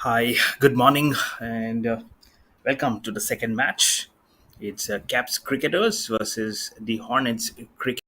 Hi, good morning, and welcome to the second match. It's KAPS cricketers versus the Hornets cricket.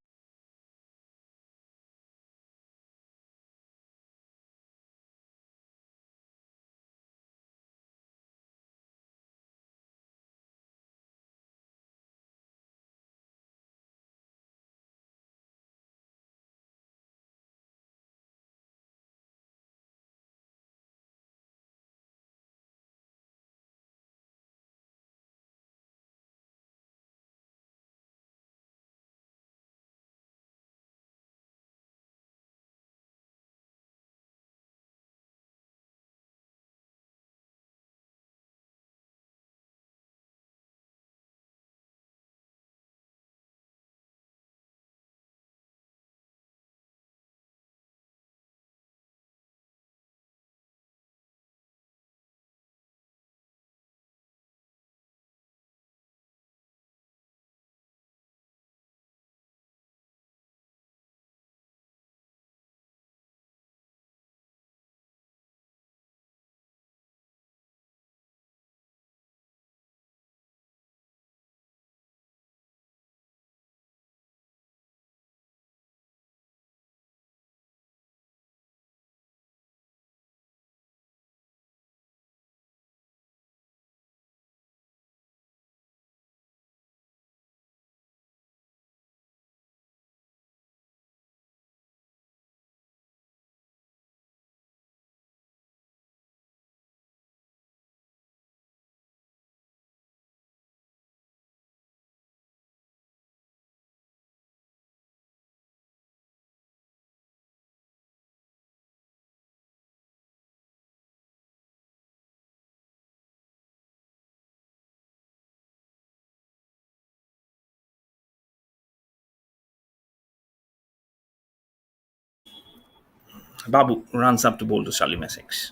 Babu runs up to bowl to Salim Essex.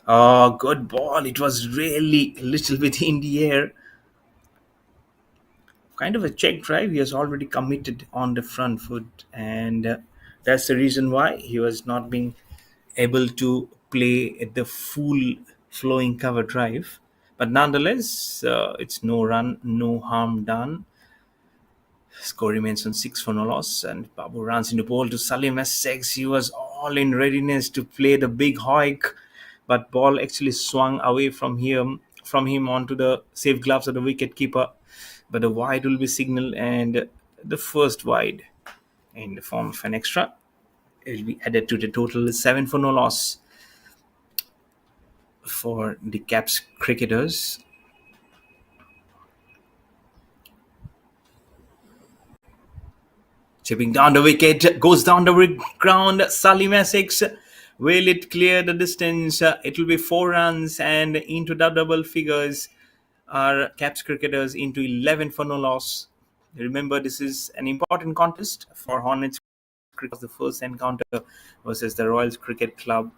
Oh, good ball. It was really a little bit in the air. Kind of a check drive. He has already committed on the front foot, and that's the reason why he was not being able to play at the full flowing cover drive. But nonetheless, it's no run, no harm done. Score remains on 6 for no loss, and Babu runs into ball to Salim Essex. He was all in readiness to play the big hike, but ball actually swung away from him onto the safe gloves of the wicket keeper. But the wide will be signaled, and the first wide in the form of an extra. It will be added to the total 7 for no loss for the KAPS cricketers. Chipping down the wicket, goes down the ground. Salim Essex will it clear the distance? It will be 4 runs and into the double figures. Our KAPS cricketers into 11 for no loss. Remember, this is an important contest for Hornets. Cricket, the first encounter versus the Royals Cricket Club,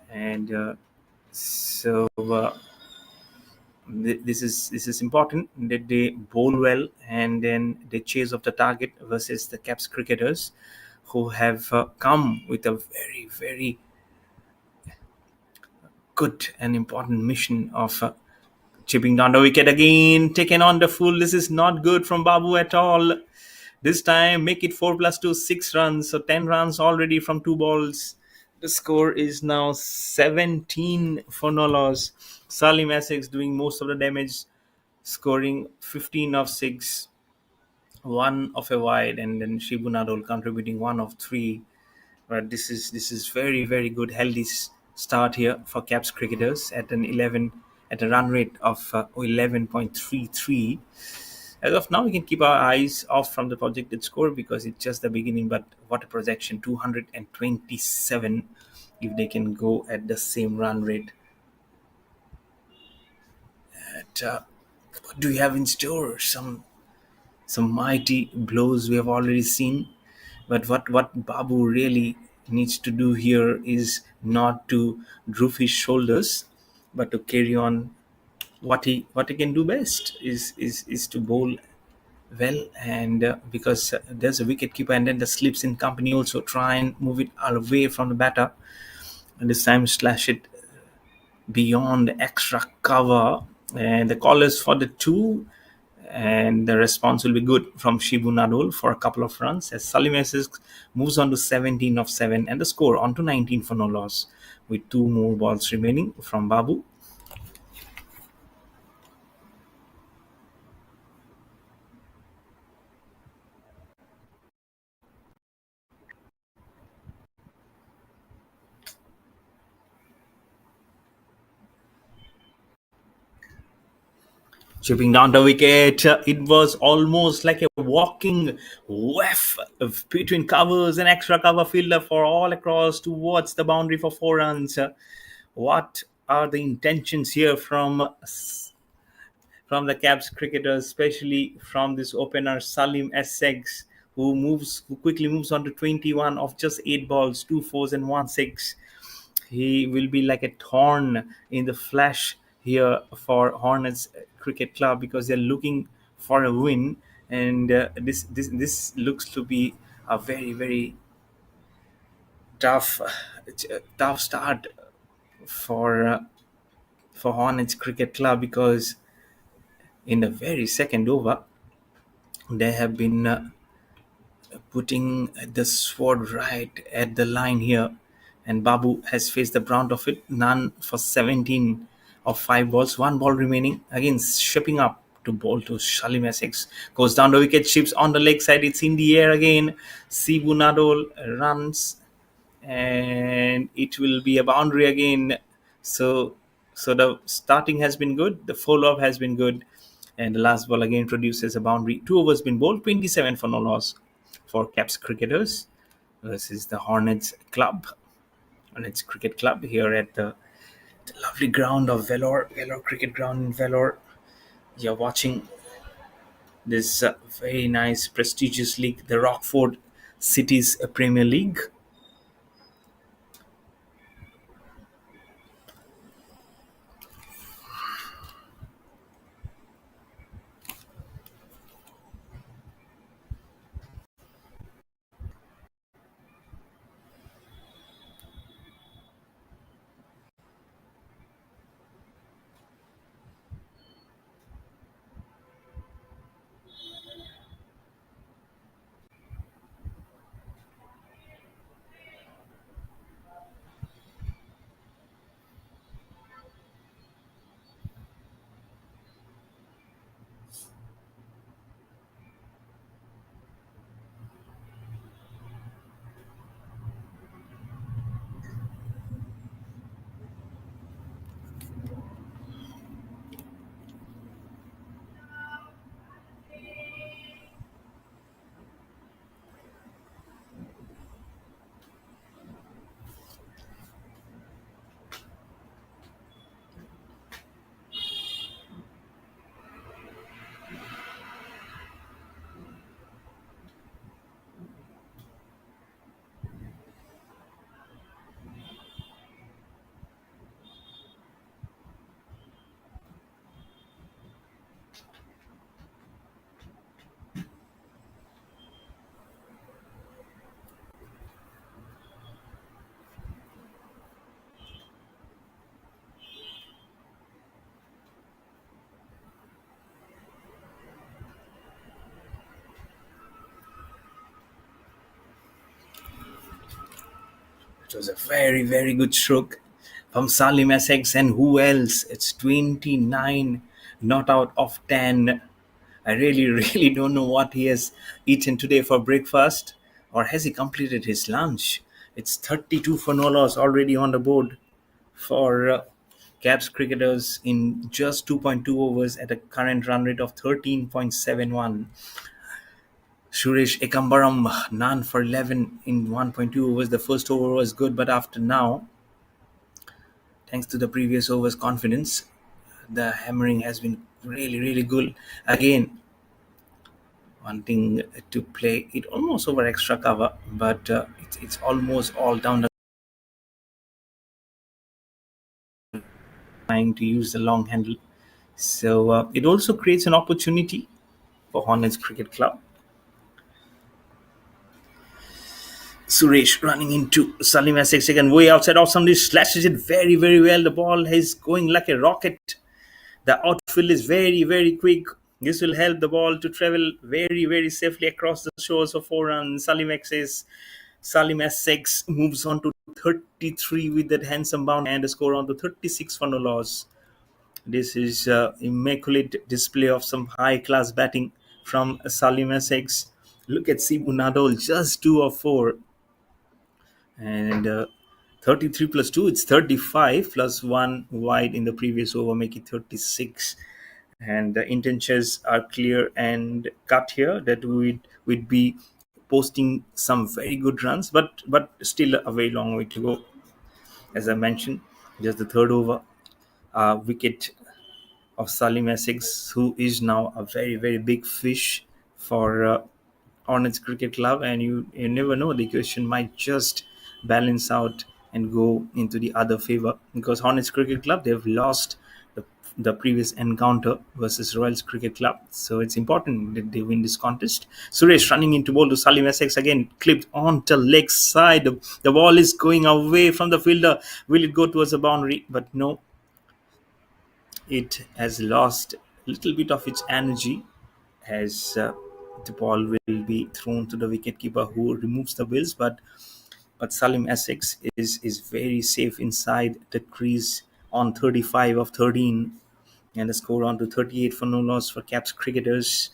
and this is important that they bowl well and then they chase off the target versus the KAPS cricketers who have come with a very good and important mission of chipping down the wicket again, taken on the full. This is not good from Babu at all. This time, make it 4 plus 2, 6 runs. So 10 runs already from 2 balls. The score is now 17 for no loss. Salim Essex doing most of the damage, scoring 15 of 6, 1 of a wide, and then Shibu Nadol contributing 1 of 3. But this is very good healthy start here for KAPS cricketers at an 11 at a run rate of 11.33. As of now, we can keep our eyes off from the projected score because it's just the beginning. But what a projection, 227 if they can go at the same run rate. At, what do we have in store? Some mighty blows we have already seen. But what Babu really needs to do here is not to droop his shoulders, but to carry on what he can do best is to bowl well, and because there's a wicket keeper and then the slips in company also try and move it away from the batter, and this time slash it beyond extra cover, and the call is for the two, and the response will be good from Shibu Nadol for a couple of runs as Salim Essex moves on to 17 of 7 and the score on to 19 for no loss with two more balls remaining from Babu. Chipping down the wicket, it was almost like a walking weft between covers and extra cover fielder for all across towards the boundary for 4 runs. What are the intentions here from the KAPS cricketers, especially from this opener Salim Essex, who quickly moves on to 21 of just 8 balls, 2 4s and 1 6. He will be like a thorn in the flesh here for Hornets Cricket Club because they're looking for a win, and this looks to be a very tough tough start for uh, for Hornets Cricket Club because in the very second over they have been putting the sword right at the line here. And Babu has faced the brunt of it. None for 17 of 5 balls. 1 ball remaining. Again, shipping up to bowl to Salim Essex. Goes down the wicket, chips on the leg side. It's in the air again. Sibu Nadol runs and it will be a boundary again. So the starting has been good, the follow-up has been good, and the last ball again produces a boundary. 2 overs been bowled, 27 for no loss for KAPS cricketers versus the Hornets Cricket Club here at the lovely ground of Vellore Cricket Ground in Vellore. You're watching this very nice prestigious league, the Rockford Cities Premier League. It was a very good stroke from Salim Essex, and who else? It's 29 not out of 10. I really don't know what he has eaten today for breakfast, or has he completed his lunch? It's 32 for no loss already on the board for KAPS cricketers in just 2.2 overs at a current run rate of 13.71. Suresh Ekambaram, none for 11 in 1.2 overs. The first over was good, but after now, thanks to the previous over's confidence, the hammering has been really good. Again, wanting to play it almost over extra cover, but it's almost all down the line to use the long handle. So it also creates an opportunity for Hornets Cricket Club. Suresh running into Salim Essex again, way outside off. Somebody slashes it very, very well. The ball is going like a rocket. The outfield is very, very quick. This will help the ball to travel very, very safely across the shores of 4 runs. Salim Essex moves on to 33 with that handsome bound and a score on to 36 for no loss. This is immaculate display of some high class batting from Salim Essex. Look at Sibu Nadol, just 2 of 4. And 33 plus 2, it's 35 plus 1 wide in the previous over, make it 36. And the intentions are clear and cut here that we'd be posting some very good runs, but still a very long way to go. As I mentioned, just the third over, wicket of Salim Essex, who is now a very, very big fish for Hornets Cricket Club. And you never know, the question might just balance out and go into the other favor, because Hornets Cricket Club, they've lost the previous encounter versus Royals Cricket Club. So it's important that they win this contest. Suresh running into ball to Salim Essex again, clipped on the leg side. The ball is going away from the fielder. Will it go towards the boundary? But no, it has lost a little bit of its energy as the ball will be thrown to the wicketkeeper, who removes the wheels. But Salim Essex is very safe inside the crease on 35 of 13, and the score on to 38 for no loss for KAPS cricketers.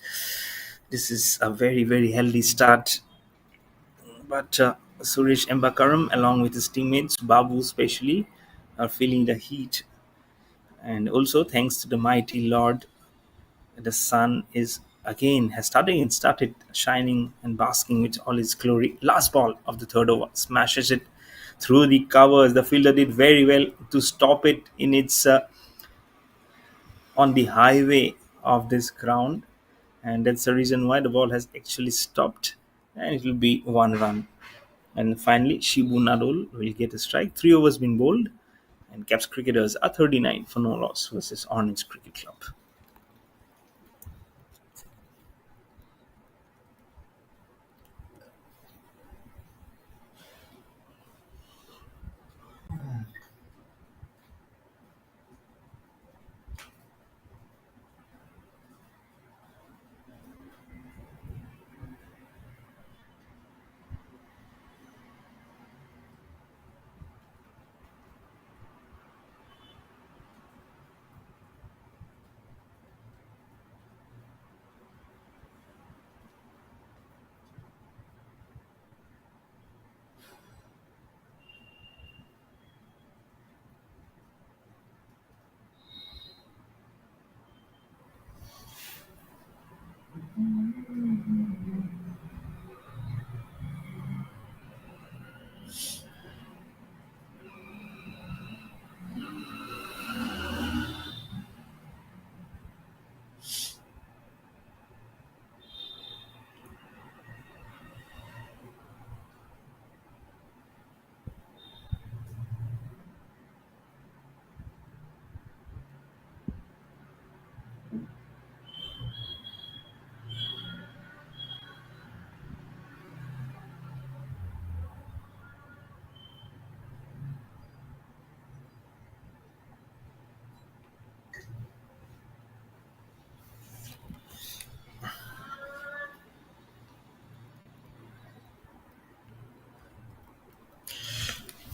This is a very, very healthy start. But Suresh Mbakaram, along with his teammates, Babu especially, are feeling the heat. And also, thanks to the mighty Lord, the sun is again has started shining and basking with all its glory. Last ball of the third over, smashes it through the covers. The fielder did very well to stop it in its on the highway of this ground, and that's the reason why the ball has actually stopped, and it will be 1 run. And finally, Shibu Nadol will get a strike. 3 overs been bowled, and Caps cricketers are 39 for no loss versus Orange Cricket Club.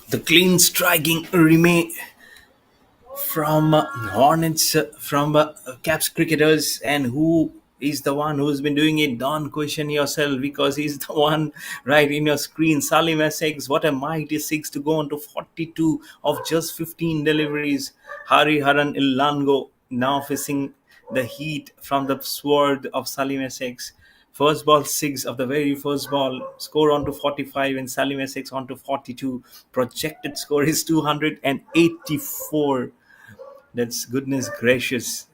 The clean striking remain from Hornets, from Caps cricketers, and who is the one who's been doing it? Don't question yourself, because he's the one right in your screen. Salim Essex, what a mighty six to go on to 42 of just 15 deliveries. Hari Haran Ilango now facing the heat from the sword of Salim Essex. First ball six of the very first ball, score on to 45, and Salim Essex on to 42. Projected score is 284. That's goodness gracious.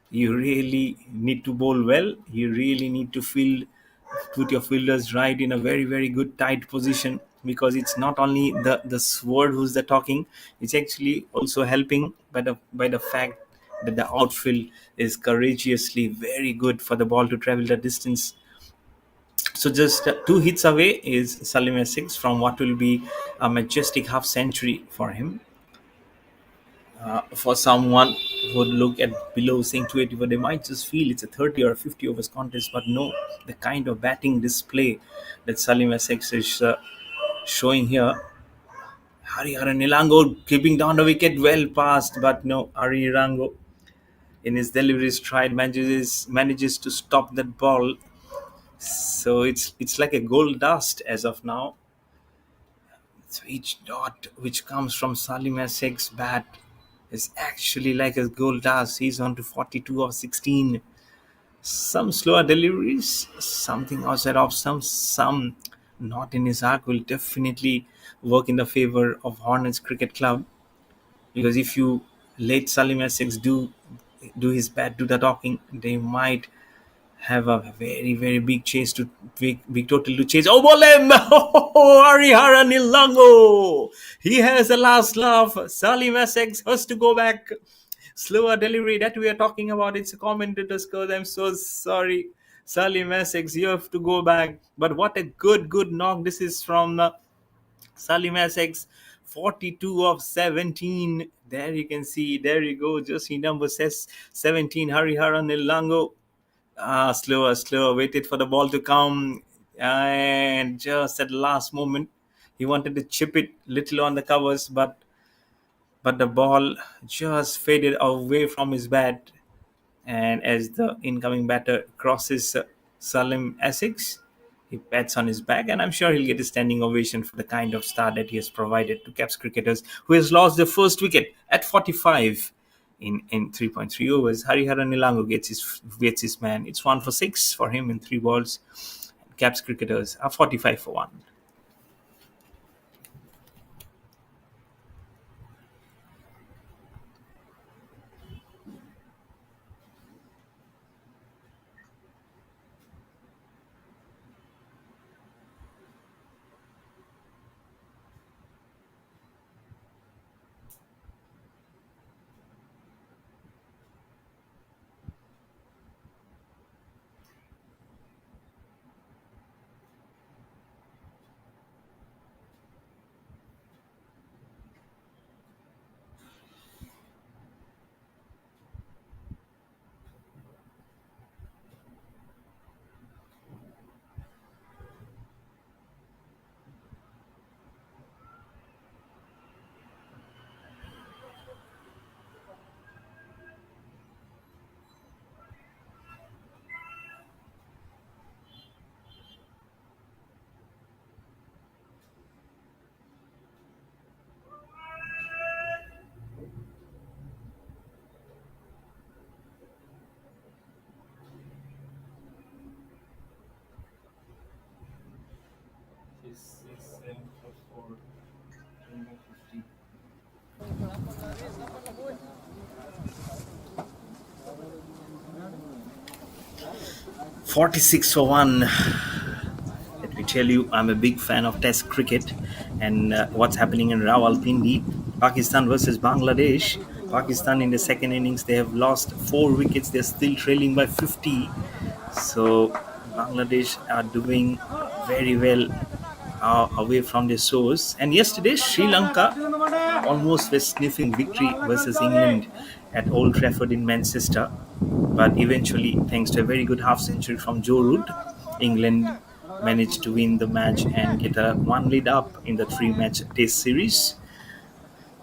You really need to bowl well. You really need to put your fielders right in a very, very good tight position, because it's not only the sword who's the talking, it's actually also helping by the fact that the outfield is courageously very good for the ball to travel the distance. So just two hits away is Salim Essex from what will be a majestic half century for him. For someone who would look at below saying 280, they might just feel it's a 30 or 50 overs contest. But no, the kind of batting display that Salim Essex is showing here. Harihara Nilango keeping down the wicket, well passed, but no, Harirango in his delivery stride manages to stop that ball. So it's like a gold dust as of now. So each dot which comes from Salim Essex's bat is actually like a gold dust. He's on to 42 of 16. Some slower deliveries, something outside of some not in his arc will definitely work in the favor of Hornets Cricket Club. Because if you let Salim Essex do his bat, do the talking, they might have a very very big chase to big total to chase. Oh, Bolem! Oh, Harihara Nilango! He has the last laugh. Salim Essex has to go back. Slower delivery that we are talking about. It's a commentator's code. I'm so sorry, Salim Essex. You have to go back. But what a good knock this is from Salim Essex, 42 of 17. There you can see. There you go. Just number says 17. Harihara Nilango. Slower, waited for the ball to come, and just at the last moment, he wanted to chip it little on the covers, but the ball just faded away from his bat. And as the incoming batter crosses Salim Essex, he pats on his back, and I'm sure he'll get a standing ovation for the kind of start that he has provided to Caps cricketers, who has lost their first wicket at 45 in 3.3 overs. Harihara Nilango gets his man. It's 1 for 6 for him in 3 balls. Caps cricketers are 45 for 1. 46 for 1. Let me tell you, I'm a big fan of Test cricket and what's happening in Rawalpindi. Pakistan versus Bangladesh. Pakistan in the second innings, they have lost 4 wickets. They're still trailing by 50. So Bangladesh are doing very well away from their source. And yesterday, Sri Lanka almost was sniffing victory versus England at Old Trafford in Manchester. But eventually, thanks to a very good half century from Joe Root, England managed to win the match and get a one lead up in the 3 match test series.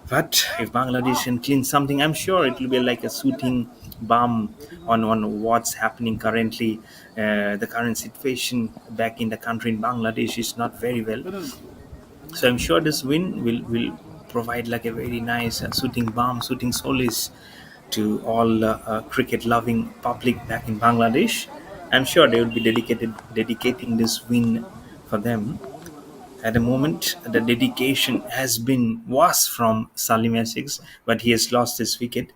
But if Bangladesh can clean something, I'm sure it will be like a soothing balm on what's happening currently. The current situation back in the country in Bangladesh is not very well. So I'm sure this win will provide like a very nice soothing balm, soothing solace to all cricket loving public back in Bangladesh. I'm sure they will be dedicating this win for them. At the moment, the dedication was from Salim Essex, but he has lost his wicket.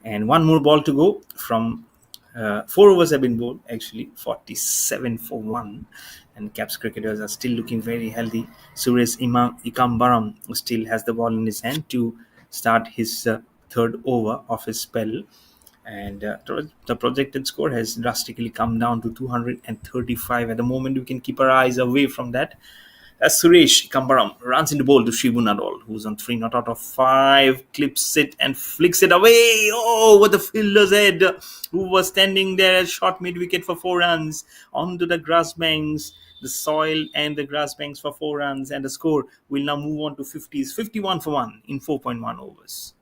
And one more ball to go from 4 overs have been bowled, actually 47 for 1. And Caps cricketers are still looking very healthy. Suresh Ikambaram still has the ball in his hand to start his third over of his spell. And the projected score has drastically come down to 235 at the moment. We can keep our eyes away from that as Suresh Kambaram runs into ball to Shibu Nadal, who's on 3 not out of 5, clips it and flicks it away. Oh, what the fielder's head, who was standing there at short mid wicket for 4 runs, onto the grass banks, the soil and the grass banks for 4 runs, and the score will now move on to 50s, 51 for 1 in 4.1 overs.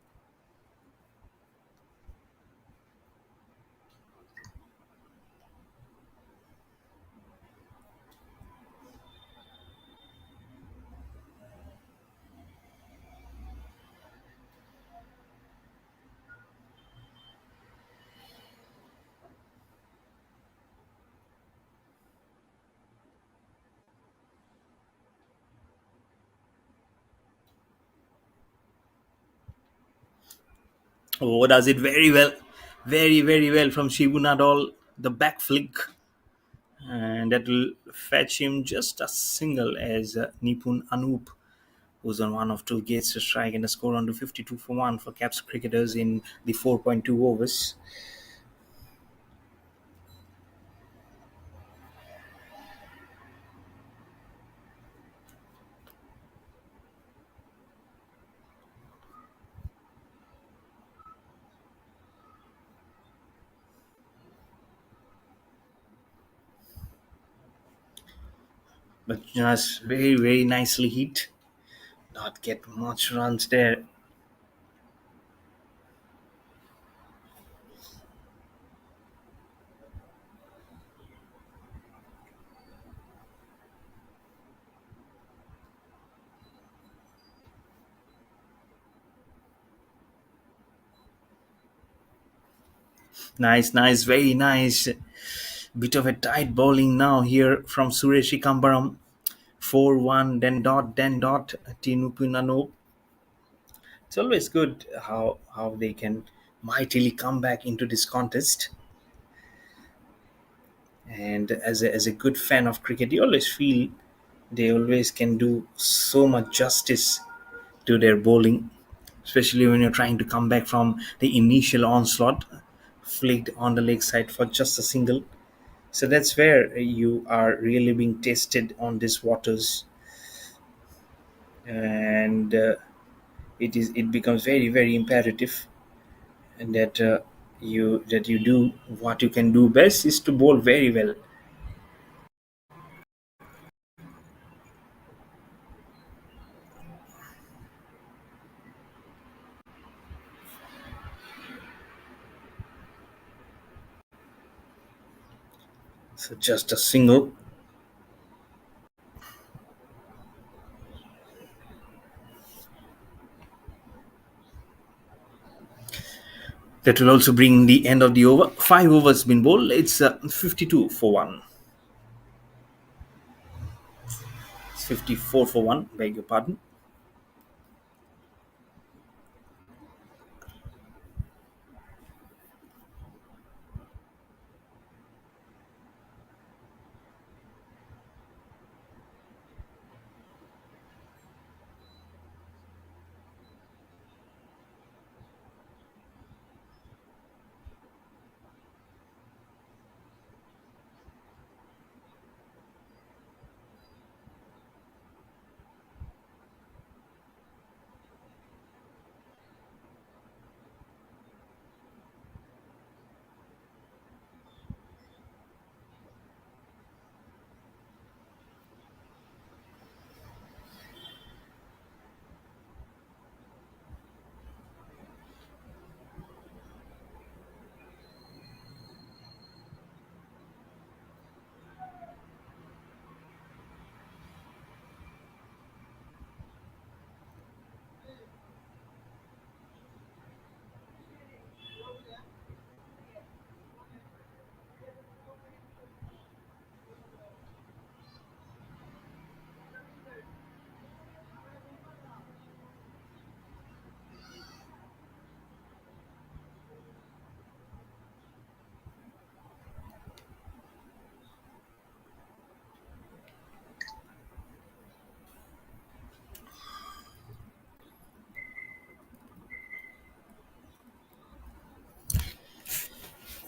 Oh, does it very well. Very, very well from Shibu Nadal. The back flick. And that will fetch him just a single as Nipun Anup, who's on one of two gates to strike and a score on to 52 for 1 for KAPS cricketers in the 4.2 overs. But just very, very nicely hit. Not get much runs there. Nice, nice, very nice. Bit of a tight bowling now here from Suresh Kambaram. 4-1, then dot, Tinupinano. It's always good how they can mightily come back into this contest. And as a good fan of cricket, you always feel they always can do so much justice to their bowling, especially when you're trying to come back from the initial onslaught, flicked on the leg side for just a single. So that's where you are really being tested on these waters, and it becomes very, very imperative and that you do what you can do best is to bowl very well. So just a single. That will also bring the end of the over. 5 overs been bowled. It's 52 for 1. It's 54 for 1, beg your pardon.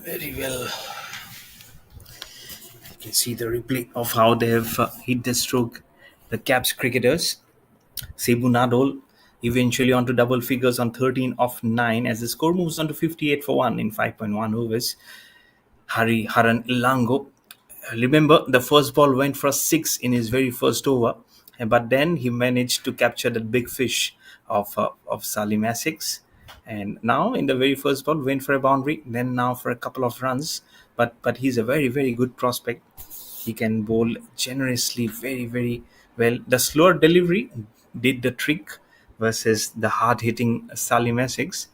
Very well. You can see the replay of how they have hit the stroke. The Caps cricketers, Cebu Nadol, eventually onto double figures on 13 of 9 as the score moves on to 58 for 1 in 5.1 overs. Hari Haran Ilango. Remember, the first ball went for a six in his very first over, but then he managed to capture that big fish of Salim Essex. And now, in the very first ball, went for a boundary, then now for a couple of runs. But he's a very, very good prospect. He can bowl generously, very, very well. The slower delivery did the trick versus the hard hitting Salim Essex.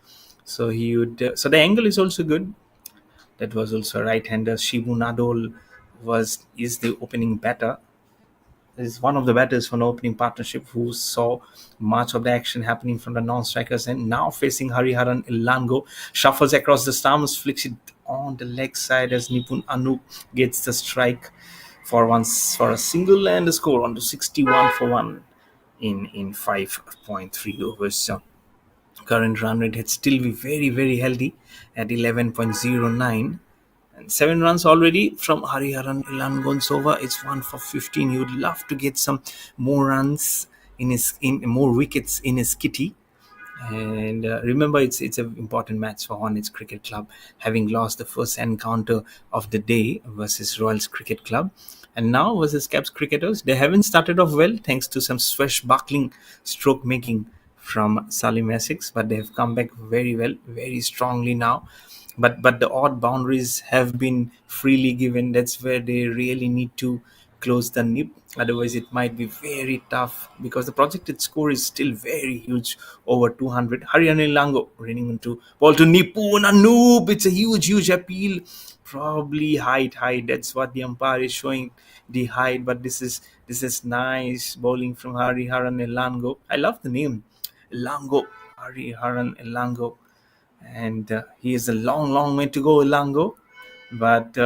So he would. So the angle is also good. That was also a right-hander. Shibu Nadol is the opening batter. Is one of the batters from the opening partnership who saw much of the action happening from the non-strikers and now facing Hariharan Ilango. Shuffles across the stumps, flicks it on the leg side as Nipun Anu gets the strike for a single and a score on to 61 for 1 in 5.3 overs. So current run rate had still be very, very healthy at 11.09. And 7 runs already from Hariharan Ilangon's over. It's 1 for 15. He would love to get some more runs in more wickets in his kitty. And remember, it's an important match for Hornets Cricket Club, having lost the first encounter of the day versus Royals Cricket Club. And now versus Caps cricketers, they haven't started off well thanks to some swashbuckling stroke making from Salim Essex, but they have come back very well, very strongly now. But the odd boundaries have been freely given. That's where they really need to close the nip. Otherwise, it might be very tough because the projected score is still very huge, over 200. Haryana Lango running into ball to Nipuna Noob. It's a huge, huge appeal. Probably height. That's what the umpire is showing, the height. But this is nice bowling from Hariharan Elango. I love the name, Elango. Hariharan Elango, and he has a long, long way to go, Elango. But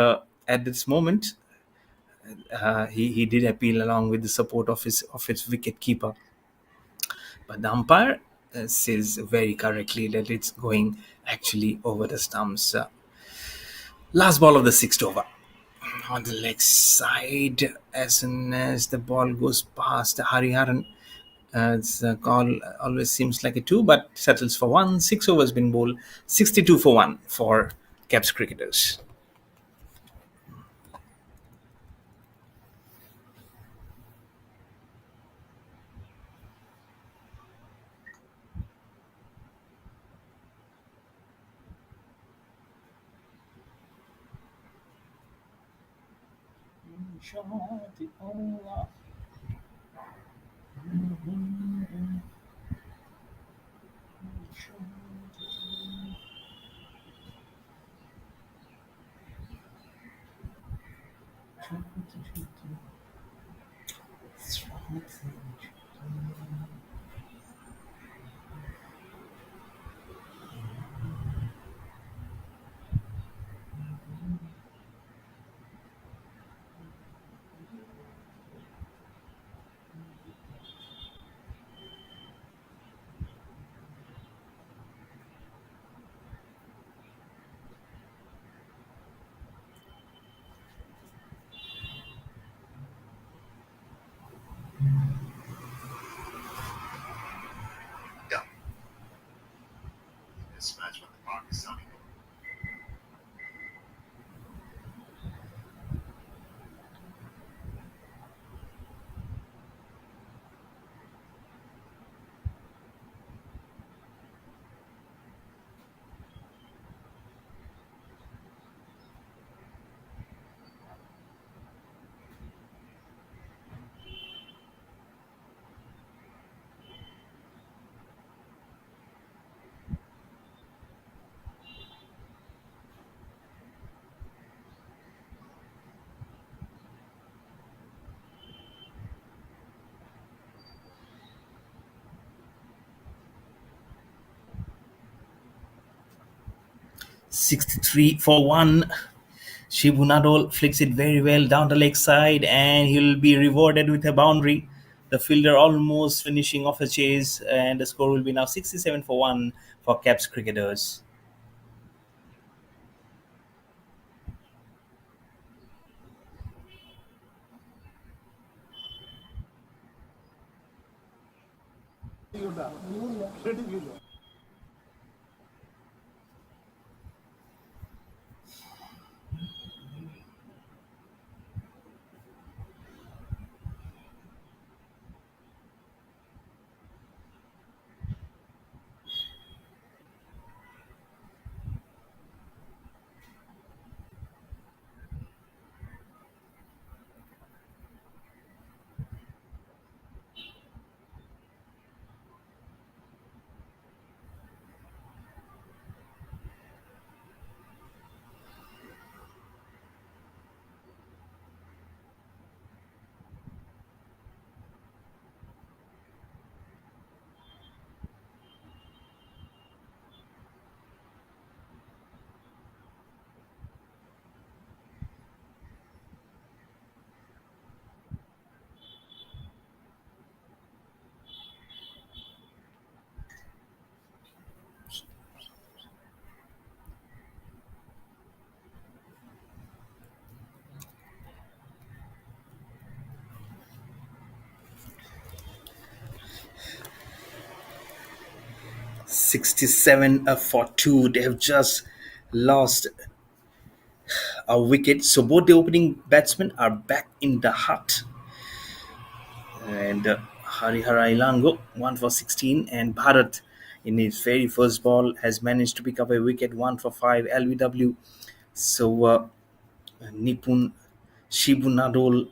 at this moment, he did appeal along with the support of his wicket keeper. But the umpire says very correctly that it's going actually over the stumps. Last ball of the sixth over. On the leg side, as soon as the ball goes past Hariharan, it's a call always seems like a two, but settles for one. 6 overs been bowled, 62 for 1 for Caps cricketers. 63 for 1. Shibu Nadol flicks it very well down the leg side and he'll be rewarded with a boundary. The fielder almost finishing off a chase, and the score will be now 67 for 1 for Caps cricketers. 67 for 2. They have just lost a wicket. So both the opening batsmen are back in the hut. And Harihara Ilango, 1 for 16. And Bharat, in his very first ball, has managed to pick up a wicket, 1 for 5, LBW. So Nipun Shibunadol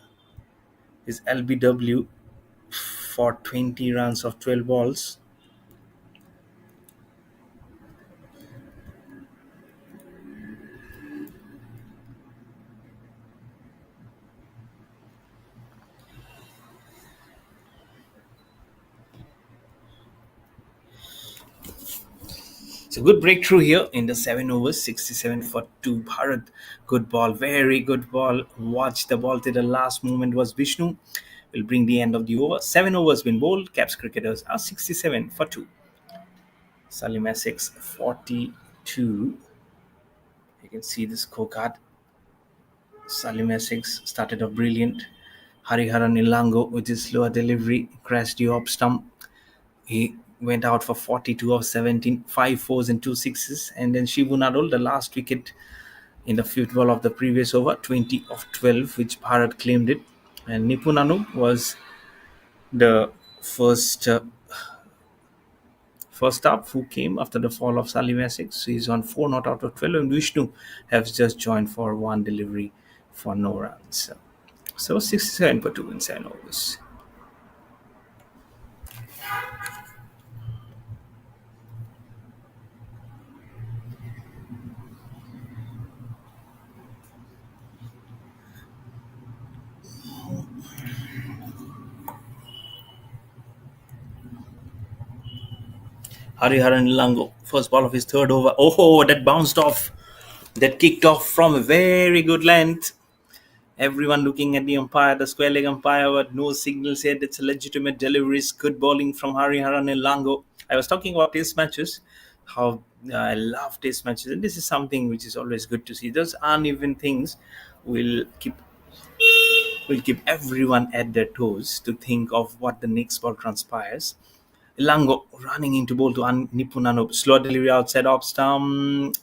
is LBW for 20 runs of 12 balls. It's a good breakthrough here in the 7 overs, 67 for 2. Bharat, good ball, very good ball. Watch the ball till the last moment was Vishnu. Will bring the end of the over. 7 overs been bowled. Caps cricketers are 67 for 2. Salim Essex, 42. You can see the scorecard. Salim Essex started off brilliant. Hariharan Ilango with his slower delivery crashed the off stump. He went out for 42 of 17, 5 fours and 2 sixes. And then Shivu Nadol, the last wicket in the fifth ball of the previous over, 20 of 12, which Bharat claimed it. And Nipunanu was the first up who came after the fall of Salim Essex. So he's on 4 not out of 12. And Vishnu has just joined for one delivery for no runs. So 67 for 2 in 7 overs. Hariharan Lango, first ball of his third over. Oh, that bounced off. That kicked off from a very good length. Everyone looking at the umpire, the square leg umpire, but no signal said it's a legitimate delivery. Good bowling from Hariharan Lango. I was talking about test matches, how I love test matches, and this is something which is always good to see. Those uneven things will keep everyone at their toes to think of what the next ball transpires. Lango running into ball to Nipunano. Slow delivery outside off stump.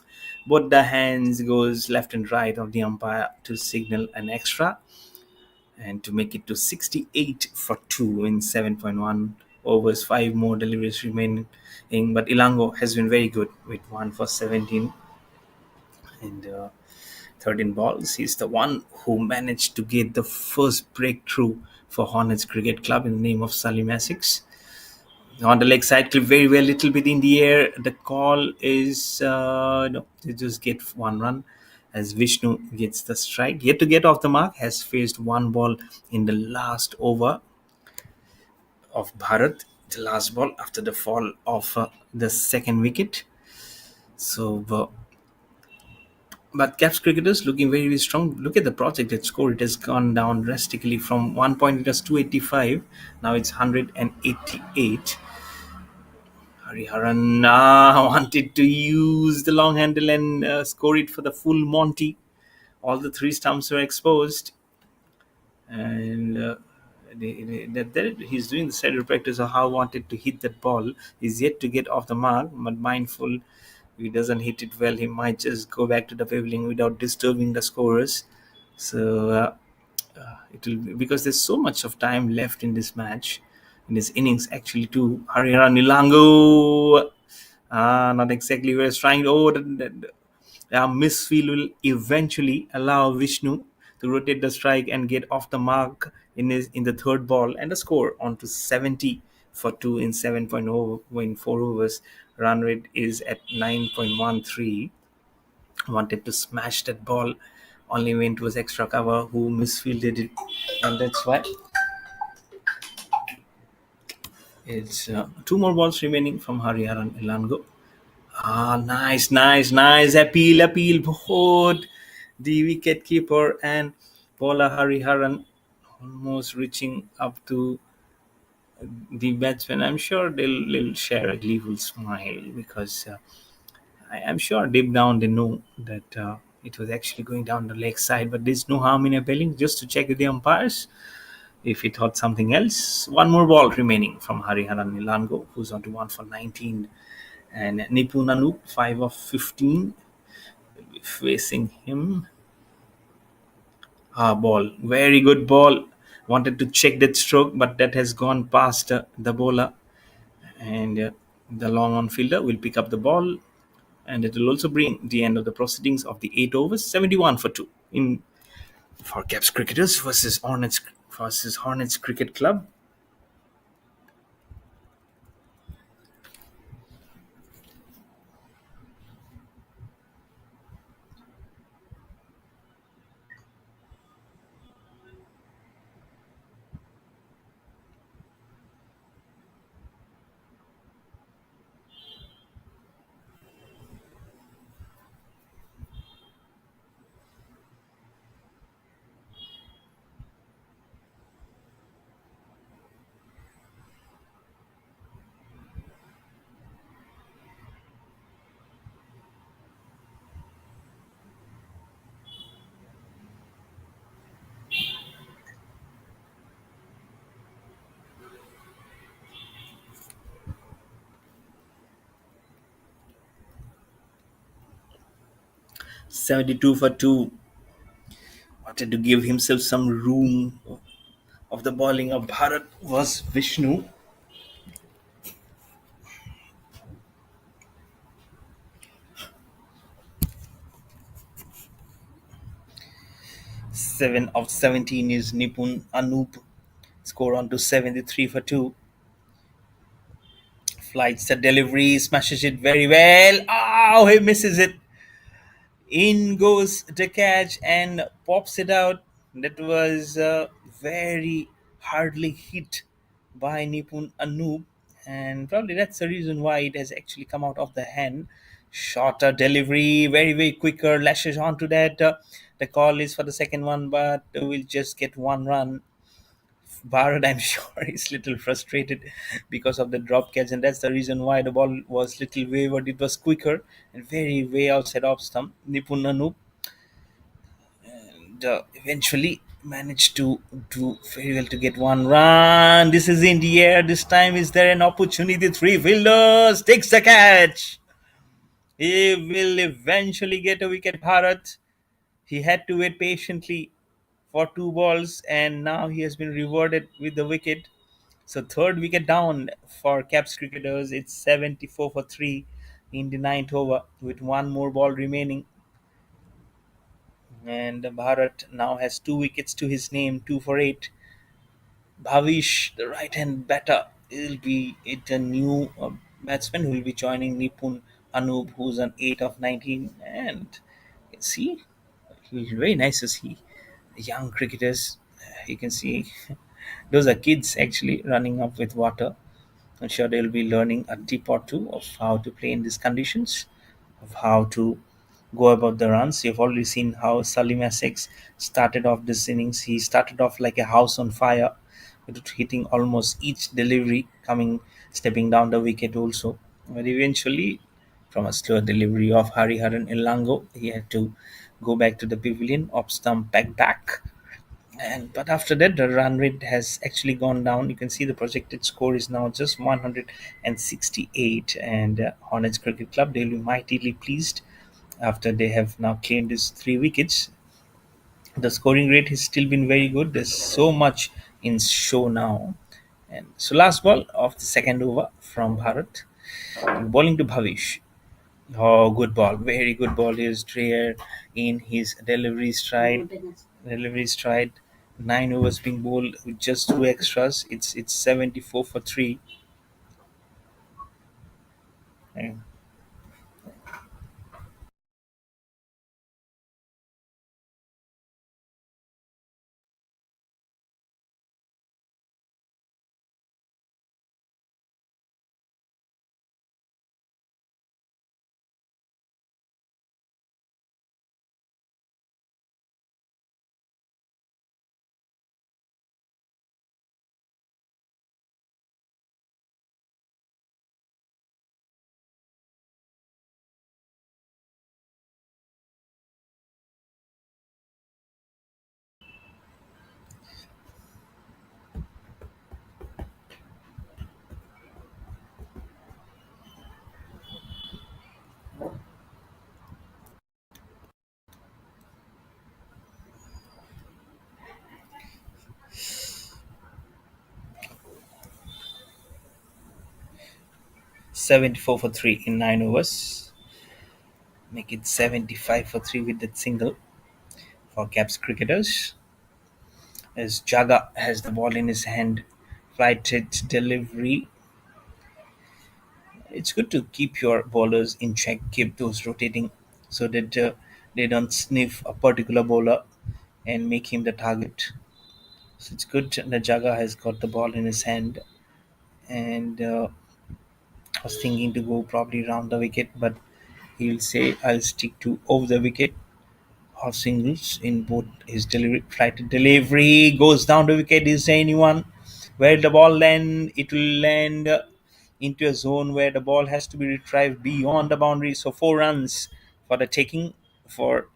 Both the hands goes left and right of the umpire to signal an extra and to make it to 68 for 2 in 7.1 overs. 5 more deliveries remaining. But Ilango has been very good with 1 for 17 and 13 balls. He's the one who managed to get the first breakthrough for Hornets Cricket Club in the name of Salim Essex. On the leg side, clip very well, little bit in the air. The call is no, they just get one run as Vishnu gets the strike. Yet to get off the mark, has faced one ball in the last over of Bharat, the last ball after the fall of the second wicket. So, but Caps cricketers looking very, very strong. Look at the projected score. It has gone down drastically from 1 point. It was 285. Now it's 188. Hariharan wanted to use the long handle and score it for the full Monty. All the three stumps were exposed. And he's doing the steady practice of how wanted to hit that ball. He's yet to get off the mark, but mindful if he doesn't hit it well, he might just go back to the pavilion without disturbing the scorers. So it will because there's so much of time left in this match, in this innings actually. To Harihara Nilango, not exactly where it's trying. Oh, misfield will eventually allow Vishnu to rotate the strike and get off the mark in the third ball, and the score on to 70 for 2 in 7.0 in 4 overs. Run rate is at 9.13. Wanted to smash that ball, only went was extra cover who misfielded it, and that's why it's two more balls remaining from Hariharan Ilango. Nice appeal, both the wicket keeper and Paula Hariharan almost reaching up to the batsman. I'm sure they'll share a gleeful smile because I'm sure deep down they know that it was actually going down the leg side, but there's no harm in appealing just to check with the umpires if he thought something else. One more ball remaining from Hariharan Nilango, who's on to 1 for 19, and Nipun Anup 5 of 15 will be facing him. Ball, very good ball. Wanted to check that stroke, but that has gone past the bowler, and the long on fielder will pick up the ball, and it will also bring the end of the proceedings of the 8 overs. 71 for 2 in for KAPS cricketers versus Hornets Cricket Club. 72 for 2. Wanted to give himself some room of the bowling of Bharat was Vishnu. 7 of 17 is Nipun Anup. Score on to 73 for 2. Flights the delivery, smashes it very well. Oh, he misses it. In goes the catch and pops it out. That was very hardly hit by Nipun Anup, and probably that's the reason why it has actually come out of the hand. Shorter delivery, very quicker, lashes onto that. The call is for the second one, but we'll just get one run. Bharat, I'm sure, is little frustrated because of the drop catch, and that's the reason why the ball was little wavered. It was quicker and very way outside off stump. Nipun Anup eventually managed to do very well to get one run. This is in the air. This time is there an opportunity? Three fielders takes the catch. He will eventually get a wicket, Bharat. He had to wait patiently for two balls, and now he has been rewarded with the wicket. So third wicket down for KAPS cricketers. It's 74 for 3 in the ninth over with one more ball remaining. And Bharat now has two wickets to his name, 2 for 8. Bhavish, the right hand batter, will be it a new batsman who will be joining Nipun Anup, who's on 8 of 19. And you can see, very nice to see young cricketers. You can see those are kids actually running up with water. I'm sure they'll be learning a tip or two of how to play in these conditions, of how to go about the runs. You've already seen how Salim Essex started off this innings. He started off like a house on fire, with hitting almost each delivery, stepping down the wicket also. But eventually, from a slow delivery of Hariharan Ilango, he had to go back to the pavilion, off stump, back. And but after that, the run rate has actually gone down. You can see the projected score is now just 168, and Hornets Cricket Club, they'll be mightily pleased after they have now claimed his 3 wickets. The scoring rate has still been very good. There's so much in show now. And so last ball of the second over from Bharat, bowling to Bhavish. Oh, good ball. Very good ball. Here's Dreyer in his delivery stride. Delivery stride. 9 overs being bowled with just 2 extras. It's 74 for 3. And 74 for 3 in 9 overs. Make it 75 for 3 with that single for Caps cricketers. As Jaga has the ball in his hand, flighted delivery. It's good to keep your bowlers in check, keep those rotating so that they don't sniff a particular bowler and make him the target. So it's good that Jaga has got the ball in his hand, and was thinking to go probably round the wicket, but he'll say, I'll stick to over the wicket or singles in both his delivery. Flight delivery goes down the wicket. Is there anyone? Where the ball land? It will land into a zone where the ball has to be retrieved beyond the boundary. So 4 runs for the taking for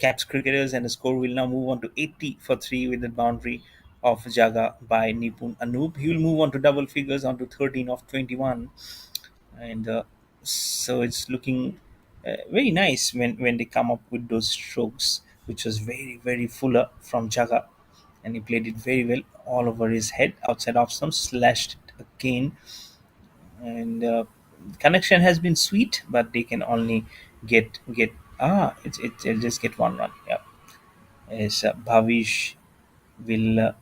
Caps cricketers, and the score will now move on to 80 for 3 with the boundary of Jaga by Nipun Anoop. He will move on to double figures on to 13 of 21, and so it's looking very nice when they come up with those strokes, which was very fuller from Jaga, and he played it very well all over his head, outside off some slashed again, and connection has been sweet, but they can only get it'll just get 1 run. Yeah, as Bhavish will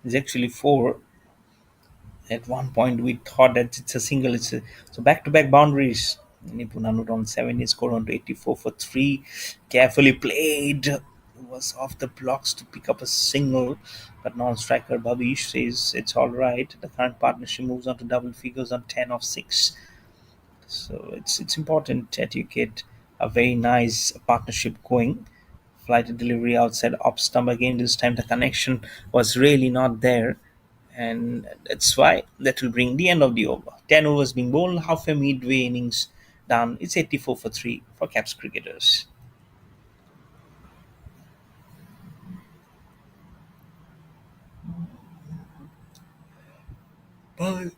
is actually 4. At one point, we thought that it's a single. So back-to-back boundaries. Nipunanut on 7, he scored on to 84 for 3. Carefully played. Was off the blocks to pick up a single, but non-striker Babish says it's all right. The current partnership moves on to double figures on 10 of 6. So it's important that you get a very nice partnership going. Flight delivery outside off stump again. This time the connection was really not there, and that's why that will bring the end of the over. 10 overs being bowled, half a midway innings done. It's 84 for 3 for Caps cricketers. Bye.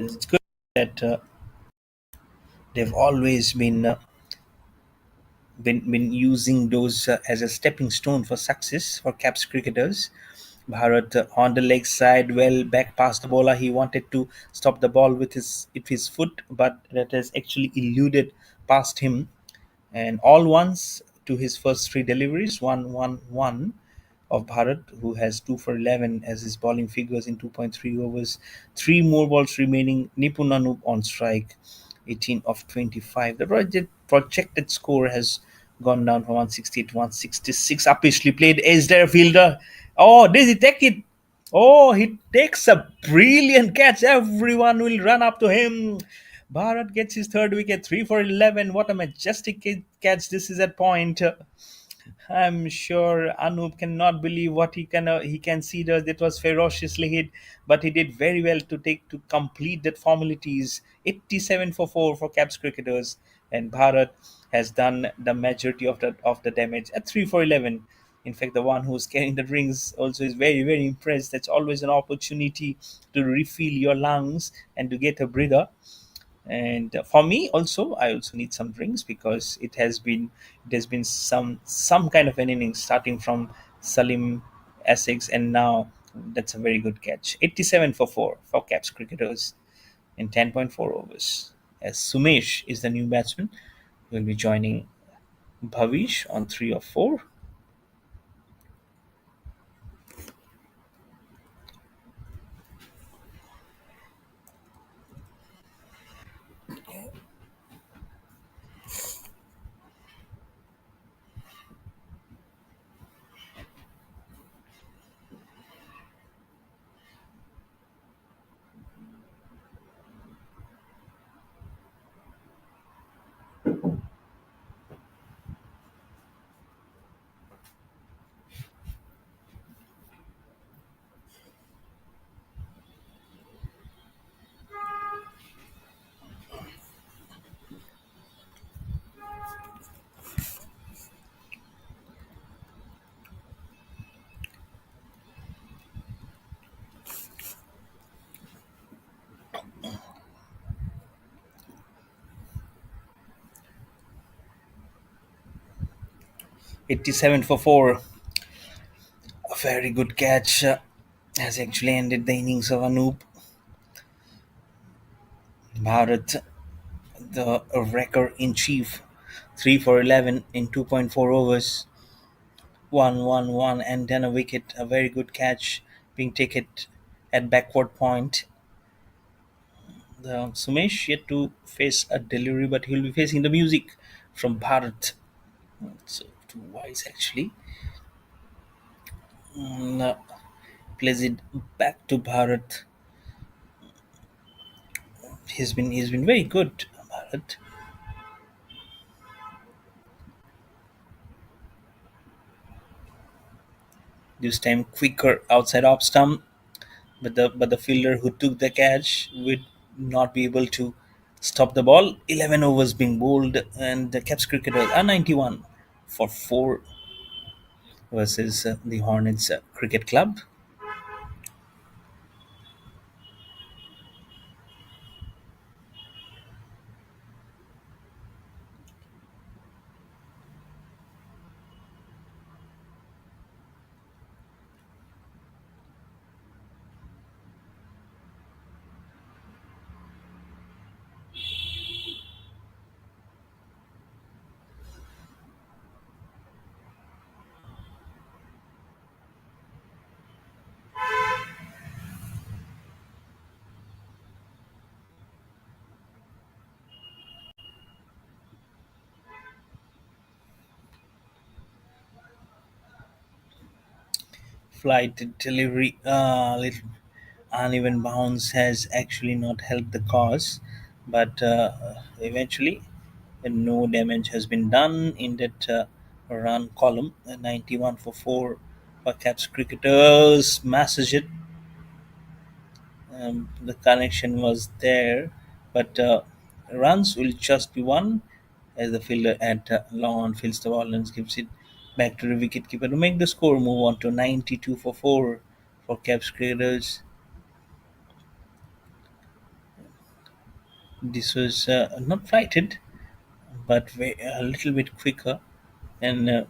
It's good that they've always been using those as a stepping stone for success for Caps cricketers. Bharat on the leg side, well back past the bowler. He wanted to stop the ball with his foot, but that has actually eluded past him. And all ones to his first three deliveries, 1-1-1 of Bharat, who has 2 for 11 as his bowling figures in 2.3 overs. Three more balls remaining. Nipun Anup on strike, 18 of 25. The projected score has gone down from 160 to 166. Upishly played. Is there a fielder? Oh, does he take it? Oh, he takes a brilliant catch. Everyone will run up to him. Bharat gets his third wicket, 3 for 11. What a majestic catch this is at point. I'm sure Anup cannot believe what he can see. Does it was ferociously hit, but he did very well to complete that formalities. 87 for 4 for Caps cricketers, and Bharat has done the majority of the damage at 3 for 11. In fact, the one who's carrying the rings also is very impressed. That's always an opportunity to refill your lungs and to get a breather. And for me also, I also need some drinks because it has been some kind of an inning starting from Salim Essex, and now that's a very good catch. 87 for 4 for Caps cricketers in 10.4 overs, as Sumesh is the new batsman. Will be joining Bhavish on 3 of 4. 87 for 4. A very good catch has actually ended the innings of Anup. Bharat, the wrecker in chief, 3 for 11 in 2.4 overs, 1-1-1, and then a wicket. A very good catch being taken at backward point. The Sumesh yet to face a delivery, but he'll be facing the music from Bharat. So too wise actually. Mm, plays it back to Bharat. He's been very good, Bharat. This time quicker outside off stump, but the fielder who took the catch would not be able to stop the ball. 11 overs being bowled, and the Caps cricketers are 91 for 4 versus the Hornets Cricket Club. Flight delivery, little uneven bounce has actually not helped the cause, but eventually no damage has been done in that run column. 91 for 4 for Caps cricketers. Massages it. The connection was there, but runs will just be one as the fielder at long on fields the ball and gives it back to the wicketkeeper to make the score move on to 92 for 4 for Caps cricketers. This was not flighted, but a little bit quicker, and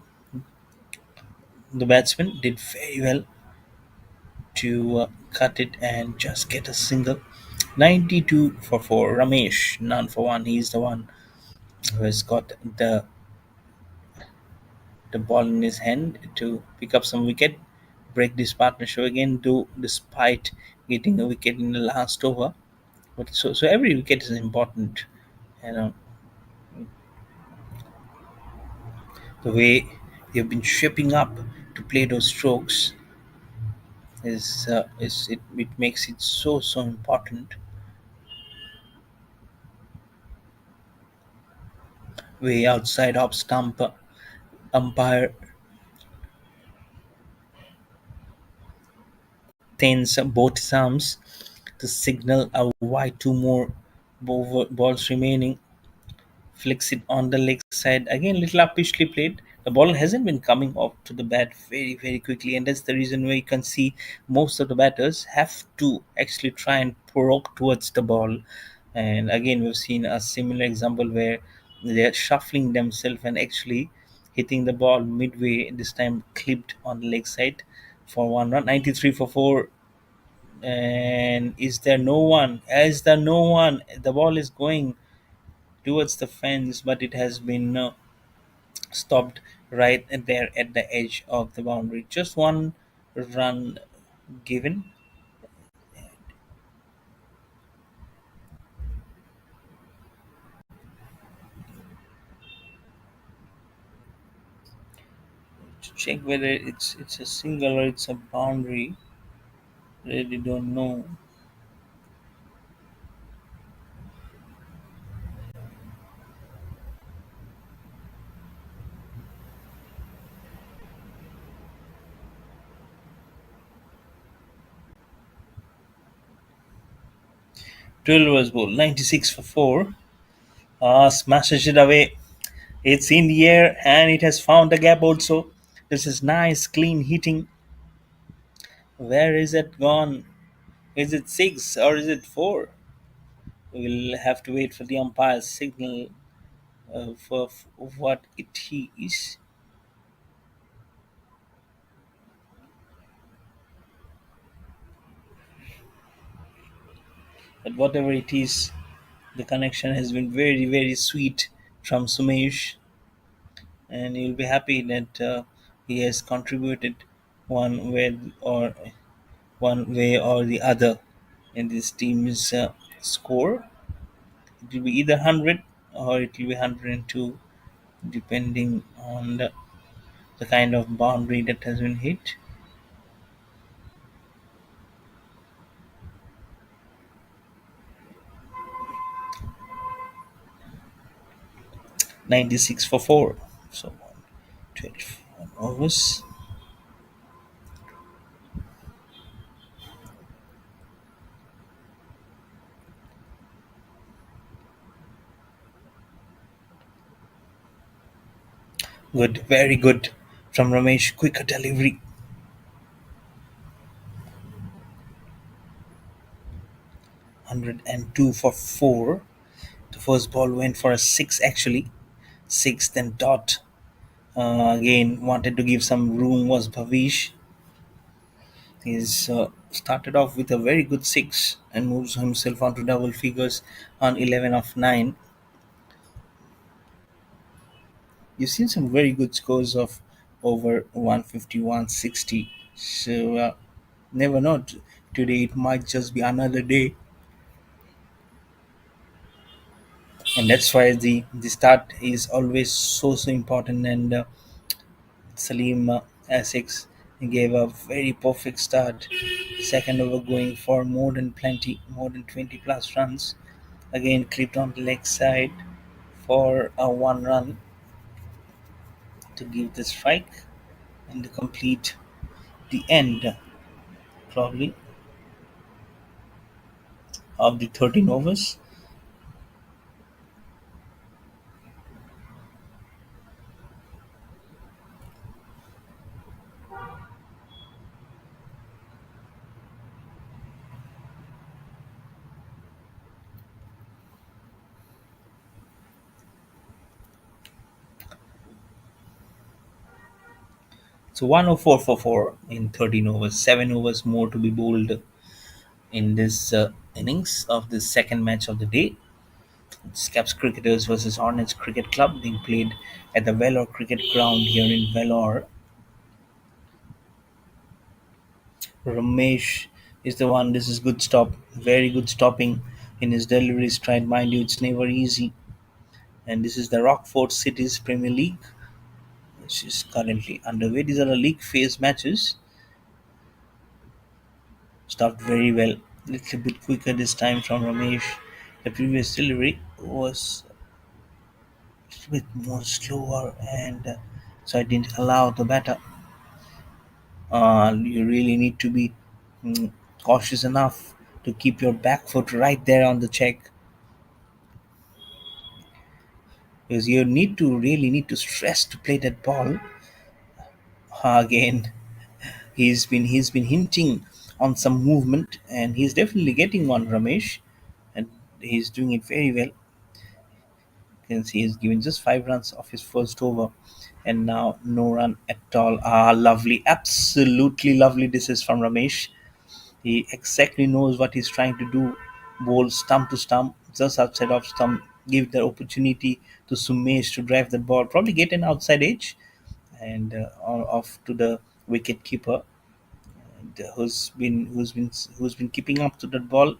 the batsman did very well to cut it and just get a single. 92 for 4. Ramesh, none for 1. He's the one who has got the ball in his hand to pick up some wicket, break this partnership again, do despite getting a wicket in the last over. But so every wicket is important. You know, the way they've been shaping up to play those strokes it makes it so important. Way outside off stump, umpire tends both his arms to signal a wide two more balls remaining. Flicks it on the leg side again, little uppishly played. The ball hasn't been coming off to the bat very quickly, and that's the reason why you can see most of the batters have to actually try and provoke towards the ball. And again, we've seen a similar example where they're shuffling themselves and actually hitting the ball midway, this time clipped on the leg side for 1 run. 93 for 4. And is there no one? Is there no one? The ball is going towards the fence, but it has been stopped right there at the edge of the boundary. Just 1 run given. To check whether it's a single or it's a boundary, really don't know. 12 was ball. 96 for 4. Smashes it away. It's in the air and it has found the gap also. This is nice, clean hitting. Where is it gone? Is it 6 or is it 4? We'll have to wait for the umpire's signal for what it is. But whatever it is, the connection has been very sweet from Sumesh, and you'll be happy that he has contributed one way or one way or the other in this team's score. It will be either 100 or it will be 102, depending on the kind of boundary that has been hit. 96 for 4. So 21 overs. Good, very good from Ramesh. Quicker delivery. 102 for 4. The first ball went for a 6 actually. 6, then dot. Again, wanted to give some room was Bhavish. He's started off with a very good 6 and moves himself onto double figures on 11 of 9. You've seen some very good scores of over 150, 160. So, never know. Today it might just be another day. And that's why the start is always so important. And Salim Essex gave a very perfect start. Second over going for more than plenty, more than 20 plus runs. Again clipped on the leg side for a 1 run to give the strike and to complete the end probably of the 13 overs. So 104 for 4 in 13 overs, 7 overs more to be bowled in this innings of the second match of the day. It's KAPS Cricketers versus Hornets Cricket Club being played at the Vellore Cricket Ground here in Vellore. Ramesh is the one. This is good stop, very good stopping in his delivery stride. Mind you, it's never easy. And this is the ROCKFORT Cities Premier League, which is currently underway. These are the league phase matches. Stopped very well. Little bit quicker this time from Ramesh. The previous delivery was a little bit more slower, and so I didn't allow the batter. You really need to be mm, cautious enough to keep your back foot right there on the check, because you need to really need to stress to play that ball. Again, he's been hinting on some movement, and he's definitely getting one, Ramesh, and he's doing it very well. You can see he's given just 5 runs off his first over, and now no run at all. Lovely, absolutely lovely. This is from Ramesh. He exactly knows what he's trying to do. Bowl stump to stump, just outside of stump. Give the opportunity to Sumesh to drive the ball, probably get an outside edge, and off to the wicket keeper, and, who's been keeping up to that ball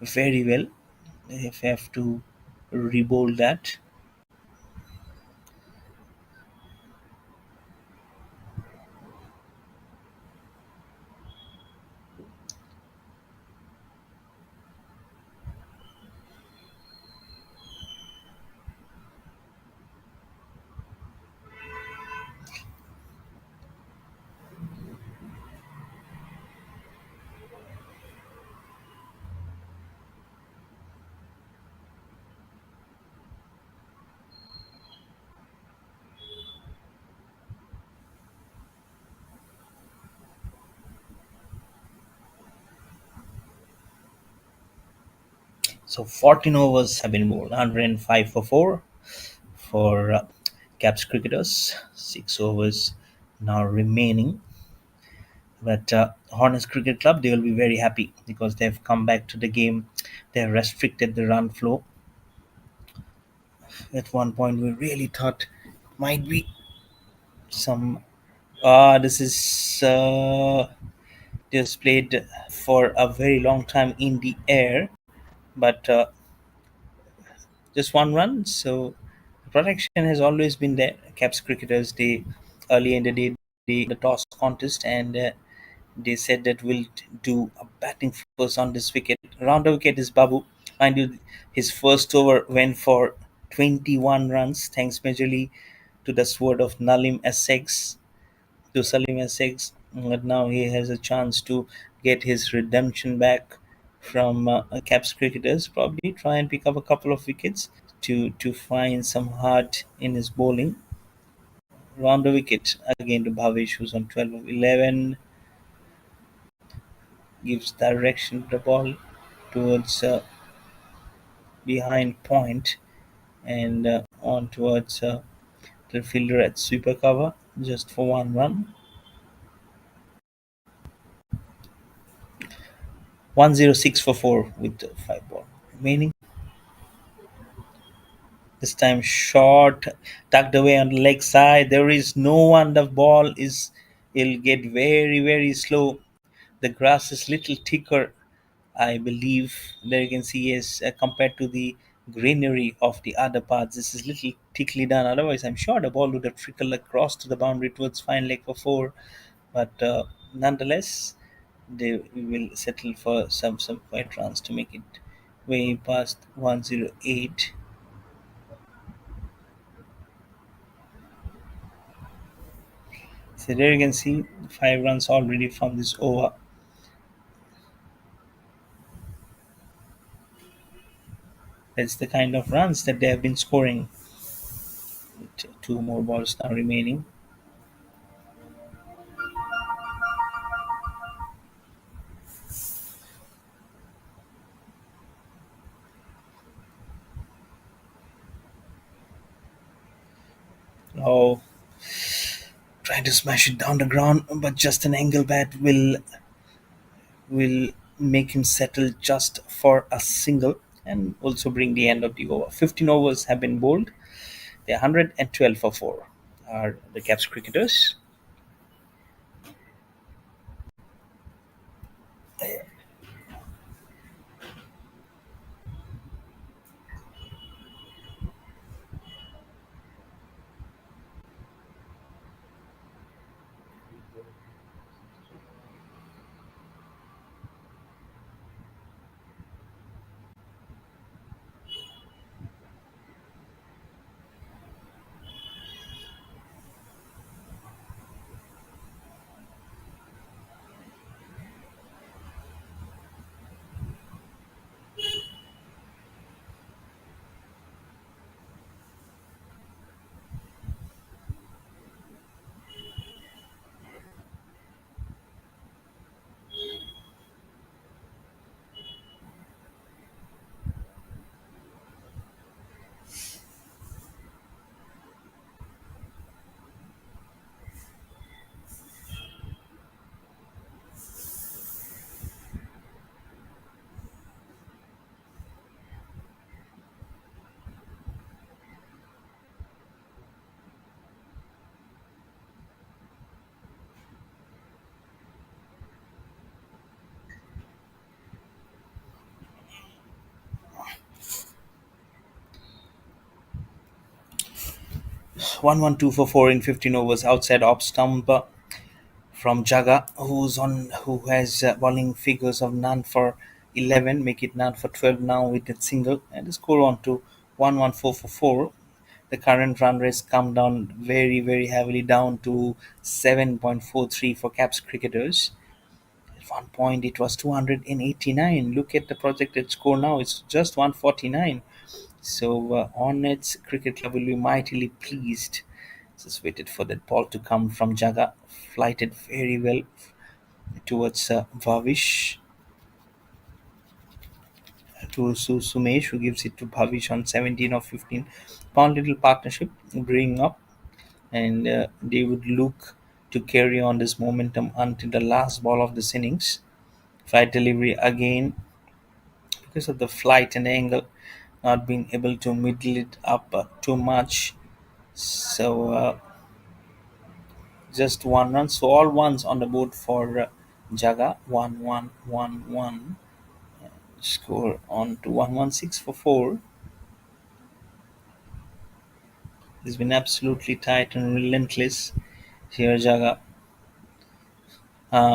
very well. If I have to re-bowl that. So 14 overs have been bowled, 105 for 4 for KAPS cricketers. 6 overs now remaining. But Hornets Cricket Club, they will be very happy because they've come back to the game. They've restricted the run flow. At one point, we really thought might be some. This is just played for a very long time in the air, but just 1 run. So protection has always been there. Caps cricketers, they early in the day, the toss contest, and they said that we'll do a batting first on this wicket. Round the wicket is Babu. Mind you, his first over went for 21 runs, thanks majorly to the sword of Salim Essex. But now he has a chance to get his redemption back from Caps cricketers. Probably try and pick up a couple of wickets to find some heart in his bowling. Round the wicket again to Bhavesh, who's on 12 of 11, gives direction to the ball towards behind point, and on towards the fielder at sweeper cover just for 1 run. 106 for 4 with 5 ball remaining. This time short, tucked away on the leg side. There is no one. The ball is. It'll get very very slow. The grass is little thicker, I believe. There you can see is compared to the greenery of the other parts. This is little thickly done. Otherwise, I'm sure the ball would have trickled across to the boundary towards fine leg for 4. But nonetheless, they will settle for some quiet runs to make it way past 108. So there you can see 5 runs already from this over. That's the kind of runs that they have been scoring. Two more balls now remaining. Oh, trying to smash it down the ground, but just an angle bat will make him settle just for a single and also bring the end of the over. 15 overs have been bowled. They're 112 for 4 are the Caps cricketers. 112 for 4 in 15 overs outside off stump from Jaga, who has bowling figures of none for 11, make it none for 12 now with that single, and the score on to 114 for 4. The current run rate's come down very heavily down to 7.43 for Caps cricketers. At one point it was 289. Look at the projected score now, it's just 149. So Hornets Cricket Club will be mightily pleased. Just waited for that ball to come from Jaga, flighted very well towards Bhavish, to Sumesh, who gives it to Bhavish on 17 or 15. Pound little partnership bringing up, and they would look to carry on this momentum until the last ball of this innings. Flight delivery again, because of the flight and angle, not being able to middle it up too much. So just one run. So all ones on the board for Jaga. 1-1-1-1. Score on to 116 for 4. He's been absolutely tight and relentless. Here Jaga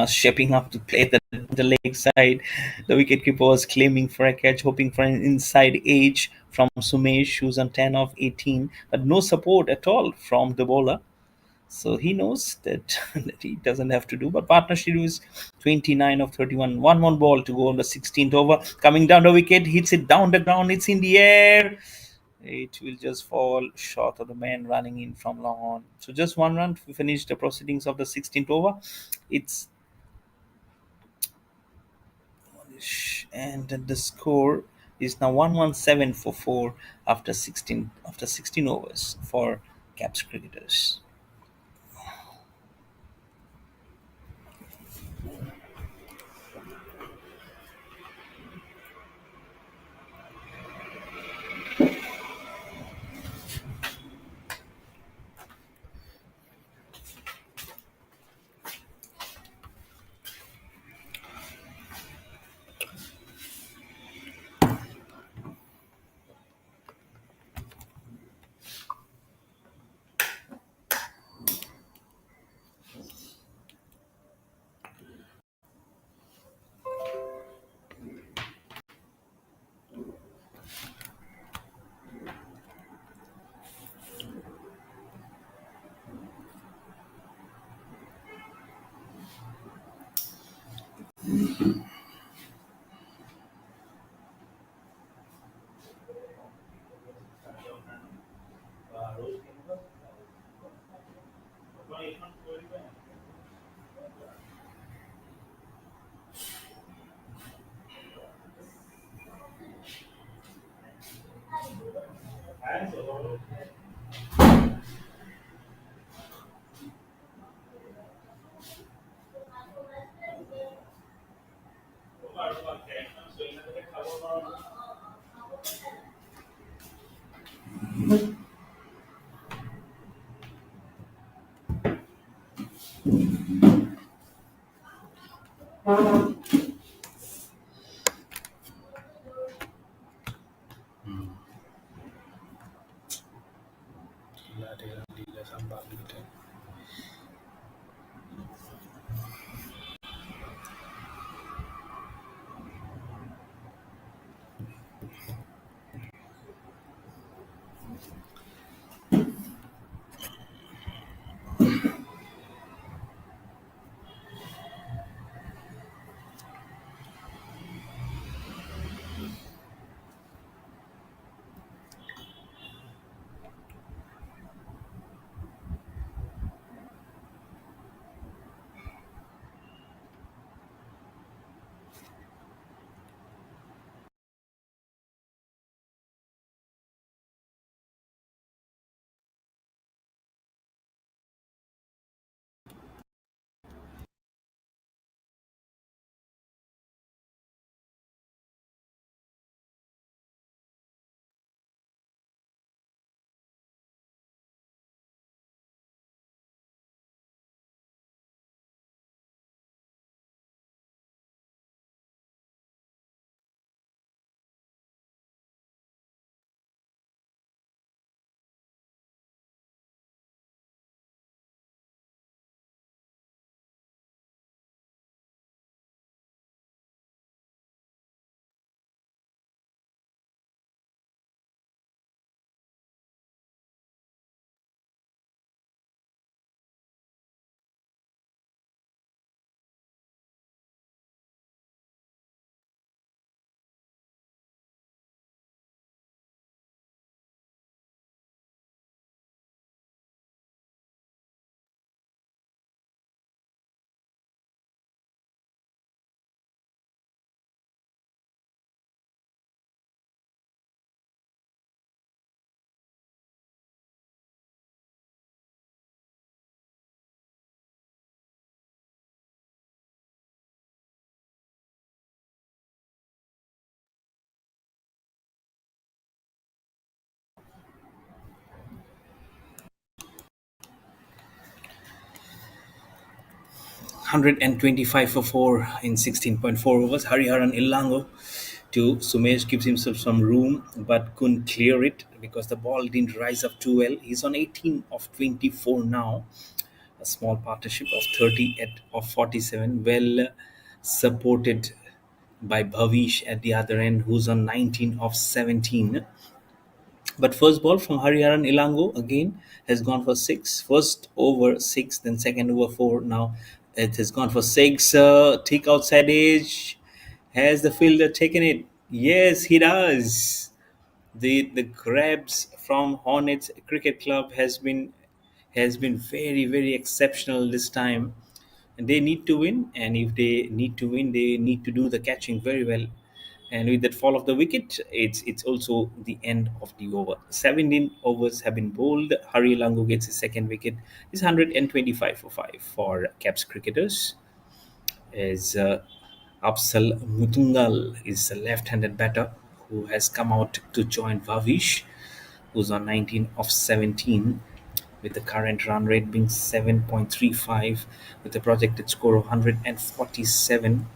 shaping up to play the leg side. The wicketkeeper was claiming for a catch, hoping for an inside edge from Sumesh, who's on 10 of 18, but no support at all from the bowler. So he knows that, that he doesn't have to do. But partnership is 29 of 31. One more ball to go on the 16th over. Coming down the wicket, hits it down the ground, it's in the air. It will just fall short of the man running in from long on. So just one run to finish the proceedings of the 16th over. It's and the score is now 117 for 4 after 16 overs for Caps cricketers. 125 for 4 in 16.4 overs. Hariharan Ilango to Sumesh gives himself some room but couldn't clear it because the ball didn't rise up too well. He's on 18 of 24 now. A small partnership of 30 of 47, well supported by Bhavish at the other end, who's on 19 of 17. But first ball from Hariharan Ilango again has gone for six. First over six, then second over four. Now it has gone for six. Take outside edge. Has the fielder taken it? Yes, he does. The grabs from Hornets Cricket Club has been very very exceptional this time. And they need to win, and if they need to win, they need to do the catching very well. And with that fall of the wicket, it's also the end of the over. 17 overs have been bowled. Hari Lango gets his second wicket. It's 125 for 5 for Caps cricketers. As Afzal Mutungal is a left-handed batter who has come out to join Vavish, who's on 19 of 17, with the current run rate being 7.35, with a projected score of 147.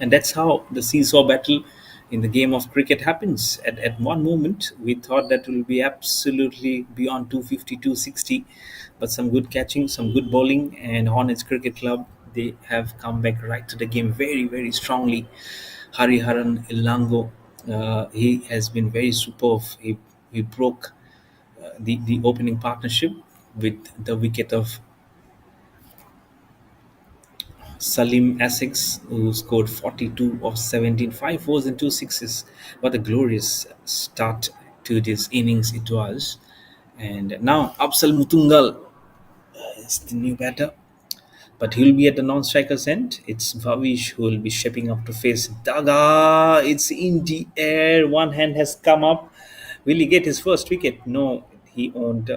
And that's how the seesaw battle in the game of cricket happens. At one moment, we thought that it will be absolutely beyond 250, 260, but some good catching, some good bowling, and Hornets Cricket Club, they have come back right to the game very, very strongly. Hariharan Ilango, he has been very superb. He broke the opening partnership with the wicket of Salim Essex, who scored 42 of 17, 5 fours and 2 sixes. What a glorious start to this innings it was. And now Afzal Mutungal is the new batter, but he'll be at the non-striker's end. It's Vavish who will be shaping up to face Daga. It's in the air. One hand has come up. Will he get his first wicket? No, he won't.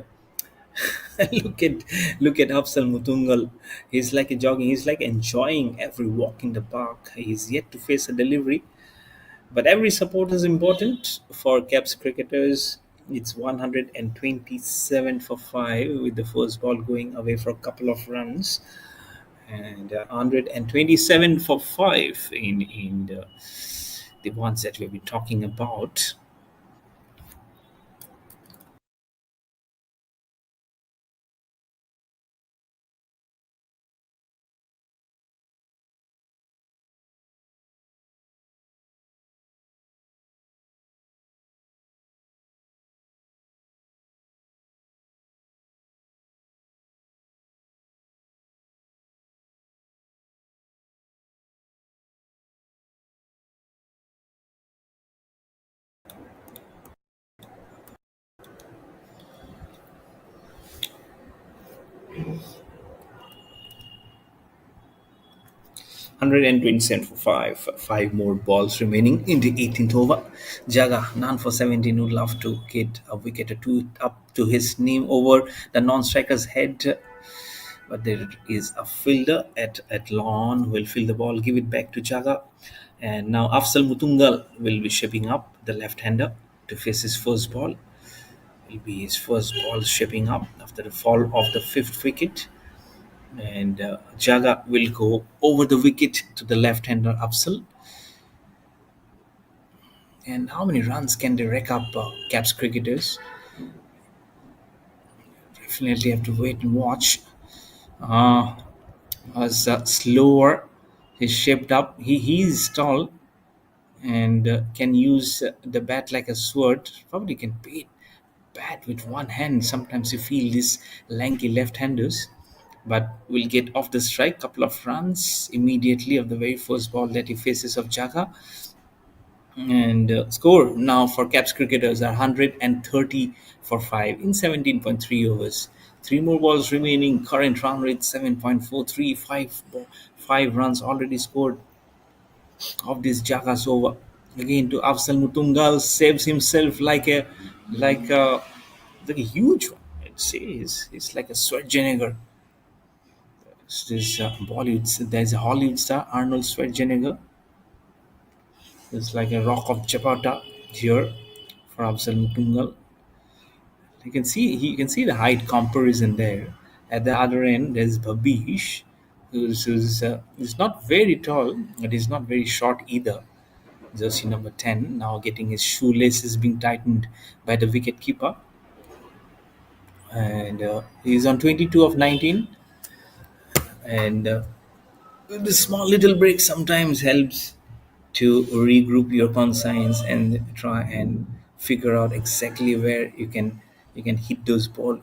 look at look at Afzal Mutungal. He's like a jogging. He's like enjoying every walk in the park. He's yet to face a delivery, but every support is important for Caps cricketers. It's 127 for 5 with the first ball going away for a couple of runs, and 127 for 5 in the ones that we've been talking about. 127 for 5. 5 more balls remaining in the 18th over. Jaga, none for 17, would love to get a wicket or two up to his name over the non striker's head. But there is a fielder at lawn who will field the ball, give it back to Jaga. And now Afsal Mutungal will be shaping up, the left hander, to face his first ball. Will be his first ball shaping up after the fall of the fifth wicket. And Jaga will go over the wicket to the left-hander Afsal. And how many runs can they rack up, Caps cricketers? Definitely have to wait and watch. Uh, as slower, he's shaped up. He's tall and can use the bat like a sword. Probably can beat bat with one hand. Sometimes you feel these lanky left-handers, but will get off the strike. Couple of runs immediately of the very first ball that he faces of Jaga. And score now for Caps cricketers are 130 for 5 in 17.3 overs. Three more balls remaining. Current run rate 7.43. Five runs already scored of this Jagas over. Again to Afsal Mutungal, saves himself like a like a huge one. I'd say he's like a Schwarzenegger. This Bollywood, there's a Hollywood star Arnold Schwarzenegger. It's like a rock of Chapata here for Afzal Mutungal. You can see the height comparison there. At the other end, there's Babish, who's not very tall, but he's not very short either. Jersey number 10, now getting his shoelaces being tightened by the wicket keeper. And he's on 22 of 19. And the small little break sometimes helps to regroup your conscience and try and figure out exactly where you can hit those ball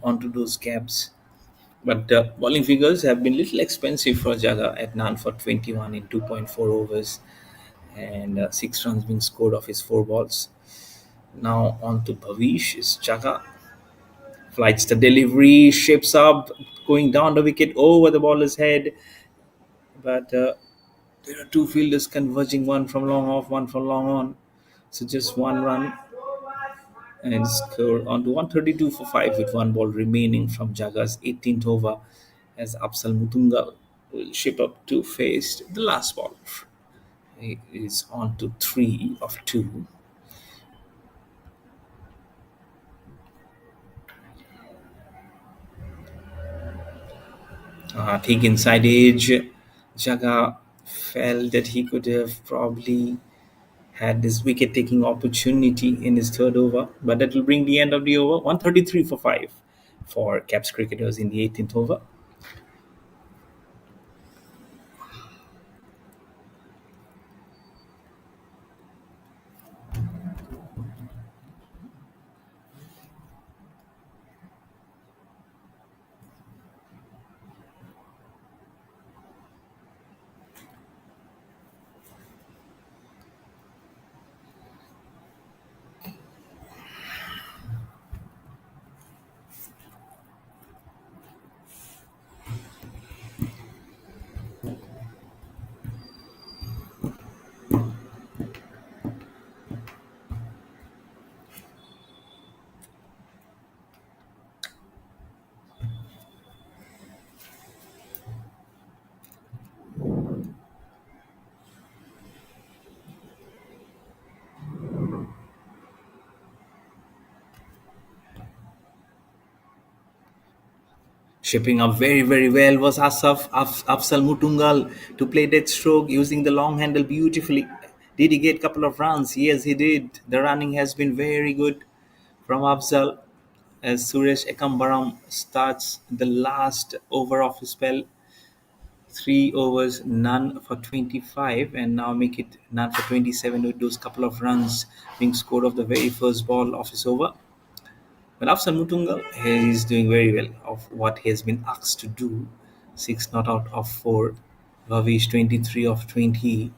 onto those caps. But bowling figures have been little expensive for Jaga at none for 21 in 2.4 overs, and 6 runs being scored off his 4 balls. Now on to Bhavish. Is Jaga flights the delivery, shapes up, going down the wicket over the bowler's head, but there are two fielders converging, one from long off, one from long on. So just one run and score on to 132 for 5 with one ball remaining from Jaga's 18th over as Afsal Mutungal will shape up to face the last ball. He is on to 3 of 2. Thick inside edge. Jaga felt that he could have probably had this wicket taking opportunity in his third over, but that will bring the end of the over 133 for 5 for Caps cricketers in the 18th over. Shaping up very, very well was Afsal Mutungal to play dead stroke using the long handle beautifully. Did he get a couple of runs? Yes, he did. The running has been very good from Afzal as Suresh Ekambaram starts the last over of his spell. 3 overs, none for 25, and now make it none for 27 with those couple of runs being scored off the very first ball of his over. But Afsan Mutunga, he is doing very well of what he has been asked to do. 6 not out of 4. Vavish 23 of 20.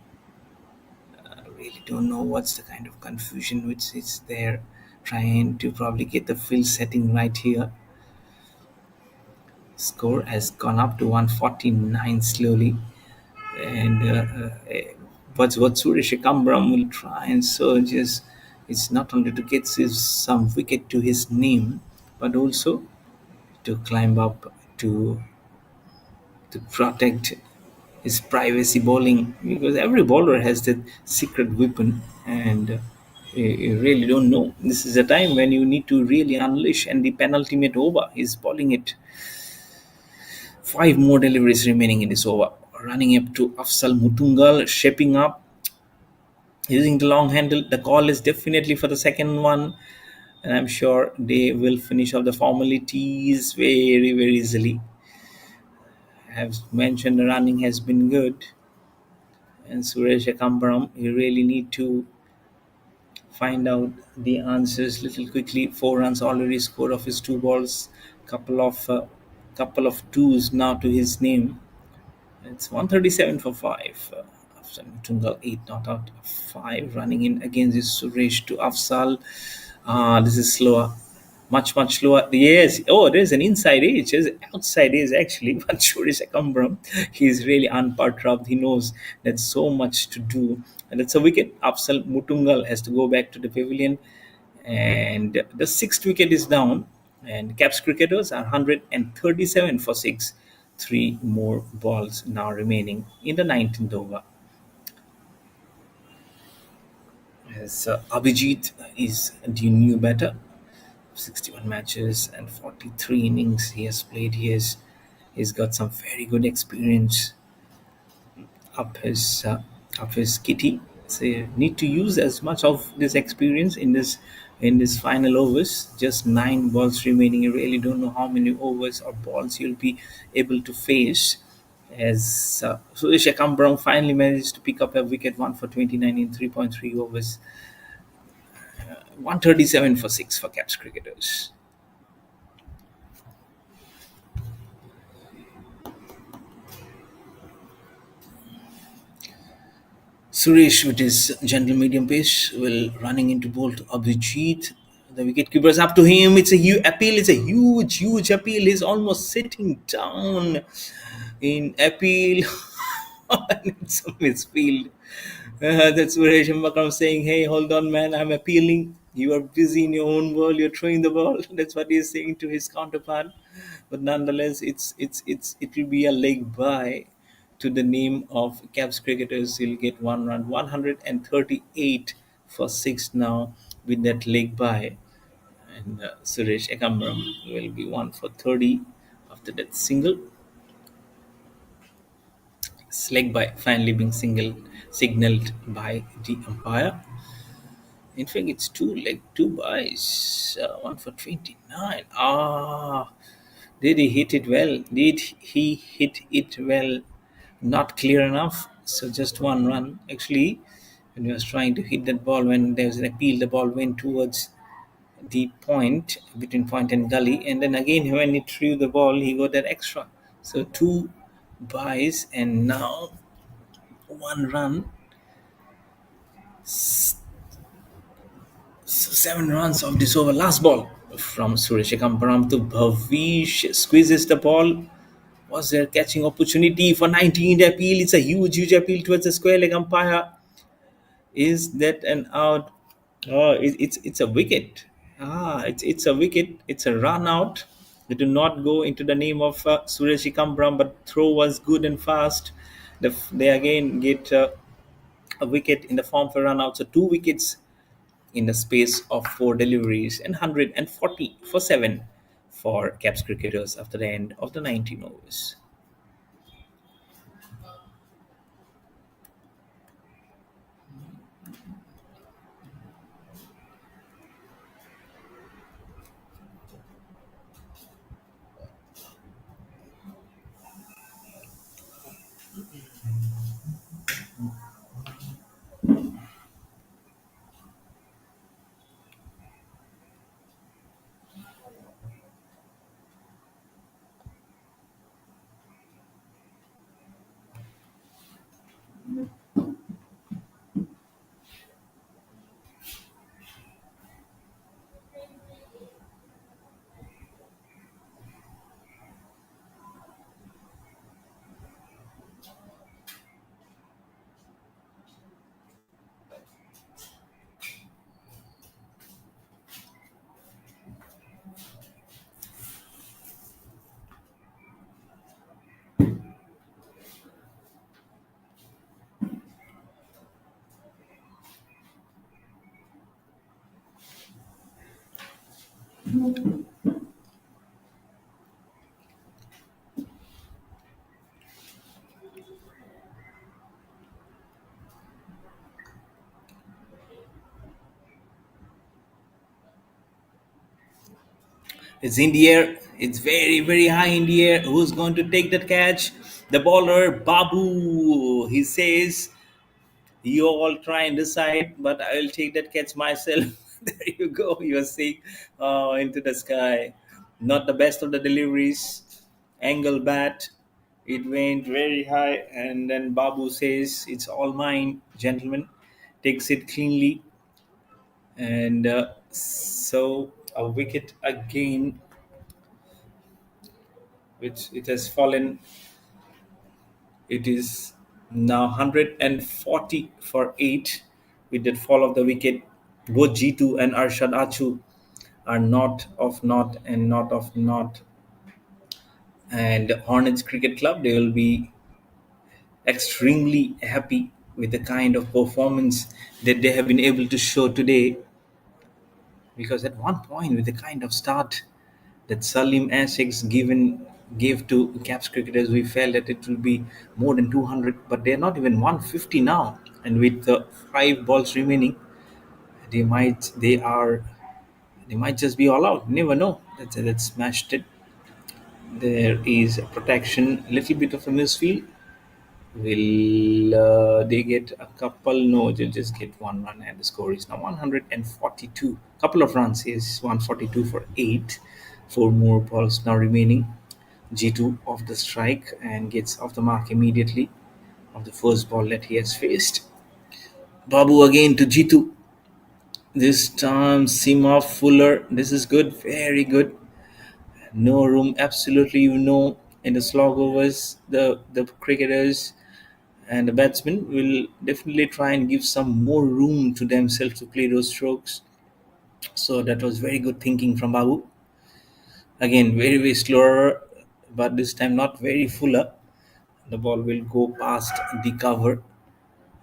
I really don't know what's the kind of confusion which is there. Trying to probably get the field setting right here. Score has gone up to 149 slowly. And what Suresh Kambram will try and surge is it's not only to get some wicket to his name, but also to climb up to protect his privacy bowling, because every bowler has that secret weapon, and you really don't know. This is a time when you need to really unleash, and the penultimate over is bowling it. 5 more deliveries remaining in this over. Running up to Afsal Mutungal, shaping up using the long handle. The call is definitely for the second one, and I'm sure they will finish off the formalities very, very easily. As mentioned, the running has been good, and Suresh Ekambaram, you really need to find out the answers little quickly. 4 runs already scored off his 2 balls, couple of twos now to his name. It's 137 for 5. After Tungal 8 not out of 5. Running in against is Suresh to Afsal. This is slower. Much slower. Yes. Oh, there's an inside edge. There's an outside edge actually. But Suresh Akambram, he's really unperturbed. He knows there's so much to do. And it's a wicket. Afsal Mutungal has to go back to the pavilion. And the sixth wicket is down. And Caps cricketers are 137 for 6. 3 more balls now remaining in the 19th over. As Abhijit is the new batter, 61 matches and 43 innings he has played. He's got some very good experience up his kitty. So you need to use as much of this experience in this final overs. Just 9 balls remaining. You really don't know how many overs or balls you'll be able to face. As Suresh Akambram finally managed to pick up a wicket, 1 for 29 in 3.3 overs, 137 for 6 for Caps cricketers. Suresh with his gentle medium pace will running into bowl to Abhijit. The wicket keeper is up to him. It's a huge appeal. It's a huge appeal. He's almost sitting down in appeal. And it's a misfield. That's Suresh Mbakam saying, "Hey, hold on, man. I'm appealing. You are busy in your own world. You're throwing the ball." That's what he's saying to his counterpart. But nonetheless, it will be a leg by to the name of Caps cricketers. He'll get 1 run, 138 for 6 now with that leg by, and Suresh Ekambram will be 1 for 30 after that single. Leg by finally being signaled by the umpire. In fact, it's two buys, 1 for 29. Did he hit it well? Did he hit it well? Not clear enough. So just 1 run. Actually, when he was trying to hit that ball, when there was an appeal, the ball went towards the point between point and gully, and then again when he threw the ball, he got that extra. So 2 buys, and now 1 run. 7 runs of this over. Last ball from Suresh Ekambaram to Bhavish. Squeezes the ball. Was there catching opportunity for 19 appeal? It's a huge appeal towards the square leg umpire. Is that an out? Oh, it's a wicket. It's a wicket. It's a run out. They do not go into the name of Suresh Ekambaram, but throw was good and fast. They again get a wicket in the form of a run out. So 2 wickets in the space of 4 deliveries, and 140 for 7 for Caps cricketers after the end of the 19 overs. It's in the air. It's very, very high in the air. Who's going to take that catch? The bowler, Babu. He says, you all try and decide, but I will take that catch myself. There you go. You're seeing into the sky. Not the best of the deliveries. Angle bat. It went very high, and then Babu says, it's all mine, gentlemen. Takes it cleanly, and so a wicket again, which it has fallen. It is now 140 for 8 with that fall of the wicket. Both G2 and Arshad Achu are not of not and not of not. And Hornets Cricket Club, they will be extremely happy with the kind of performance that they have been able to show today. Because at one point, with the kind of start that Salim Essex gave to Caps cricketers, we felt that it will be more than 200, but they're not even 150 now. And with the 5 balls remaining, they might just be all out. Never know. That's smashed it. There is a protection, a little bit of a misfield. Will they get a couple? No, they'll just get 1 run, and the score is now 142. Couple of runs is 142 for 8. 4 more balls now remaining. G2 off the strike and gets off the mark immediately of the first ball that he has faced. Babu again to G2. This time, Sima Fuller. This is good, very good. No room, absolutely, in the slog overs, the cricketers and the batsmen will definitely try and give some more room to themselves to play those strokes. So that was very good thinking from Babu. Again, very, very slower, but this time not very fuller. The ball will go past the cover,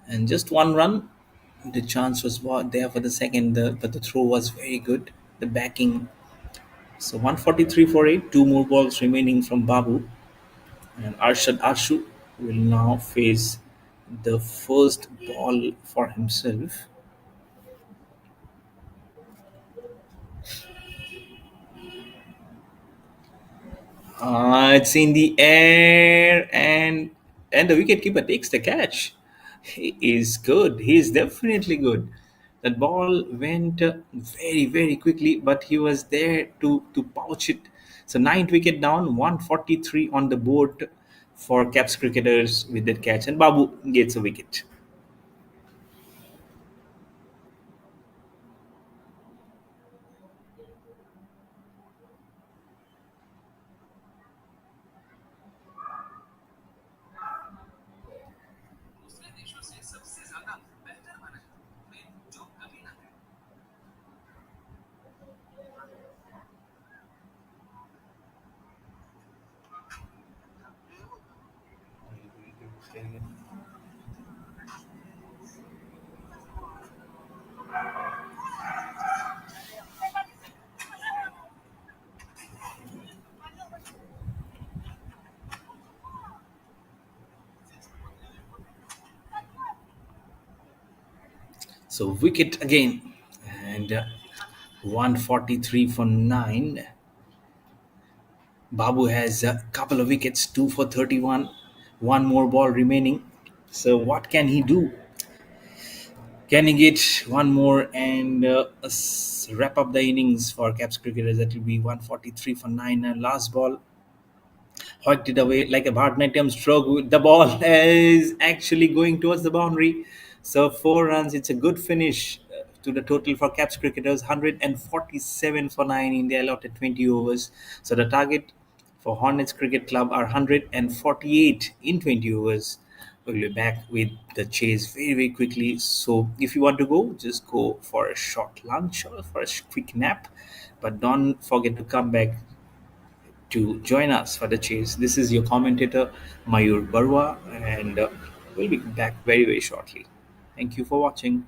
and just 1 run. The chance was there for the second, but the throw was very good. The backing. So 143 for 8, 2 more balls remaining from Babu. And Arshad Ashu will now face the first ball for himself. It's in the air, and the wicketkeeper takes the catch. He is good. He is definitely good. That ball went very, very quickly, but he was there to pouch it. So ninth wicket down, 143 on the board for Caps cricketers with that catch, and Babu gets a wicket. So wicket again, and 143 for 9. Babu has a couple of wickets, 2 for 31. One more ball remaining. So what can he do? Can he get one more and wrap up the innings for Caps cricketers? That will be 143 for 9. And last ball, hoiked it away like a Bharatanatyam stroke. The ball is actually going towards the boundary. So 4 runs. It's a good finish to the total for Caps cricketers. 147 for 9 in the allotted 20 overs. So the target for Hornets Cricket Club are 148 in 20 overs. We'll be back with the chase very, very quickly. So if you want to go, just go for a short lunch or for a quick nap. But don't forget to come back to join us for the chase. This is your commentator, Mayur Barwa, and we'll be back very, very shortly. Thank you for watching.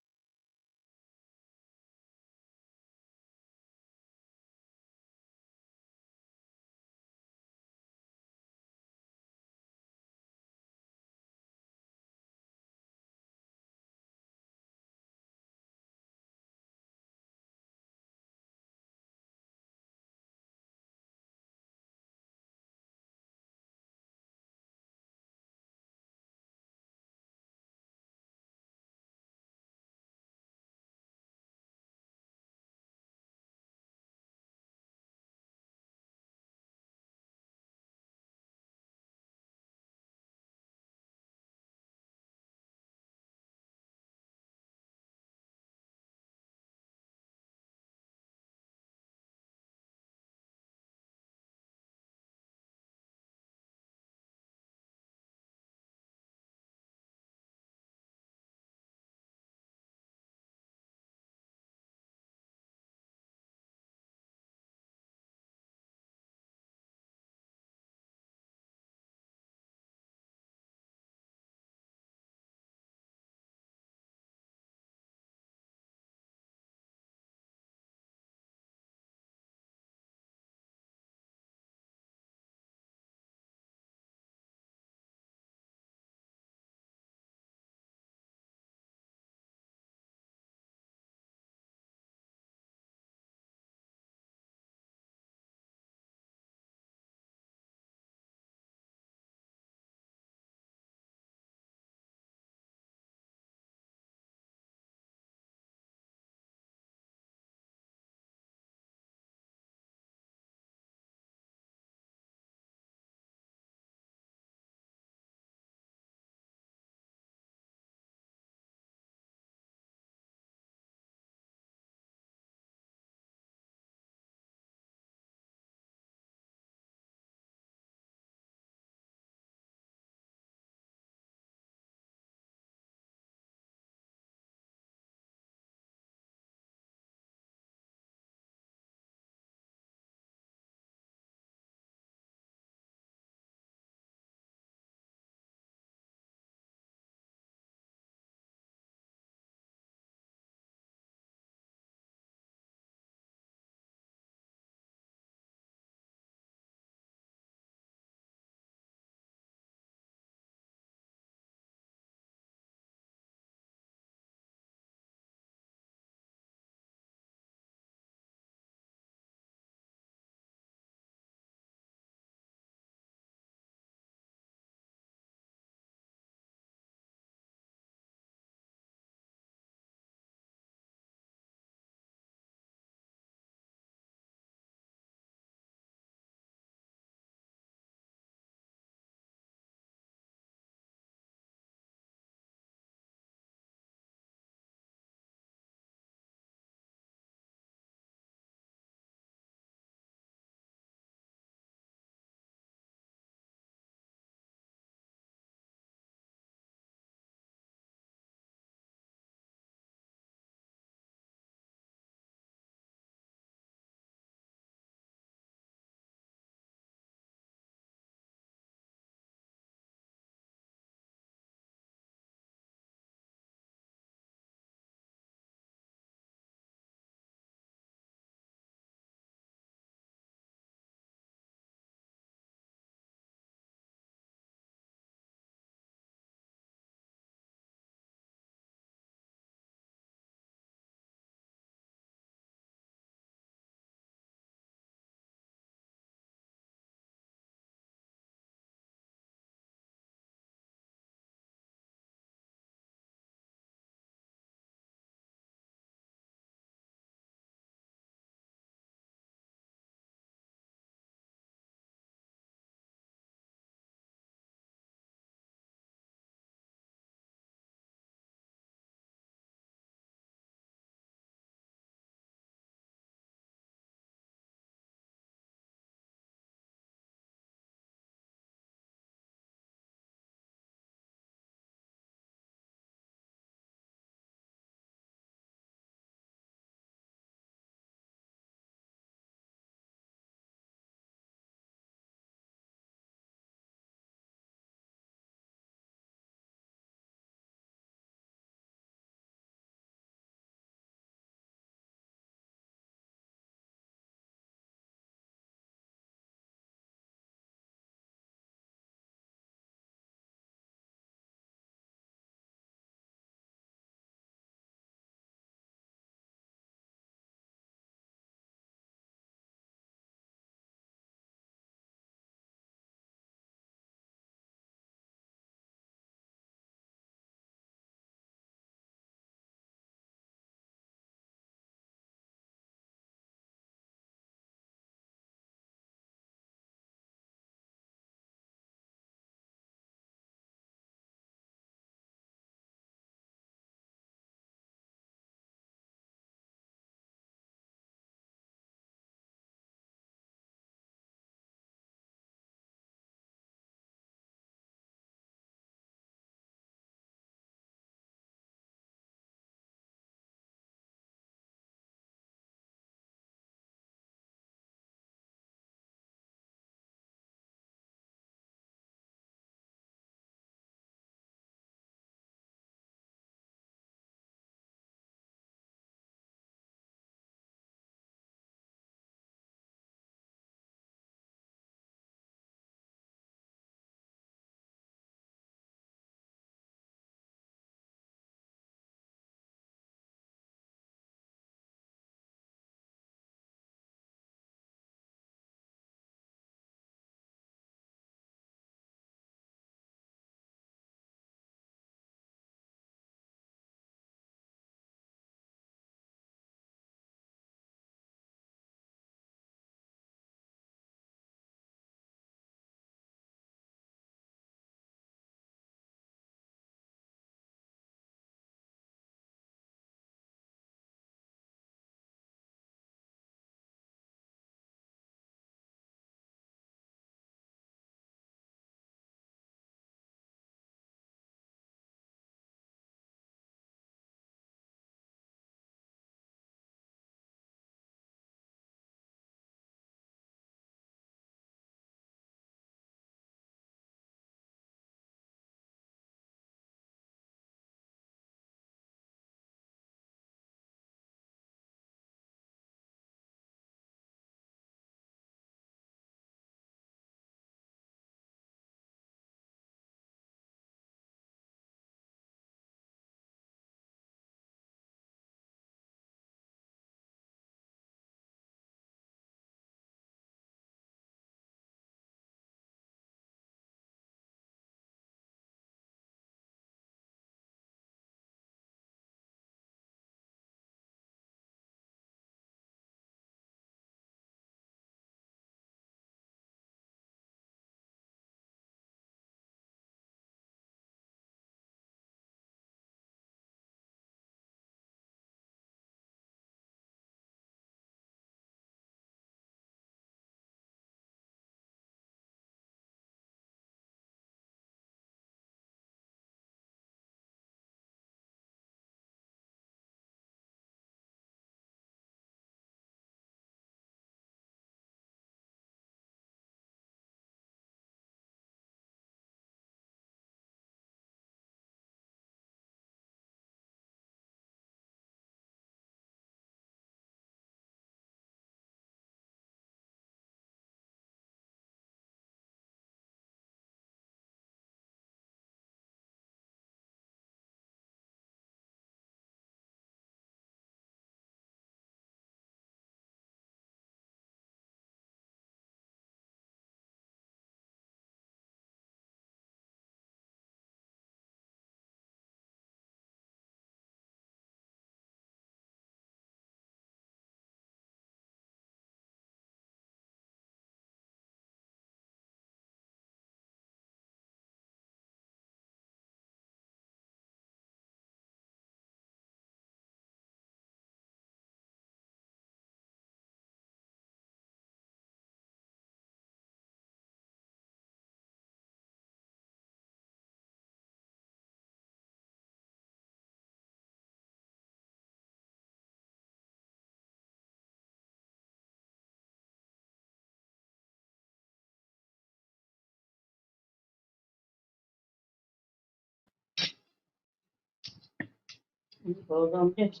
program gets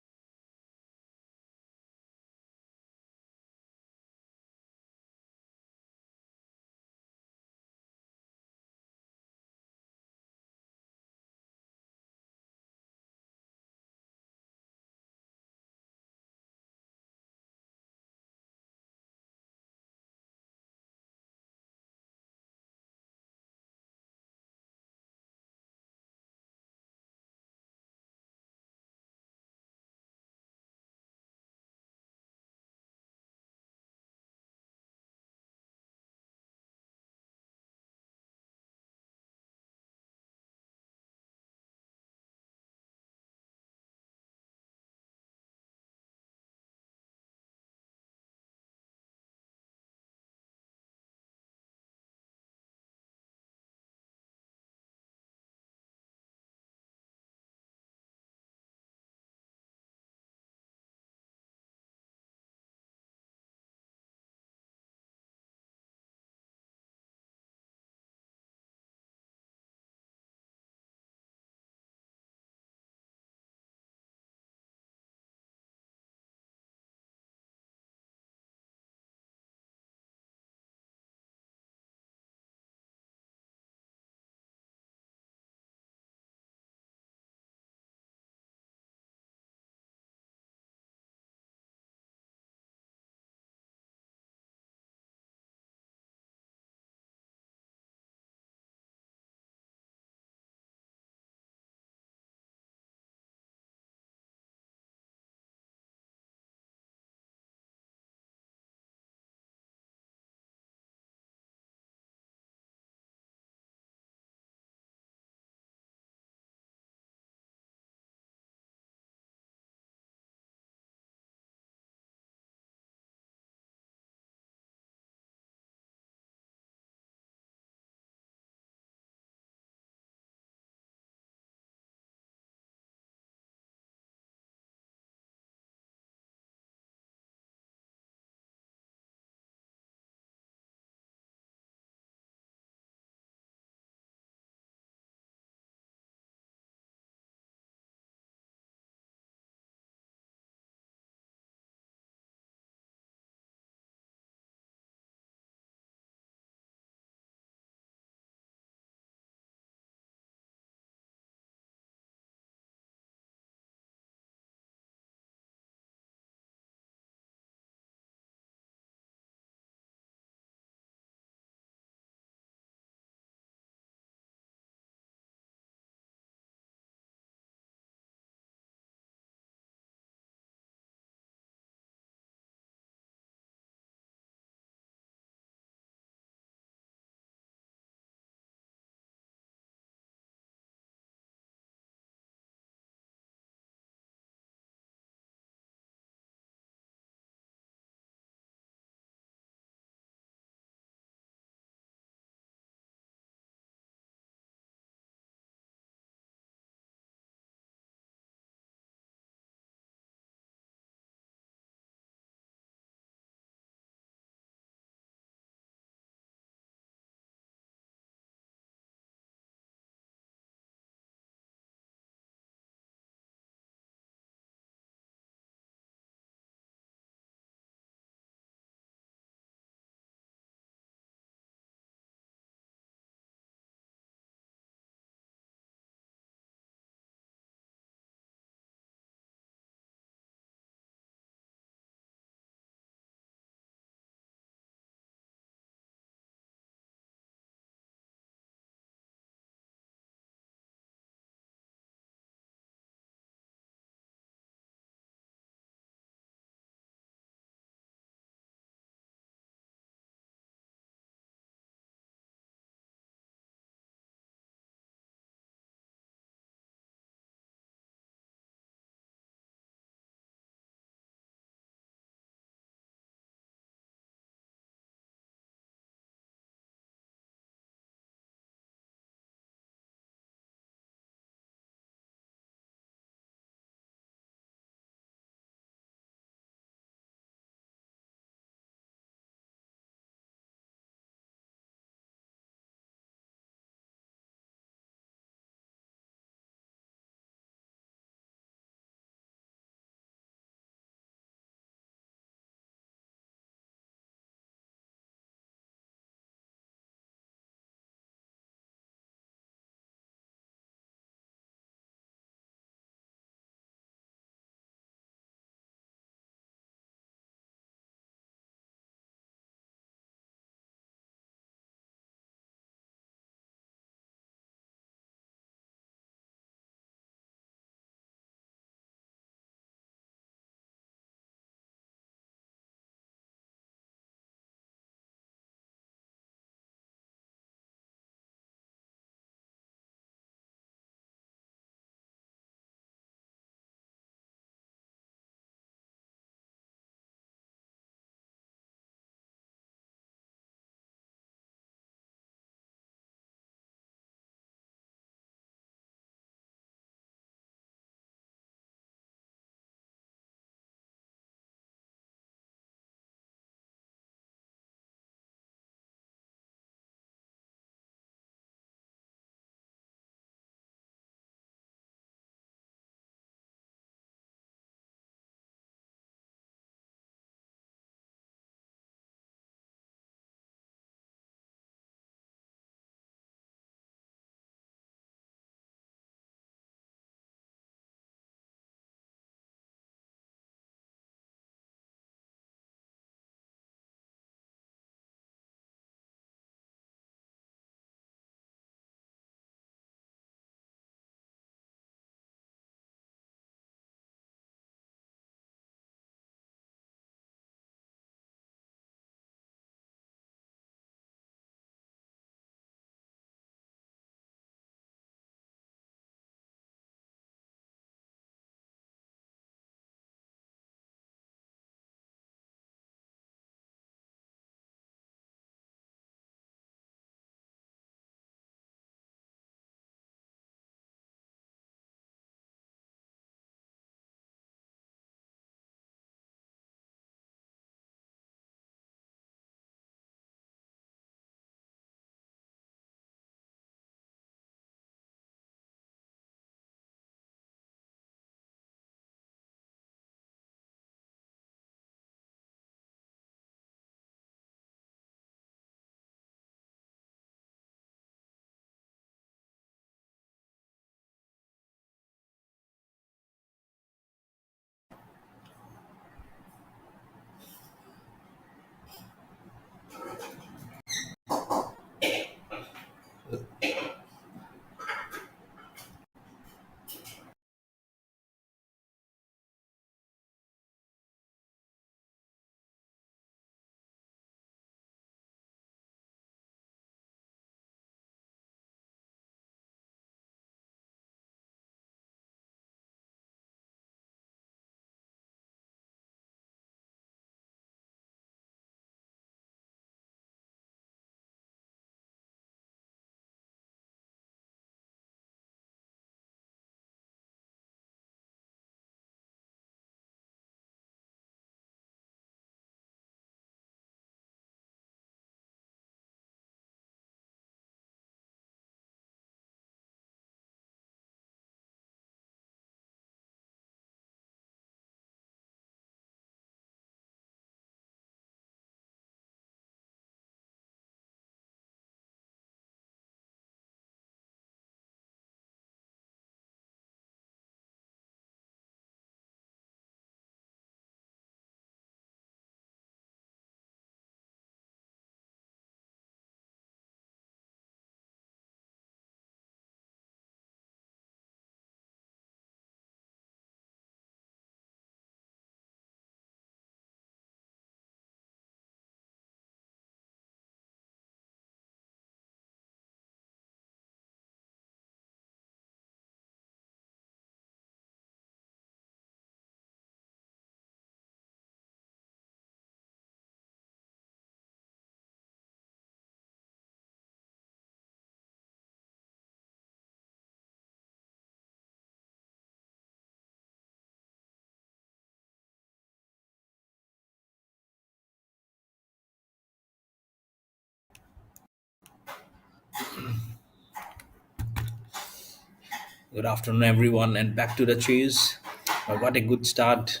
Good afternoon, everyone, and back to the chase. What a good start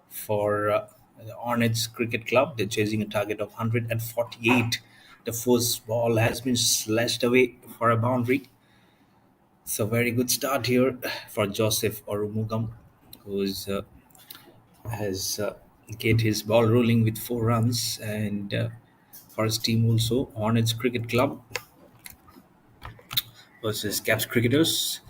for the Hornets Cricket Club. They're chasing a target of 148. The first ball has been slashed away for a boundary. So, very good start here for Joseph Orumugam, who's has get his ball rolling with 4 runs, and for his team also, Hornets Cricket Club versus Caps cricketers.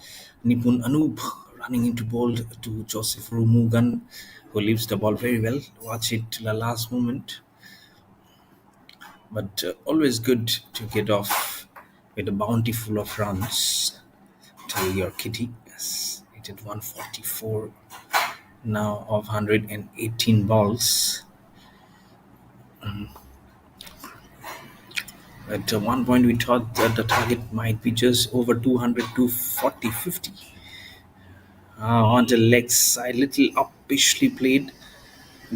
Nipun Anoop running into ball to Joseph Rumugan, who leaves the ball very well. Watch it till the last moment. But always good to get off with a bounty full of runs to your kitty. Yes, it at 144 now of 118 balls. At one point, we thought that the target might be just over 200, 240, 50. On the leg side, little uppishly played.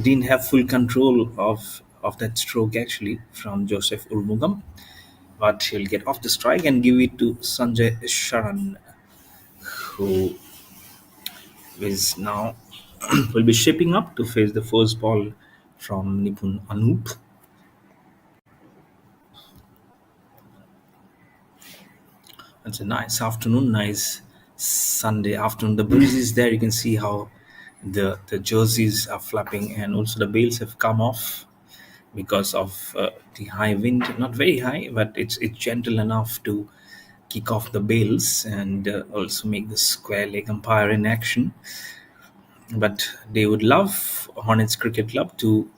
Didn't have full control of that stroke actually from Joseph Urmugam, but he'll get off the strike and give it to Sanjay Sharan, who is now will be shaping up to face the first ball from Nipun Anoop. It's a nice afternoon, nice Sunday afternoon. The breeze is there. You can see how the jerseys are flapping, and also the bails have come off because of the high wind. Not very high, but it's gentle enough to kick off the bails and also make the square leg umpire in action. But they would love Hornets Cricket Club to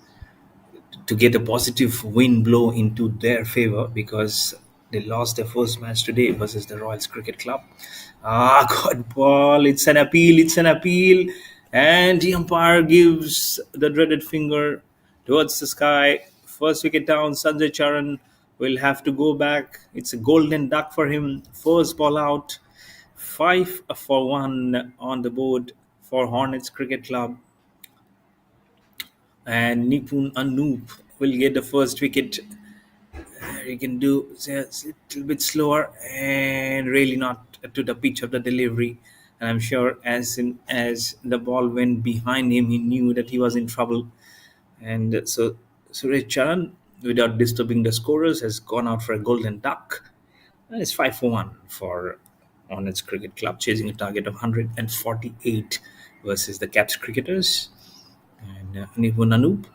get a positive wind blow into their favor because they lost their first match today versus the Royals Cricket Club. God ball. It's an appeal. It's an appeal. And the umpire gives the dreaded finger towards the sky. First wicket down. Sanjay Charan will have to go back. It's a golden duck for him. First ball out. 5 for 1 on the board for Hornets Cricket Club, and Nipun Anoop will get the first wicket. He can do just a little bit slower and really not to the pitch of the delivery. And I'm sure as soon as the ball went behind him, he knew that he was in trouble. And so Suresh Charan, without disturbing the scorers, has gone out for a golden duck. And it's 5 for 1 for Hornets Cricket Club, chasing a target of 148 versus the Caps cricketers. And Nipun Anoop,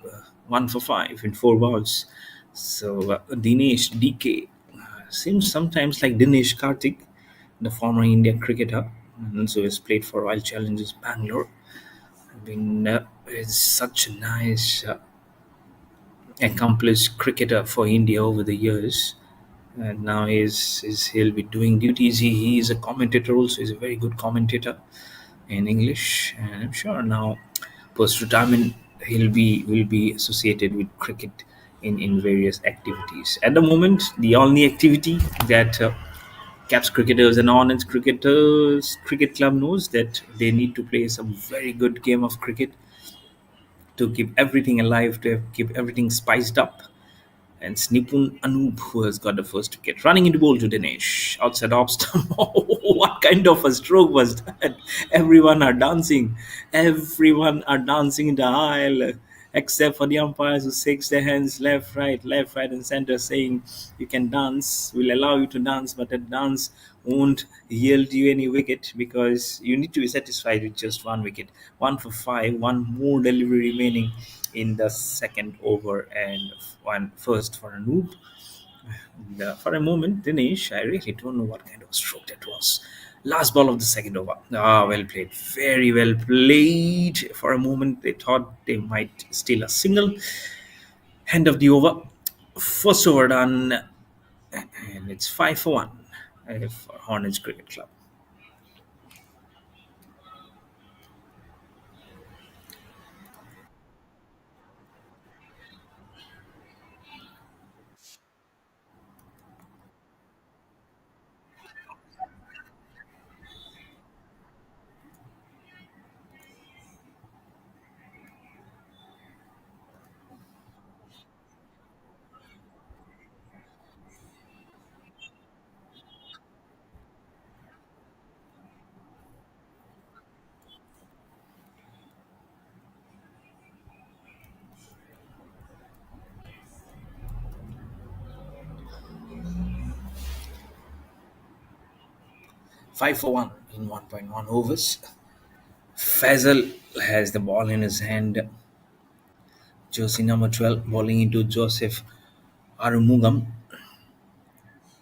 1 for 5 in 4 balls. So Dinesh DK seems sometimes like Dinesh Karthik, the former Indian cricketer, and also has played for Royal Challengers Bangalore. Been is such a nice, accomplished cricketer for India over the years. And now he'll be doing duties. He is a commentator also. He's a very good commentator in English, and I'm sure now post retirement he'll be will be associated with cricket in various activities. At the moment, the only activity that Caps cricketers and Hornets cricketers cricket club knows that they need to play some very good game of cricket to keep everything alive, to keep everything spiced up. And Snipun Anoop, who has got the first wicket, running into bowl to Dinesh. Outside off stump. What kind of a stroke was that? Everyone are dancing. Everyone are dancing in the aisle, except for the umpires who shakes their hands left, right, and center, saying, "You can dance. We'll allow you to dance, but that dance won't yield you any wicket because you need to be satisfied with just 1 wicket. 1 for 5, one more delivery remaining in the second over, and one first for a noob. And, for a moment, Dinesh, I really don't know what kind of stroke that was. Last ball of the second over. Well played. Very well played. For a moment, they thought they might steal a single. End of the over. First over done, and it's 5 for 1 for Hornets Cricket Club. 5 for 1 in 1.1 overs. Faisal has the ball in his hand. Jersey number 12 bowling into Joseph Arumugam.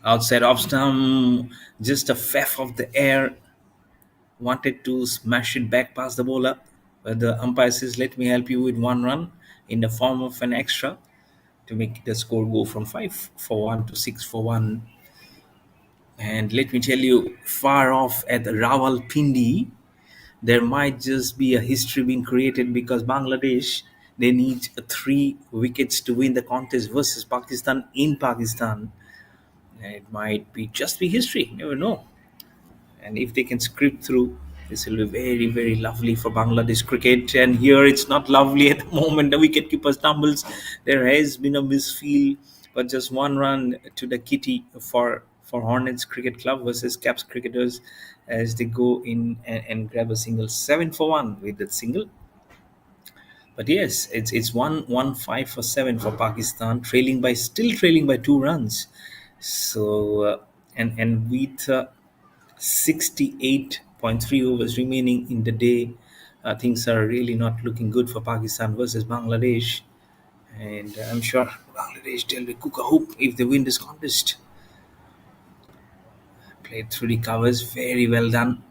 Outside off stump, just a faff of the air. Wanted to smash it back past the bowler. But the umpire says, let me help you with one run in the form of an extra to make the score go from 5 for 1 to 6 for 1. And let me tell you, far off at Rawalpindi, there might just be a history being created because Bangladesh, they need 3 wickets to win the contest versus Pakistan in Pakistan. And it might be just be history, you never know. And if they can script through, this will be very, very lovely for Bangladesh cricket. And here it's not lovely at the moment. The wicketkeeper stumbles. There has been a misfeel, but just one run to the kitty for Hornets Cricket Club versus KAPS cricketers as they go in and grab a single. 7 for 1 with that single. But yes, it's 1-1-5 for 7 for Pakistan, trailing by 2 runs. So and with 68.3 overs remaining in the day. Things are really not looking good for Pakistan versus Bangladesh. And I'm sure Bangladesh will cook a hoop if they win this contest. Played through the covers, very well done.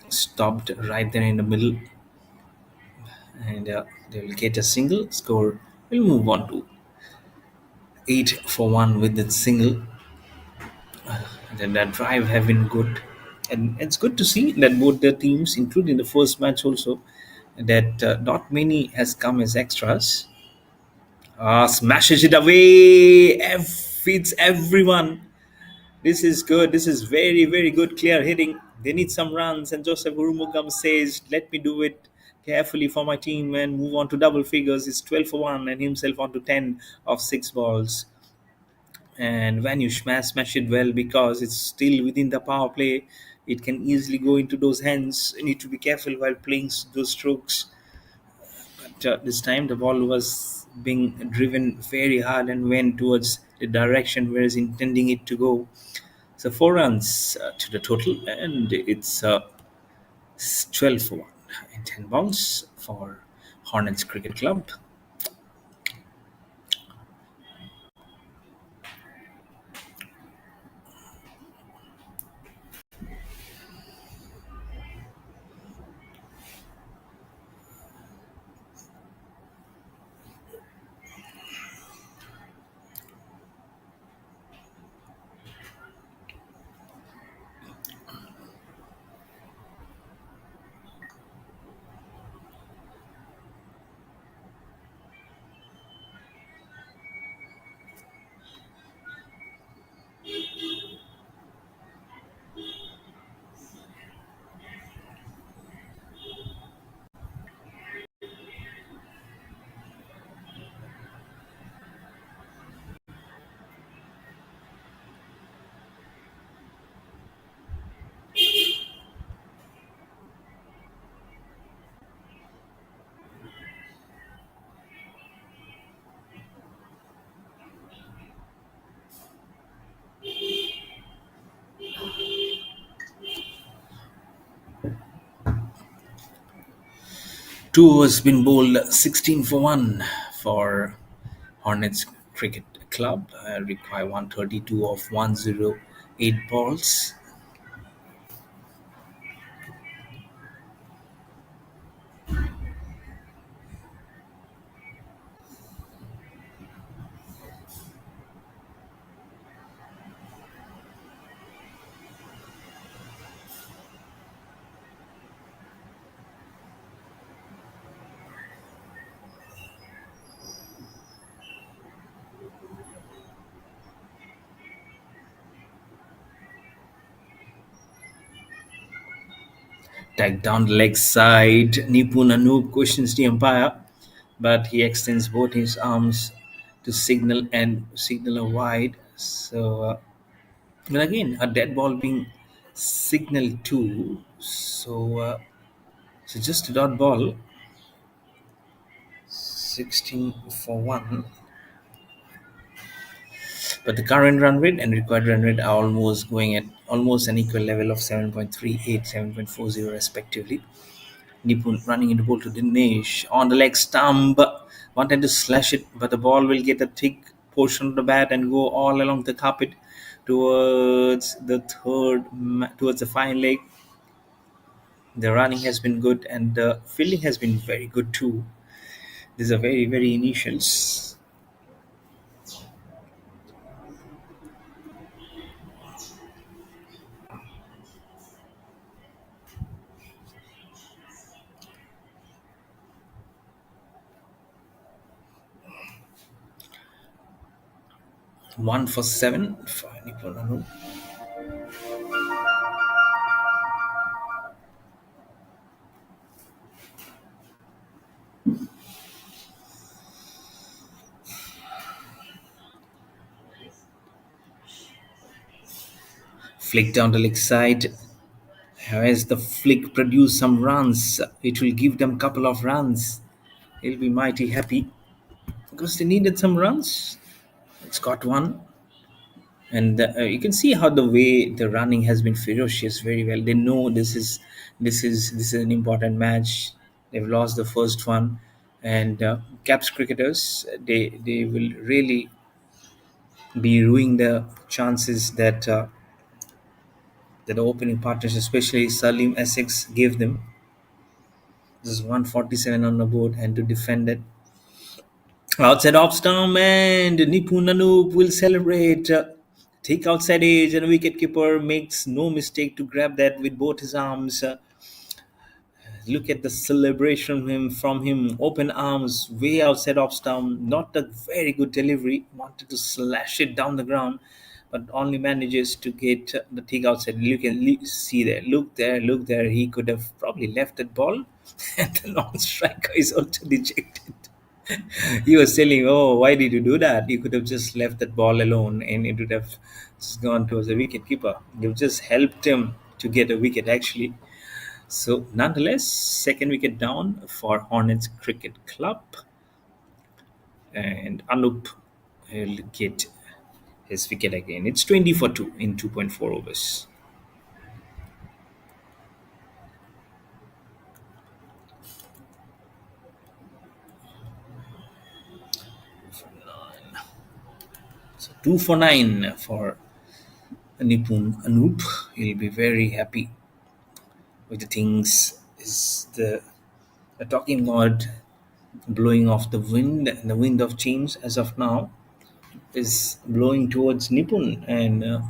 Stopped right there in the middle. And they will get a single score. We'll move on to 8 for 1 with that single. And then that drive have been good. And it's good to see that both the teams, including the first match also, that not many has come as extras. Smashes it away. Feeds everyone. This is good. This is very, very good clear hitting. They need some runs. And Joseph Urumugam says, let me do it carefully for my team and move on to double figures. It's 12 for 1 and himself on to 10 of 6 balls. And when you smash it well, because it's still within the power play, it can easily go into those hands. You need to be careful while playing those strokes. But this time the ball was being driven very hard and went towards the direction where it's intending it to go. So 4 runs to the total, and it's 12 for 1 in 10 balls for Hornets Cricket Club. Two overs been bowled 16 for 1 for Hornets Cricket Club. Require 132 of 108 balls. Tagged down the leg side. Nipun Anoop questions the umpire, but he extends both his arms to signal a wide. So, but again, a dead ball being signaled to. So just a dot ball. 16 for 1. But the current run rate and required run rate are almost going at almost an equal level of 7.38, 7.40 respectively. Nipun running into ball to Dinesh on the leg stump, wanted to slash it, but the ball will get a thick portion of the bat and go all along the carpet towards the towards the fine leg. The running has been good and the fielding has been very good too. These are very, very initials. 1 for 7. Fine, flick down the leg side. As the flick produce some runs, it will give them couple of runs. He'll be mighty happy because they needed some runs. It's got one, and you can see how the way the running has been ferocious very well. They know this is an important match. They've lost the first one, and caps cricketers they will really be ruining the chances that the opening partners, especially Salim Essex, gave them. This is 147 on the board, and to defend it outside off stump, and Nipun Anup will celebrate. Take outside edge, and wicketkeeper makes no mistake to grab that with both his arms. Look at the celebration from him. Open arms, way outside off stump. Not a very good delivery. Wanted to slash it down the ground, but only manages to get the take outside. You can see there. Look there. Look there. He could have probably left that ball, and the non-striker is also dejected. He was telling, "Oh, why did you do that? You could have just left that ball alone, and it would have just gone towards the wicket keeper. You've just helped him to get a wicket, actually." So, nonetheless, second wicket down for Hornets Cricket Club, and Anup will get his wicket again. It's 20 for 2 in 2.4 overs. So 2 for 9 for Nipun Anup. He'll be very happy with the things. Is the talking about blowing off the wind, and the wind of change as of now is blowing towards Nipun and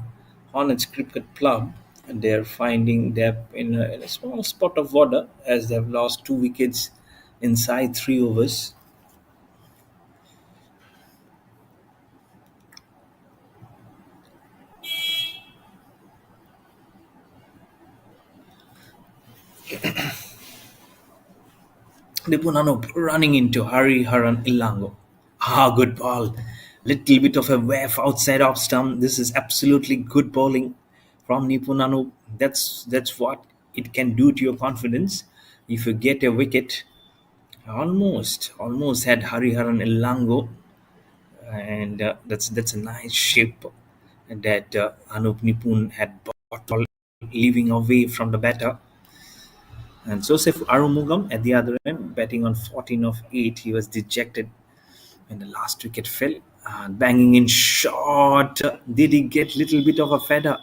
Hornets Cricket Club. And they're finding depth in a small spot of water as they've lost 2 wickets inside 3 overs. Nipunano running into Hari Haran Ilango. Ah, good ball. Little bit of a wave outside off stump. This is absolutely good bowling from Nipunano. That's what it can do to your confidence. If you get a wicket, almost had Hari Haran Ilango, and that's a nice shape that Anup Nipun had bought, leaving away from the batter. And Joseph Arumugam at the other end, batting on 14 of 8, he was dejected when the last wicket fell. Banging in short, did he get little bit of a feather?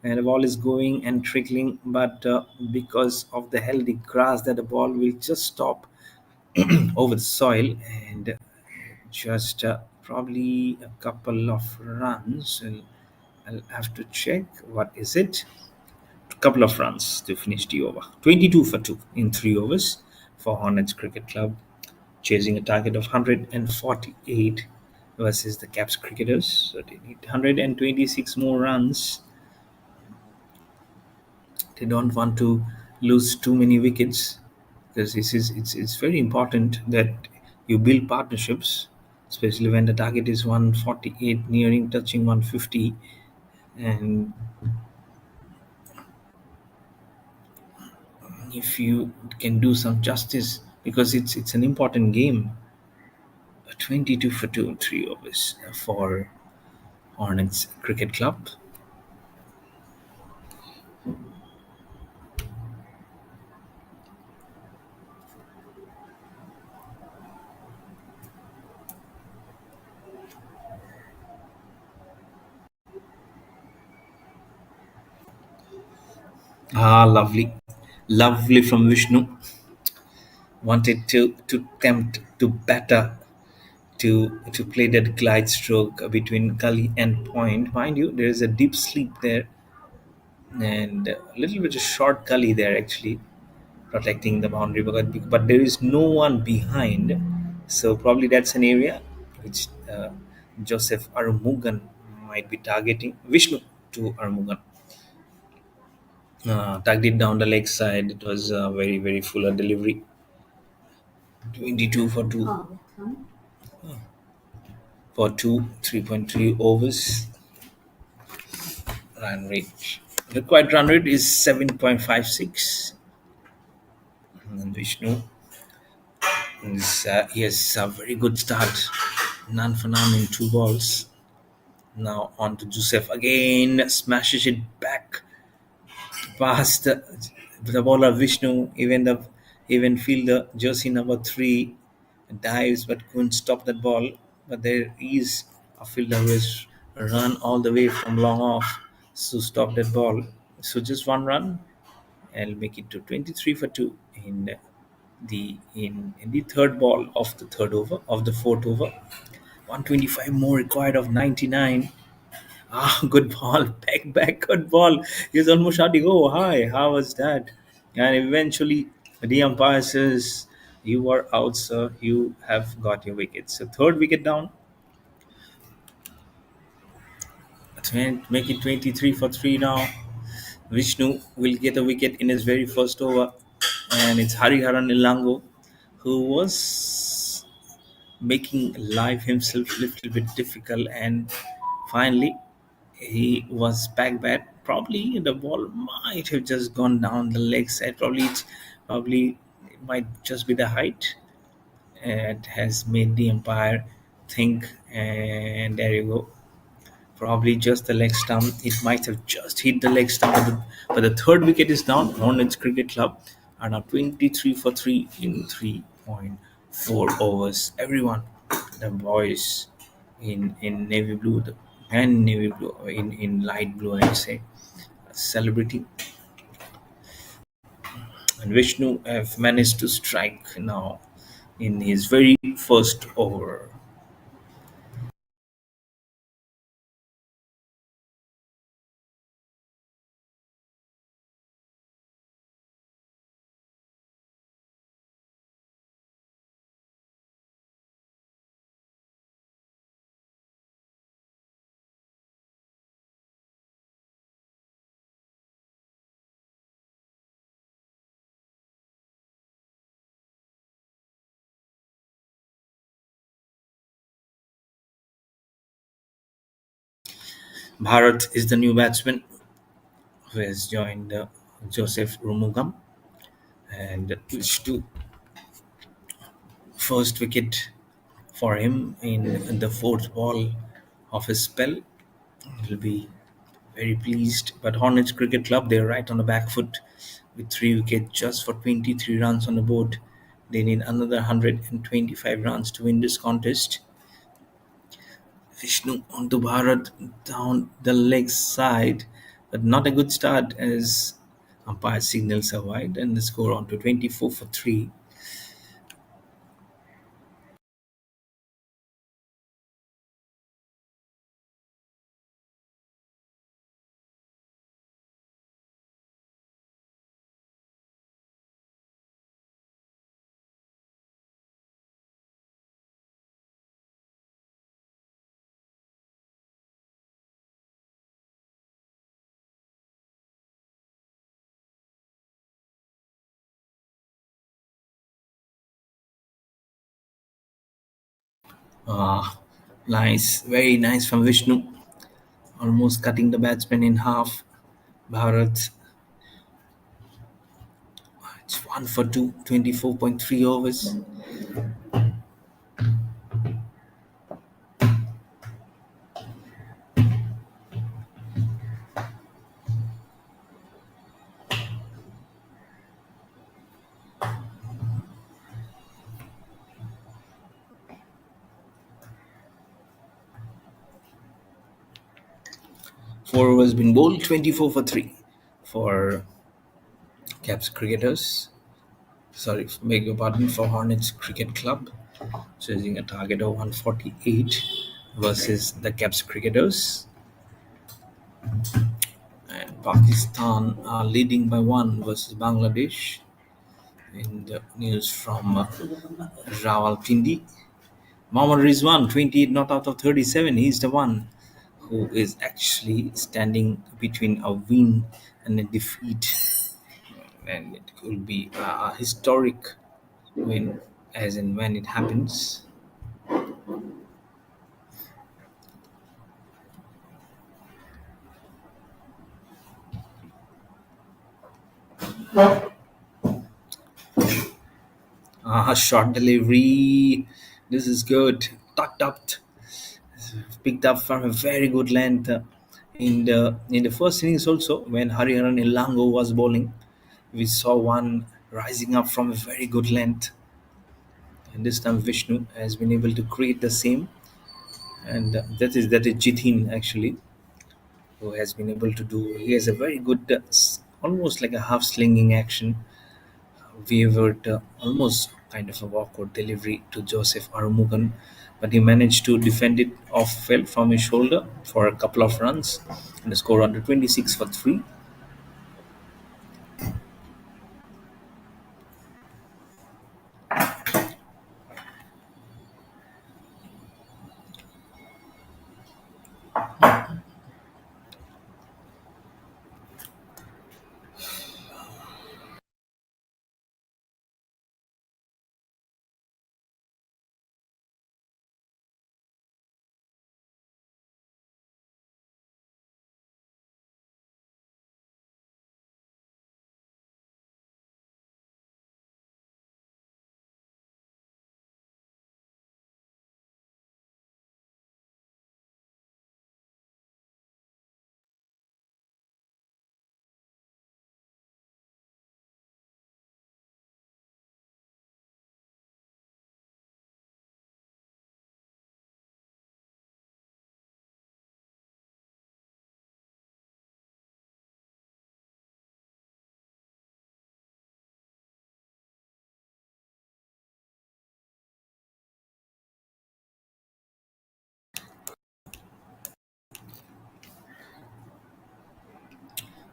And the ball is going and trickling, but because of the healthy grass, that the ball will just stop over the soil and just probably a couple of runs. I'll have to check what is it. Couple of runs to finish the over. 22 for 2 in 3 overs for Hornets Cricket Club, chasing a target of 148 versus the Caps cricketers. So they need 126 more runs. They don't want to lose too many wickets because it's very important that you build partnerships, especially when the target is 148, nearing touching 150, and if you can do some justice because it's an important game. 22 for 2 in 3 overs for Hornets Cricket Club. Ah, lovely. Lovely from Vishnu. Wanted to tempt to batter to play that glide stroke between gully and point. Mind you, there is a deep sleep there and a little bit of short gully there actually protecting the boundary, but there is no one behind. So probably that's an area which Joseph Arumugan might be targeting. Vishnu to Arumugan. Tugged it down the leg side. It was a very, very fuller delivery. 22 for 3.3 overs. Run rate. Required run rate is 7.56. And Vishnu is, yes, a very good start. None for none in two balls. Now on to Joseph again. Smashes it back past the bowler Vishnu. Even fielder jersey number 3 dives but couldn't stop that ball. But there is a fielder who has run all the way from long off to stop that ball. So just one run and make it to 23 for 2 in the third ball of the third over of the fourth over. 125 more required of 99. Ah, good ball. Back, good ball. He was almost shouting, "Oh, hi, how was that?" And eventually, the umpire says, "You are out, sir. You have got your wicket." So, third wicket down. Make it 23 for 3 now. Vishnu will get a wicket in his very first over. And it's Hariharan Ilango who was making life himself a little bit difficult. And finally, he was back bat. Probably the ball might have just gone down the leg side. Probably it might just be the height. It has made the umpire think, and there you go. Probably just the leg stump. It might have just hit the leg stump, but the third wicket is down. Hornets Cricket Club are now 23 for 3 in 3.4 overs. Everyone, the boys in navy blue and navy blue in light blue, I say, celebrating. And Vishnu have managed to strike now in his very first over. Bharat is the new batsman who has joined Joseph Rumugam and which to first wicket for him in the fourth ball of his spell. He'll be very pleased. But Hornets Cricket Club, they're right on the back foot with 3 wickets just for 23 runs on the board. They need another 125 runs to win this contest. Vishnu onto Bharat down the leg side, but not a good start as umpire signals are wide and the score on to 24 for 3. Ah, nice, very nice from Vishnu, almost cutting the batsman in half. Bharat, it's 1 for 2, 24.3 overs. Four overs been bowled, 24 for 3 for KAPS cricketers. Sorry, beg your pardon, for Hornets Cricket Club. Chasing a target of 148 versus the KAPS cricketers. And Pakistan are leading by one versus Bangladesh. In the news from Rawalpindi, Mohammad Rizwan, 28 not out of 37. He's the one who is actually standing between a win and a defeat. And it could be a historic win, as in when it happens. Short delivery. This is good. Tucked up, picked up from a very good length. In the first innings also, when Hariharan Ilango was bowling, we saw one rising up from a very good length. And this time Vishnu has been able to create the same. And that is Jithin actually, who has been able to do. He has a very good, almost like a half slinging action, wavered, almost kind of a awkward delivery to Joseph Arumugan, but he managed to defend it off fell from his shoulder for a couple of runs and the score under 26 for 3.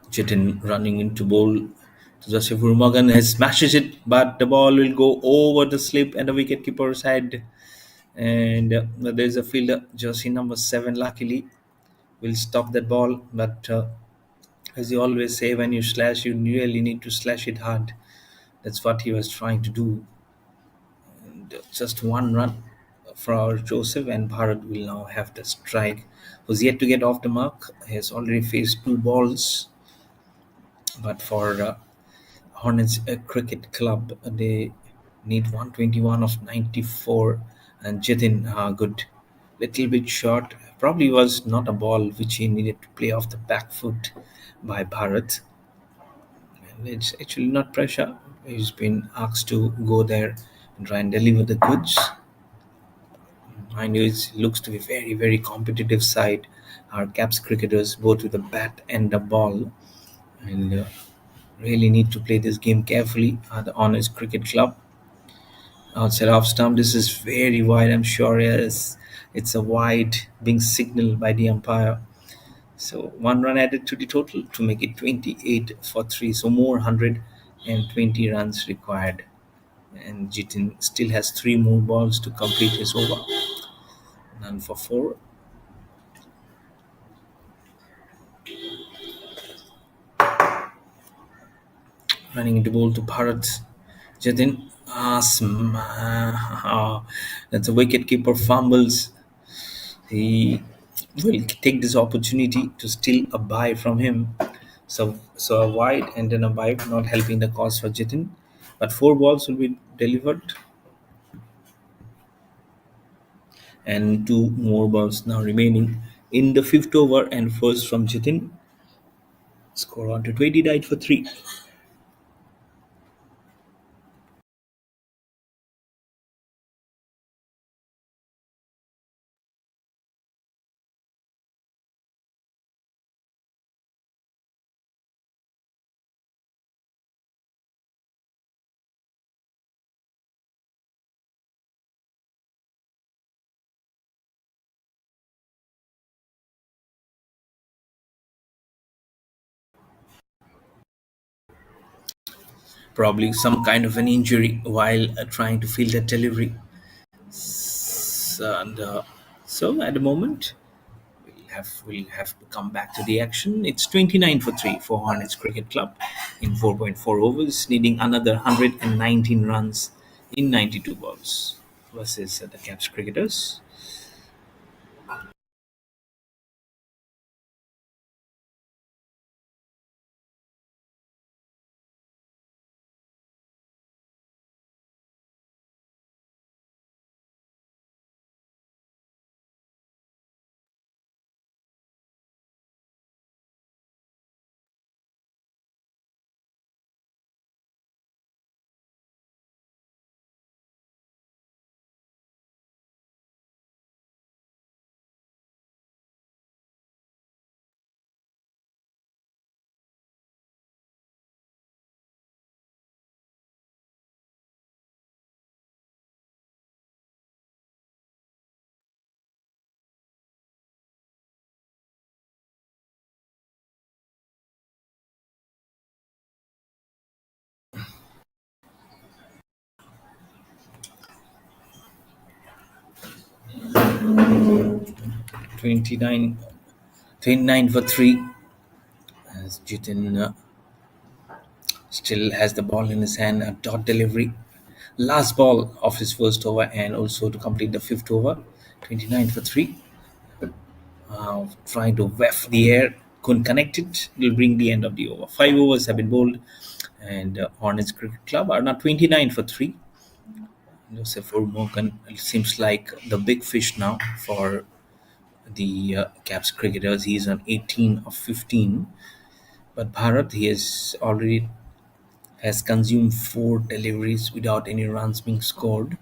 Chetan running into bowl to Joseph Arumugan has smashes it, but the ball will go over the slip and the wicketkeeper's head. And there's a fielder, jersey number 7, luckily, will stop that ball. But as you always say, when you slash, you really need to slash it hard. That's what he was trying to do. And just one run for Joseph, and Bharat will now have the strike. Was yet to get off the mark. He has already faced two balls, but for Hornets Cricket Club, they need 121 of 94, and Jitin, good, little bit short. Probably was not a ball which he needed to play off the back foot by Bharat. And it's actually not pressure. He's been asked to go there and try and deliver the goods. Mind you, it looks to be very, very competitive side. Our caps cricketers, both with a bat and a ball, and really need to play this game carefully. The Honors Cricket Club outside off stump. This is very wide. I'm sure yes, it's a wide being signaled by the umpire. So one run added to the total to make it 28 for 3. So more 120 runs required. And Jitin still has 3 more balls to complete his over. None for 4. Running into ball to Bharat. Jatin, that's a wicket keeper fumbles. He will take this opportunity to steal a bye from him. So a wide and then a bye, not helping the cause for Jitin. But 4 balls will be delivered, and 2 more balls now remaining in the fifth over. And first from Jitin, score on to 20, died for 3. Probably some kind of an injury while trying to field that delivery. And so at the moment, we'll have to come back to the action. It's 29 for 3 for Hornets Cricket Club in 4.4 overs, needing another 119 runs in 92 balls versus the Caps cricketers. 29, 29 for 3 as Jitin still has the ball in his hand, a dot delivery. Last ball of his first over and also to complete the fifth over. 29 for 3. Trying to waft the air, couldn't connect it. Will bring the end of the over. 5 overs have been bowled, and Hornets Cricket Club are now 29 for 3. Joseph Morgan seems like the big fish now for the Caps cricketers. He's on 18 of 15. But Bharat, he has consumed 4 deliveries without any runs being scored.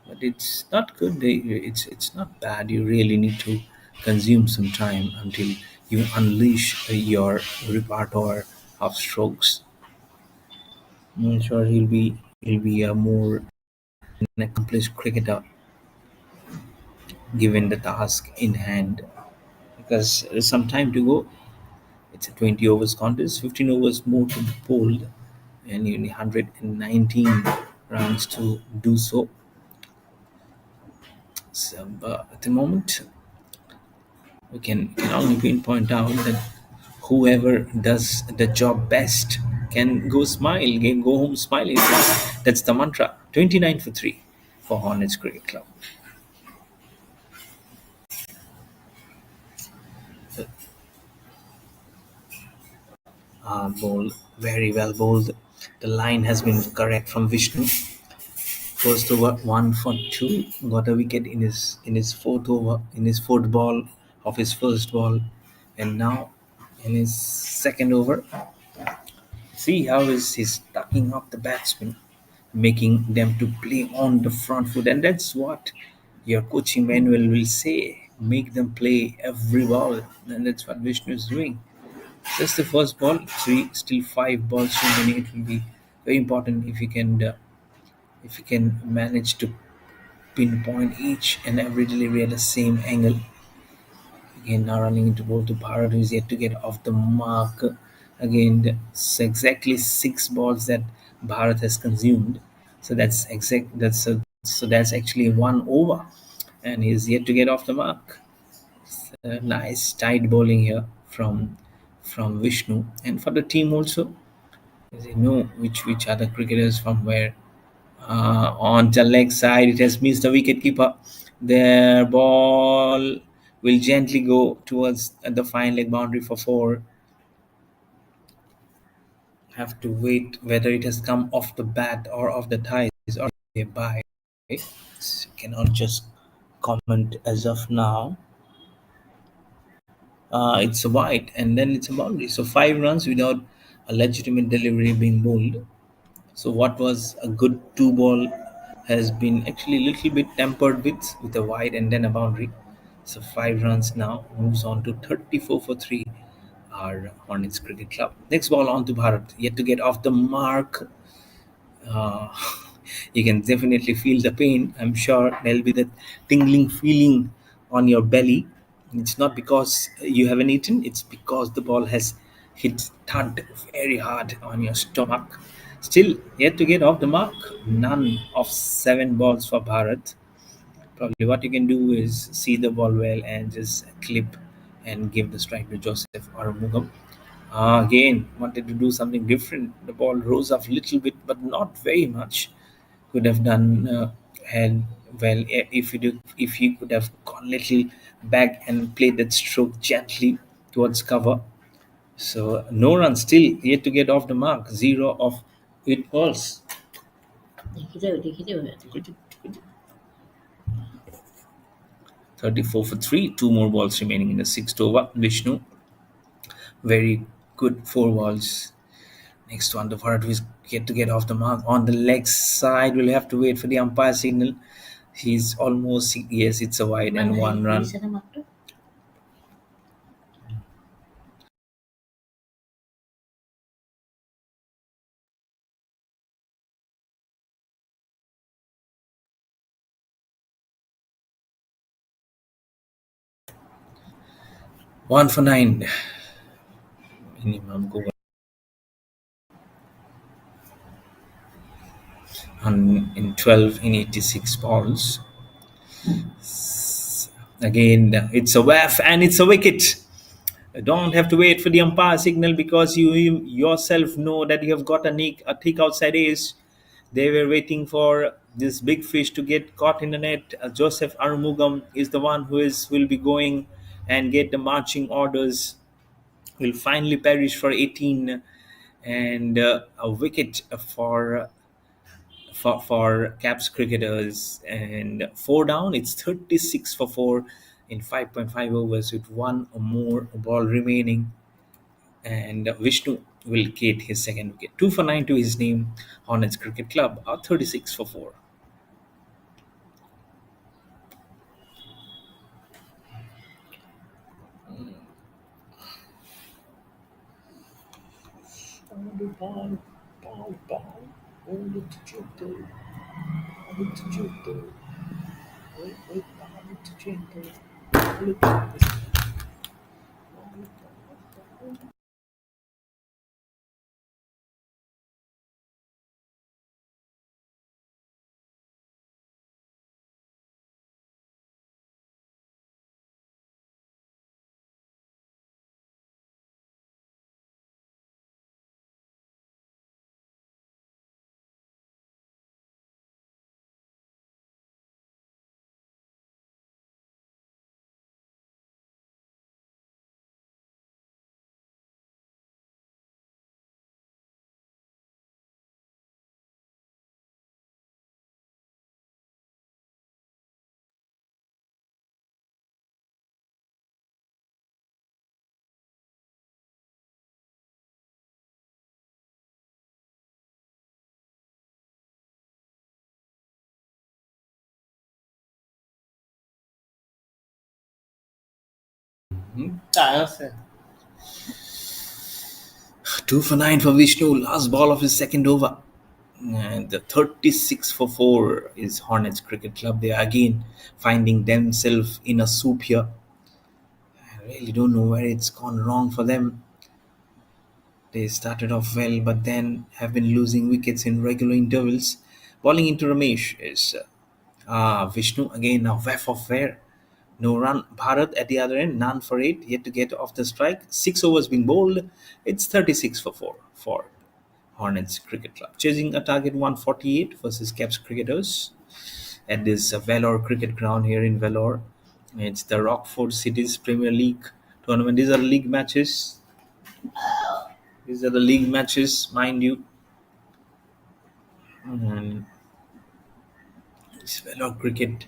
But it's not good. It's not bad. You really need to consume some time until you unleash your repertoire of strokes. I'm sure he'll be a more an accomplished cricketer given the task in hand because there's some time to go. It's a 20 overs contest, 15 overs more to be bowled, and you need 119 rounds to do so. So at the moment, we can only pinpoint out that whoever does the job best can go home smiling. That's the mantra. 29 for 3 for Hornets Cricket Club. Bowled very well bowled. The line has been correct from Vishnu. First over 1 for 2, got a wicket in his fourth over, in his fourth ball of his first ball, and now in his second over. See how he's tucking up the batsmen, making them to play on the front foot, and that's what your coaching manual will say. Make them play every ball, and that's what Vishnu is doing. Just the first ball, three, still 5 balls remaining. It will be very important if you can manage to pinpoint each and every delivery at the same angle. Again, now running into ball to Bharat, who is yet to get off the mark. Again, it's exactly 6 balls that Bharat has consumed. So that's exact. So that's actually 1 over, and he's yet to get off the mark. Nice tight bowling here from Vishnu, and for the team also. They know which other cricketers from where. On the leg side, it has missed the wicket keeper. Their ball will gently go towards the fine leg boundary for 4. Have to wait whether it has come off the bat or off the thighs or by. Cannot just comment as of now. It's a wide and then it's a boundary. So 5 runs without a legitimate delivery being bowled. So what was a good 2 ball has been actually a little bit tempered with a wide and then a boundary. So 5 runs now moves on to 34 for 3. Our Hornets Cricket Club. Next ball on to Bharat. Yet to get off the mark. Uh, you can definitely feel the pain. I'm sure there'll be that tingling feeling on your belly. It's not because you haven't eaten, it's because the ball has hit thud very hard on your stomach. Still yet to get off the mark. None of 7 balls for Bharat. Probably what you can do is see the ball well and just clip and give the strike to Joseph or Mugam. Again, wanted to do something different. The ball rose up a little bit, but not very much. Could have done had well if he could have gone little back and played that stroke gently towards cover. So no run still yet to get off the mark. 0 of 8 balls. 34 for 3. 2 more balls remaining in the sixth over. Vishnu, very good 4 balls. Next one, the Bharat is yet to get off the mark. On the leg side, we'll have to wait for the umpire signal. He's almost, yes, it's a wide and 1 run. 1 for 9. Minimum go on in 12 in 86 balls. Again, it's a waff and it's a wicket. Don't have to wait for the umpire signal because you yourself know that you have got a thick outside ace. They were waiting for this big fish to get caught in the net. Joseph Arumugam is the one who is will be going and get the marching orders. Will finally perish for 18 and a wicket for KAPS cricketers and 4 down. It's 36 for 4 in 5.5 overs with one or more ball remaining. And Vishnu will get his second wicket. 2 for 9 to his name. Hornets Cricket Club are 36 for 4. Ah, 2 for 9 for Vishnu. Last ball of his second over. And the 36 for 4 is Hornets Cricket Club. They are again finding themselves in a soup here. I really don't know where it's gone wrong for them. They started off well, but then have been losing wickets in regular intervals. Bowling into Ramesh is Vishnu again. A whiff of fair. No run. Bharat at the other end, none for 8. Yet to get off the strike. 6 overs being bowled. It's 36 for 4 for Hornets Cricket Club. Chasing a target 148 versus Caps cricketers at this Vellore cricket ground here in Vellore. It's the Rockford Cities Premier League tournament. These are league matches. These are the league matches, mind you. And it's Vellore Cricket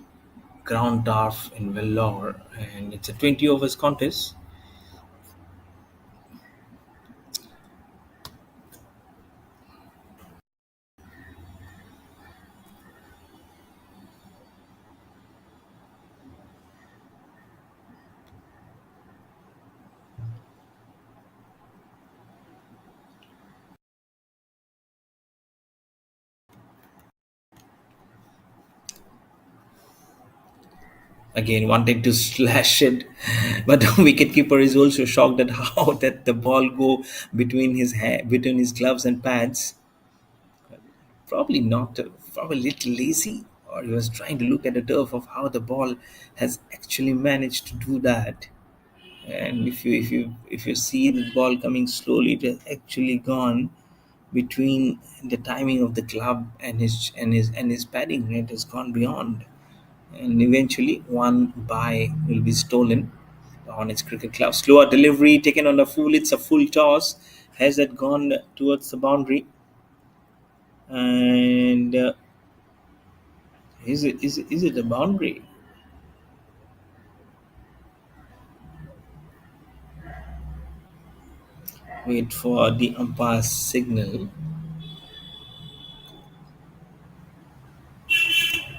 Ground Turf in Vellore, and it's a 20 overs contest. Again, wanting to slash it, but the wicketkeeper is also shocked at how that the ball go between his gloves and pads. Probably not, probably a little lazy, or he was trying to look at the turf of how the ball has actually managed to do that. And if you see the ball coming slowly, it has actually gone between the timing of the club and his padding. It has gone beyond, and eventually one by will be stolen on its cricket club. Slower delivery taken on the full. It's a full toss. Has that gone towards the boundary? And is it a boundary? Wait for the umpire's signal.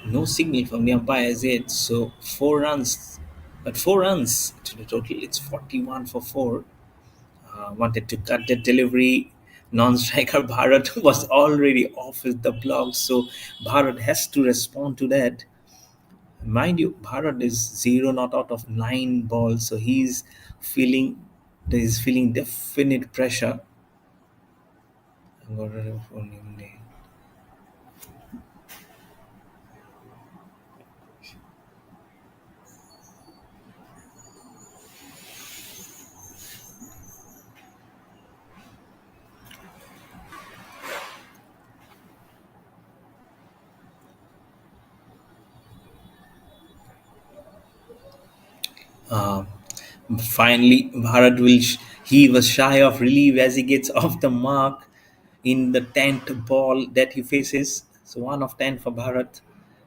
No signal from the umpire as yet. So 4 runs, but 4 runs to the total. It's 41 for four. Wanted to cut the delivery. Non-striker Bharat was already off with the block, so Bharat has to respond to that. Mind you, Bharat is zero not out of 9 balls, so feeling he's feeling definite pressure. Uh, Finally, he was shy of relief as he gets off the mark in the 10th ball that he faces. So 1 of 10 for Bharat.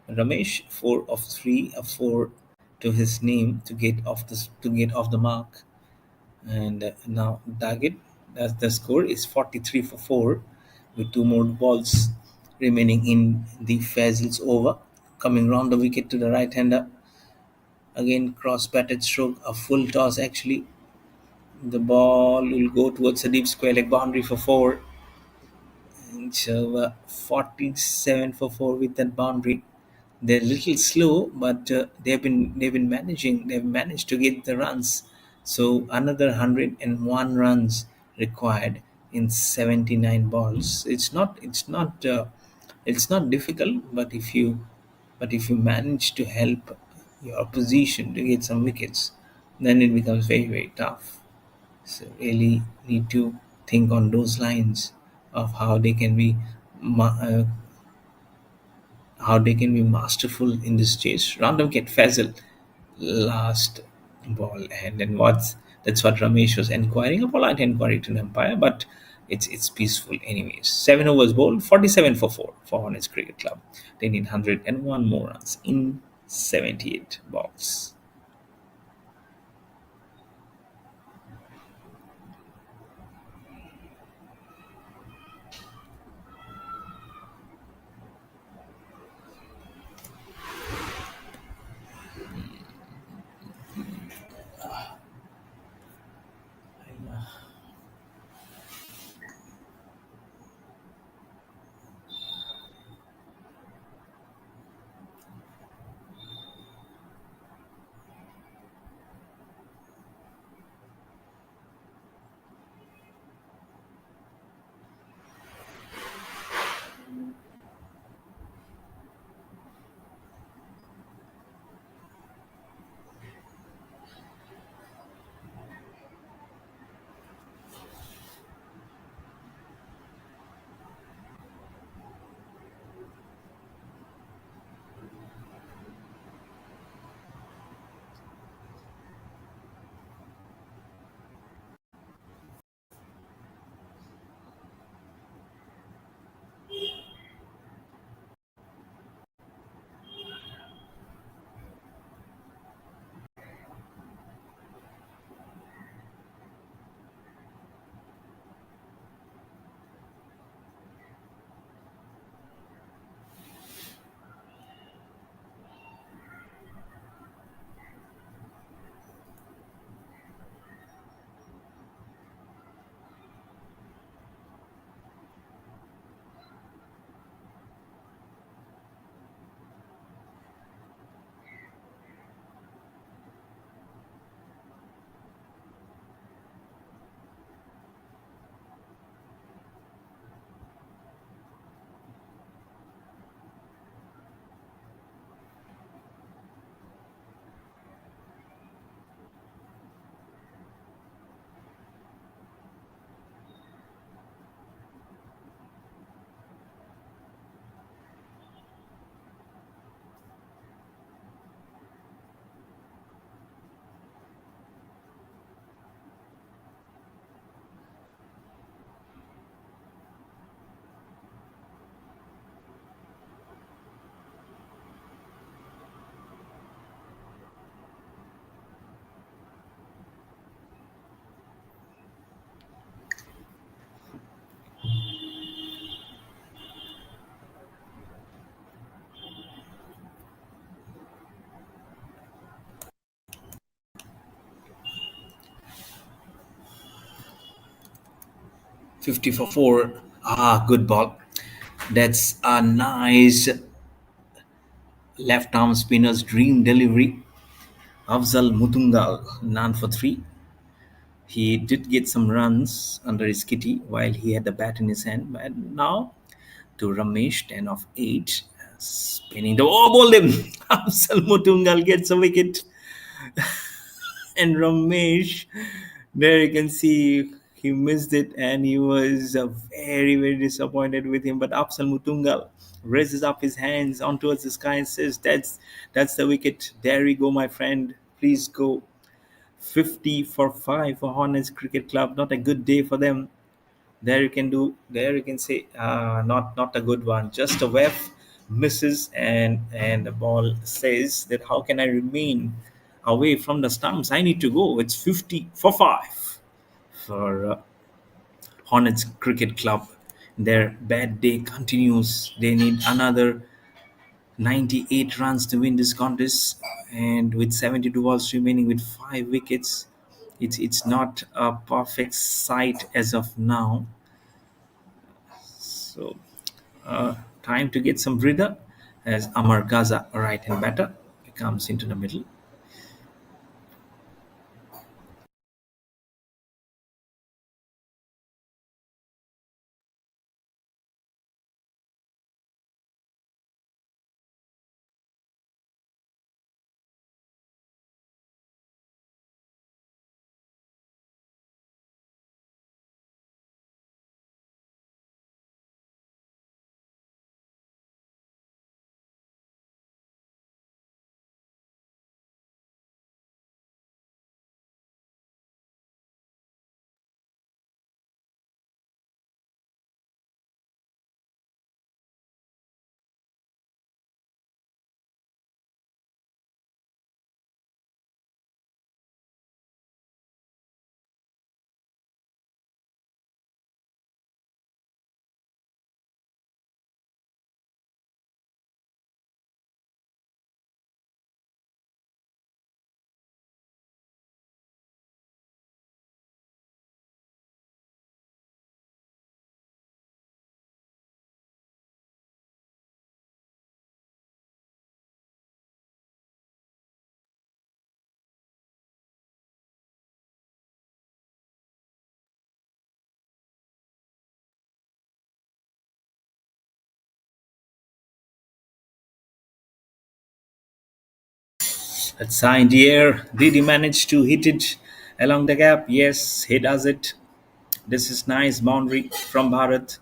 Ramesh 4 of 3, a 4 to his name to get off the mark. And now target, as the score is 43 for 4 with 2 more balls remaining in the Fazil's over. Coming round the wicket to the right hander. Again, cross batted stroke, a full toss actually. The ball will go towards the deep square leg boundary for 4. And so 47 for 4 with that boundary. They're a little slow, but they've been managing. They've managed to get the runs. So another 101 runs required in 79 balls. It's not difficult, but if you manage to help your opposition to get some wickets, then it becomes very very tough. So really need to think on those lines of ma- uh, how they can be masterful in this chase. Random get Fazil last ball, and then that's what Ramesh was inquiring. A polite inquiry to an umpire, but it's peaceful anyways. 7 overs bowled, 47 for 4 for Hornets Cricket Club. They need 101 more runs in 78 balls. 50 for 4. Ah, good ball. That's a nice left arm spinner's dream delivery. Afzal Mutungal, none for 3. He did get some runs under his kitty while he had the bat in his hand. But now to Ramesh, 10 of 8. Spinning the oh, ball him. Afzal Mutungal gets a wicket. And Ramesh, there you can see he missed it and he was very, very disappointed with him. But Afzal Mutungal raises up his hands on towards the sky and says, that's the wicket. There we go, my friend. Please go. 50 for 5 for Hornets Cricket Club. Not a good day for them. There you can say not a good one. Just a whiff, misses, and the ball says that how can I remain away from the stumps? I need to go. It's 50 for 5 for Hornets Cricket Club. Their bad day continues. They need another 98 runs to win this contest, and with 72 balls remaining with 5 wickets, it's not a perfect sight as of now. So, time to get some breather as Amar Gaza, a right hand batter, comes into the middle. That's high in the air. Did he manage to hit it along the gap? Yes, he does it. This is nice boundary from Bharat.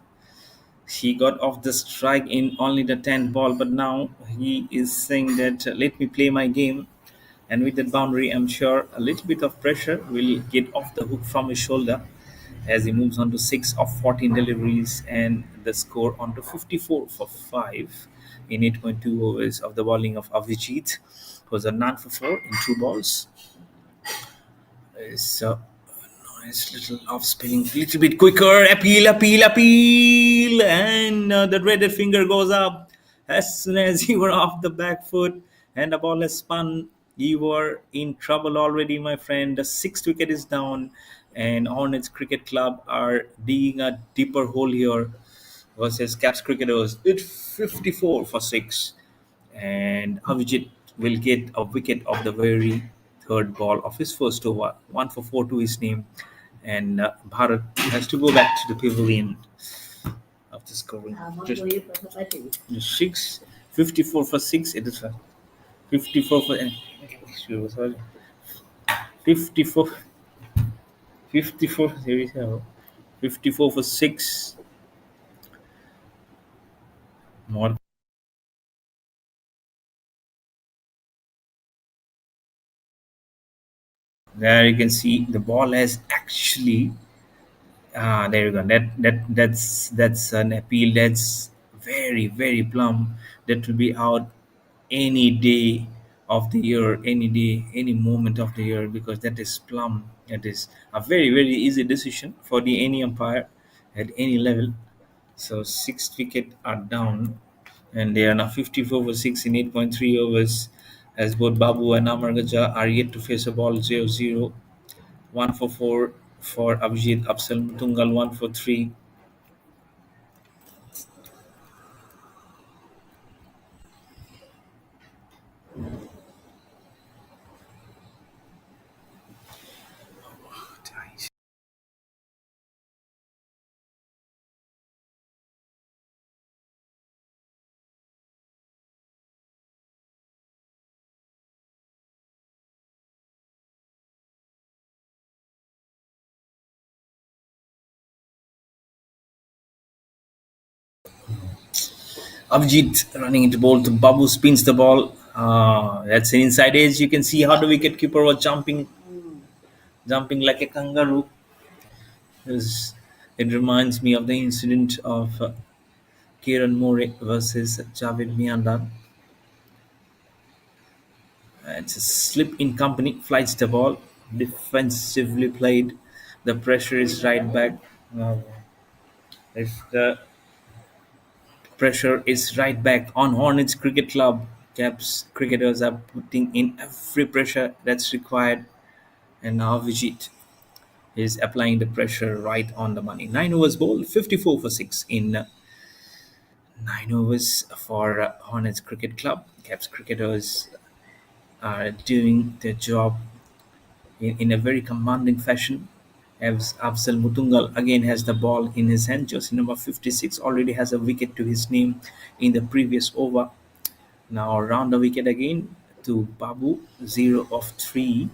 He got off the strike in only the 10th ball, but now he is saying that let me play my game. And with that boundary, I'm sure a little bit of pressure will get off the hook from his shoulder as he moves on to 6 of 14 deliveries and the score on to 54 for 5 in 8.2 overs of the bowling of Avijit, who was a none for 4 in 2 balls. So nice little off spinning, little bit quicker. Appeal, and the dreaded finger goes up as soon as you were off the back foot and the ball has spun. You were in trouble already, my friend. The 6th wicket is down, and Hornets Cricket Club are digging a deeper hole here versus KAPS cricketers. It's 54 for 6, and Avijit will get a wicket of the very third ball of his first over. 1 for 4 to his name, and Bharat has to go back to the pavilion after scoring just 6. 54 for 6. It is 54 for. Sorry. 54. 54. Here we go. 54 for 6. More. There you can see the ball has actually there you go. That's an appeal. That's very very plumb. That will be out any day of the year, any day, any moment of the year, because that is plumb. That is a very very easy decision for the any umpire at any level. So 6th wicket are down, and they are now 54 for 6 in 8.3 overs, as both Babu and Amargaja are yet to face a ball 0-0. 1 for 4 for Abhijit Afzal Mutungal, 1 for 3. Abhijit running into ball to Babu, spins the ball. That's an inside edge. You can see how the wicket keeper was jumping like a kangaroo. It's- It reminds me of the incident of Kieran Moore versus Javed Miandar. It's a slip in company, flights the ball, defensively played. The pressure is right back. Uh, if the pressure is right back on Hornets Cricket Club, KAPS cricketers are putting in every pressure that's required, and now Vijit is applying the pressure right on the money. 9 overs bowled, 54 for 6 in 9 overs for Hornets Cricket Club. KAPS cricketers are doing their job in a very commanding fashion. As Afzal Mutungal again has the ball in his hand. Jersey number 56 already has a wicket to his name in the previous over. Now round the wicket again to Babu, 0 of 3.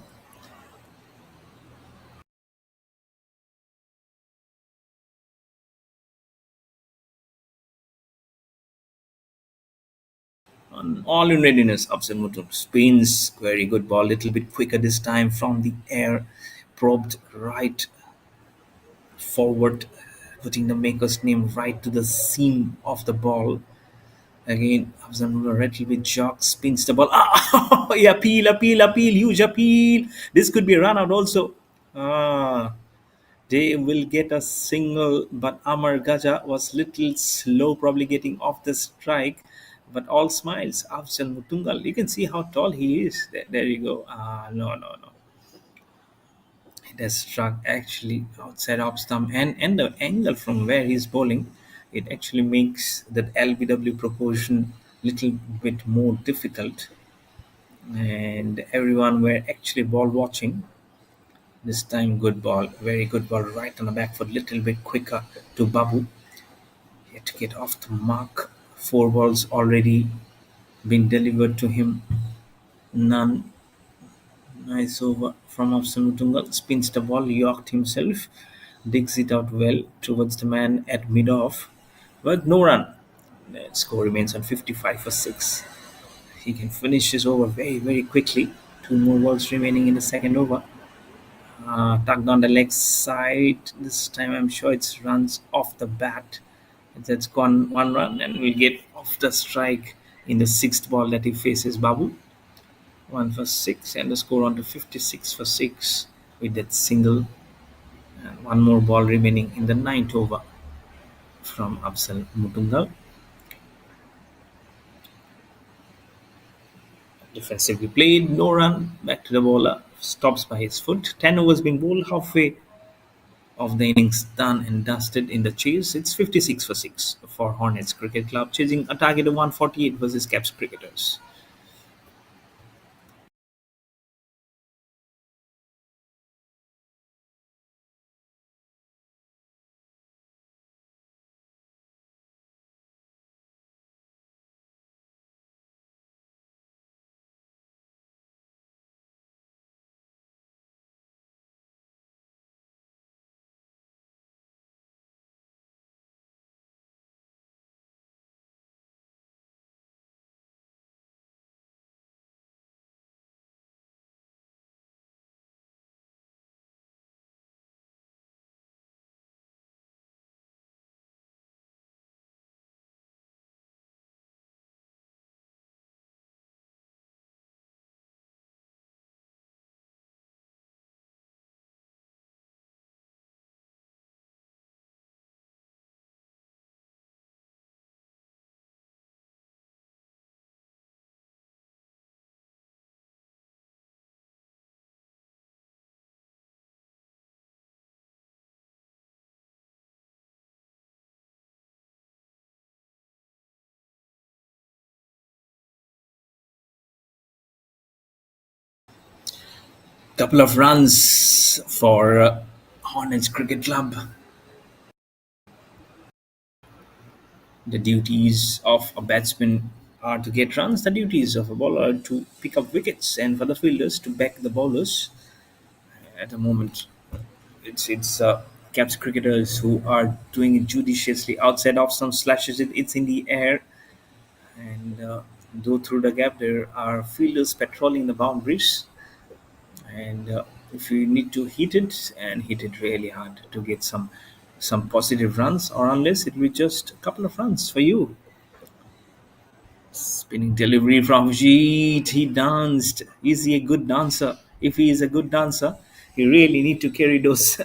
All in readiness, Afzal Mutungal spins. Very good ball, little bit quicker this time from the air. Probed right forward, putting the maker's name right to the seam of the ball. Again, Afzal Rattle with jog spins the ball. Ah, appeal, huge appeal. This could be a run out also. Ah, they will get a single, but Amar Gaja was little slow, probably getting off the strike. But all smiles. Afzal Mutungal. You can see how tall he is. There you go. No. It has struck actually outside off stump, and the angle from where he's bowling, it actually makes that LBW proportion little bit more difficult. And everyone were actually ball watching. This time, good ball, very good ball, right on the back foot, little bit quicker to Babu. He had to get off the mark. 4 balls already been delivered to him. None. Nice over from Afsan Mutungal. Spins the ball, yorked himself, digs it out well towards the man at mid off. But no run. The score remains on 55 for 6. He can finish his over very quickly. 2 more balls remaining in the second over. Tugged on the leg side. This time I'm sure it's runs off the bat. That's gone 1 run and will get off the strike in the sixth ball that he faces Babu. 1 for 6 and the score on to 56 for 6 with that single, and 1 more ball remaining in the ninth over from Afzal Mutungal. Defensively played, no run, back to the bowler, stops by his foot. 10 overs being bowled, halfway of the innings done and dusted in the chase. It's 56 for 6 for Hornets Cricket Club, chasing a target of 148 versus Caps cricketers. Couple of runs for Hornets Cricket Club. The duties of a batsman are to get runs. The duties of a bowler are to pick up wickets, and for the fielders to back the bowlers. At the moment, it's KAPS cricketers who are doing it judiciously. Outside off some slashes, it's in the air, and though through the gap there are fielders patrolling the boundaries, and if you need to hit it and hit it really hard to get some positive runs, or unless it will be just a couple of runs for you. Spinning delivery from Jeet. He danced. Is he a good dancer? If he is a good dancer, he really need to carry those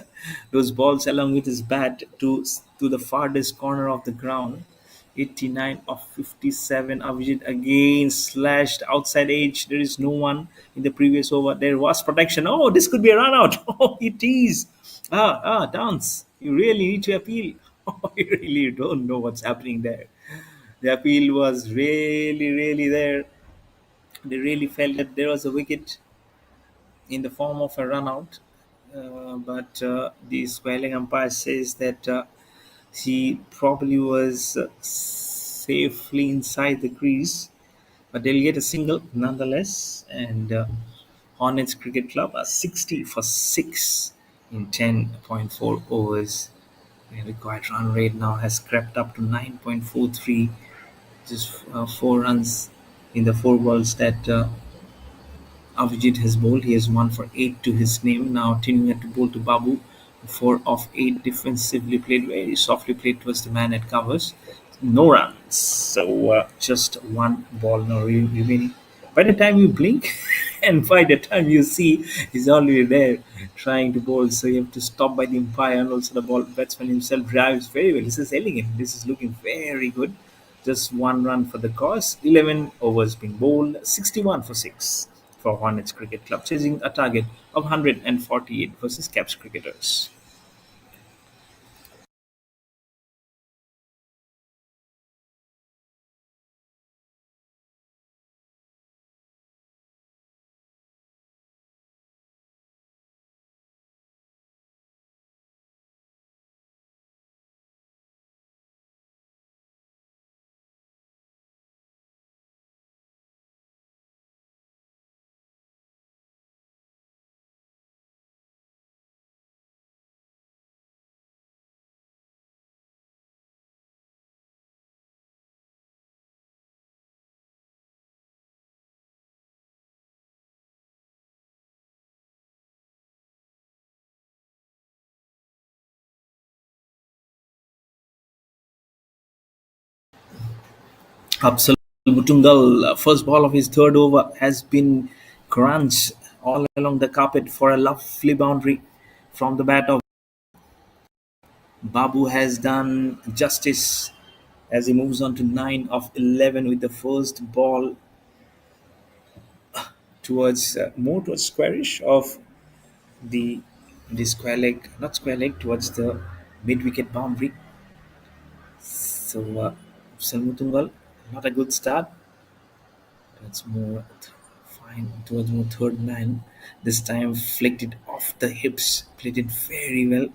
those balls along with his bat to the farthest corner of the ground. 89 of 57. Avijit again slashed outside edge. There is no one in the previous over. There was protection. Oh, this could be a run out. Oh, it is. Dance. You really need to appeal. Oh, you really don't know what's happening there. The appeal was really there. They really felt that there was a wicket in the form of a run out. But the squalling umpire says that he probably was safely inside the crease, but they'll get a single nonetheless. And Hornets Cricket Club are 60 for 6 in 10.4 overs. The required run rate now has crept up to 9.43, just 4 runs in the 4 balls that Avijit has bowled. He has 1 for 8 to his name. Now Tinu to bowl to Babu. 4 of 8 defensively played, very softly played towards the man at covers. No runs. So just one ball now remaining. By the time you blink, and by the time you see, he's already there trying to bowl. So you have to stop by the umpire, and also the ball batsman himself drives very well. This is elegant. This is looking very good. Just 1 run for the cause. 11 overs being bowled. 61 for 6 for Hornets Cricket Club, chasing a target of 148 versus Caps cricketers. Absal Butungal, first ball of his third over, has been crunched all along the carpet for a lovely boundary from the bat of Babu. Has done justice as he moves on to 9 of 11 with the first ball towards more towards squarish of the the square leg, not square leg, towards the mid wicket boundary. So Salmutungal, not a good start. That's more fine towards more third man. This time flicked it off the hips, played it very well.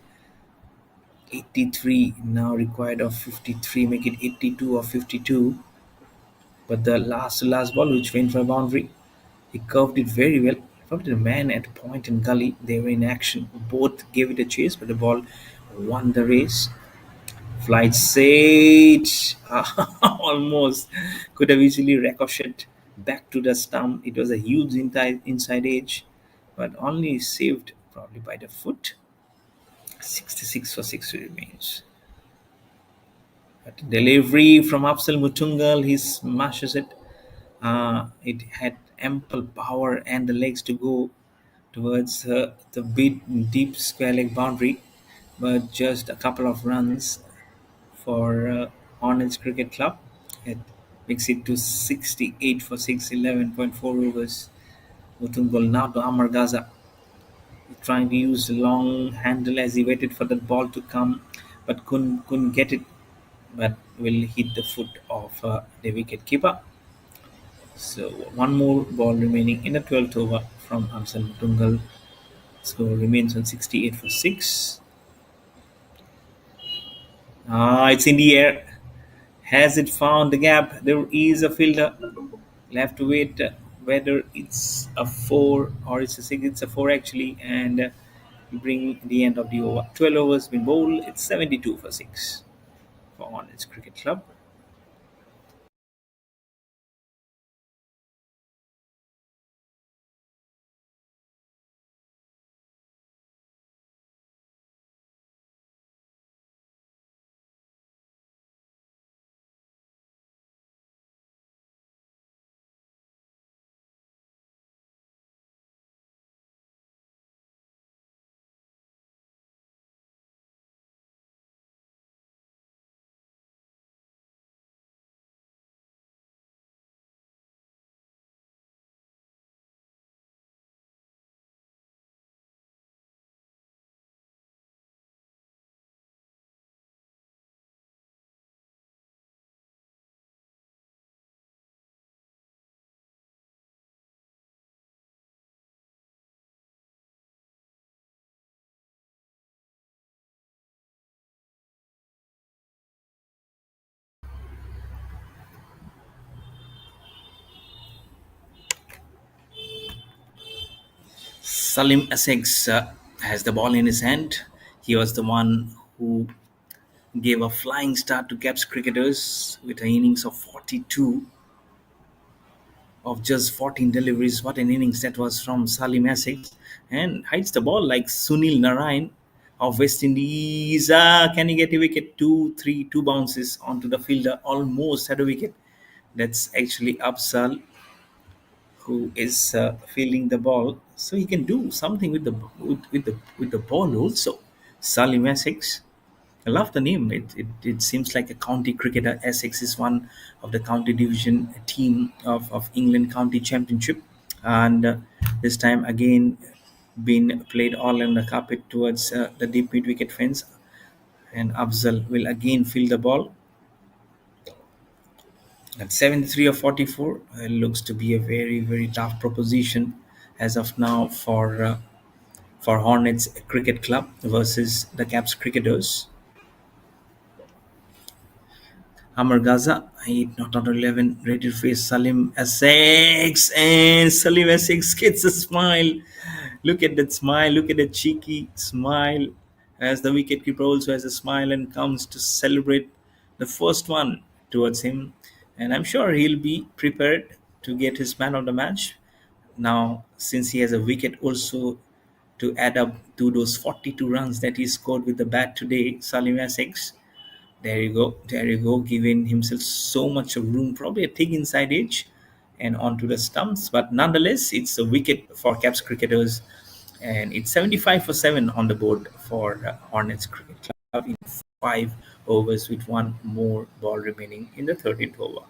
83 now required of 53, make it 82 or 52. But the last ball, which went for a boundary, he curved it very well. Probably the man at point and gully, they were in action. Both gave it a chase, but the ball won the race. Flight Sage almost could have easily ricocheted back to the stump. It was a huge inside edge, but only saved probably by the foot. 66 for 6 remains. But delivery from Afzal Mutungal, he smashes it. It had ample power and the legs to go towards the big deep square leg boundary, but just a couple of runs for Hornets Cricket Club. It makes it to 68 for 6, 11.4 overs. Mutunggol now to Amar Gaza, trying to use the long handle as he waited for the ball to come, but couldn't get it. But will hit the foot of the wicket keeper. So one more ball remaining in the 12th over from Amsal Mutungal. So remains on 68 for 6. Ah, it's in the air. Has it found the gap? There is a fielder. We'll have to wait whether it's a 4 or it's a 6. It's a 4 actually, and we bring the end of the over. 12 overs been bowled. It's 72 for 6 for Hornets Cricket Club. Salim Essex has the ball in his hand. He was the one who gave a flying start to KAPS cricketers with an innings of 42 of just 14 deliveries. What an innings that was from Salim Essex. And hides the ball like Sunil Narayan of West Indies. Can he get a wicket? Two, three, two bounces onto the fielder. Almost had a wicket. That's actually Absal who is fielding the ball. So he can do something with the ball also. Salim Essex. I love the name. It seems like a county cricketer. Essex is one of the county division team of England County Championship, and this time again been played all on the carpet towards the deep mid wicket fence. And Afzal will again field the ball at 73 or 44. It looks to be a very tough proposition as of now for Hornets Cricket Club versus the Caps cricketers. Amar Gaza, 8 not on 11, ready to face Salim Essex, and Salim Essex gets a smile. Look at that smile, look at that cheeky smile as the wicketkeeper also has a smile and comes to celebrate the first one towards him. And I'm sure he'll be prepared to get his man of the match. Now, since he has a wicket also to add up to those 42 runs that he scored with the bat today, Salim Essex, there you go. There you go. Giving himself so much of room, probably a thick inside edge and onto the stumps. But nonetheless, it's a wicket for Caps cricketers. And it's 75 for 7 on the board for Hornets Cricket Club in 5 overs with one more ball remaining in the 13th over.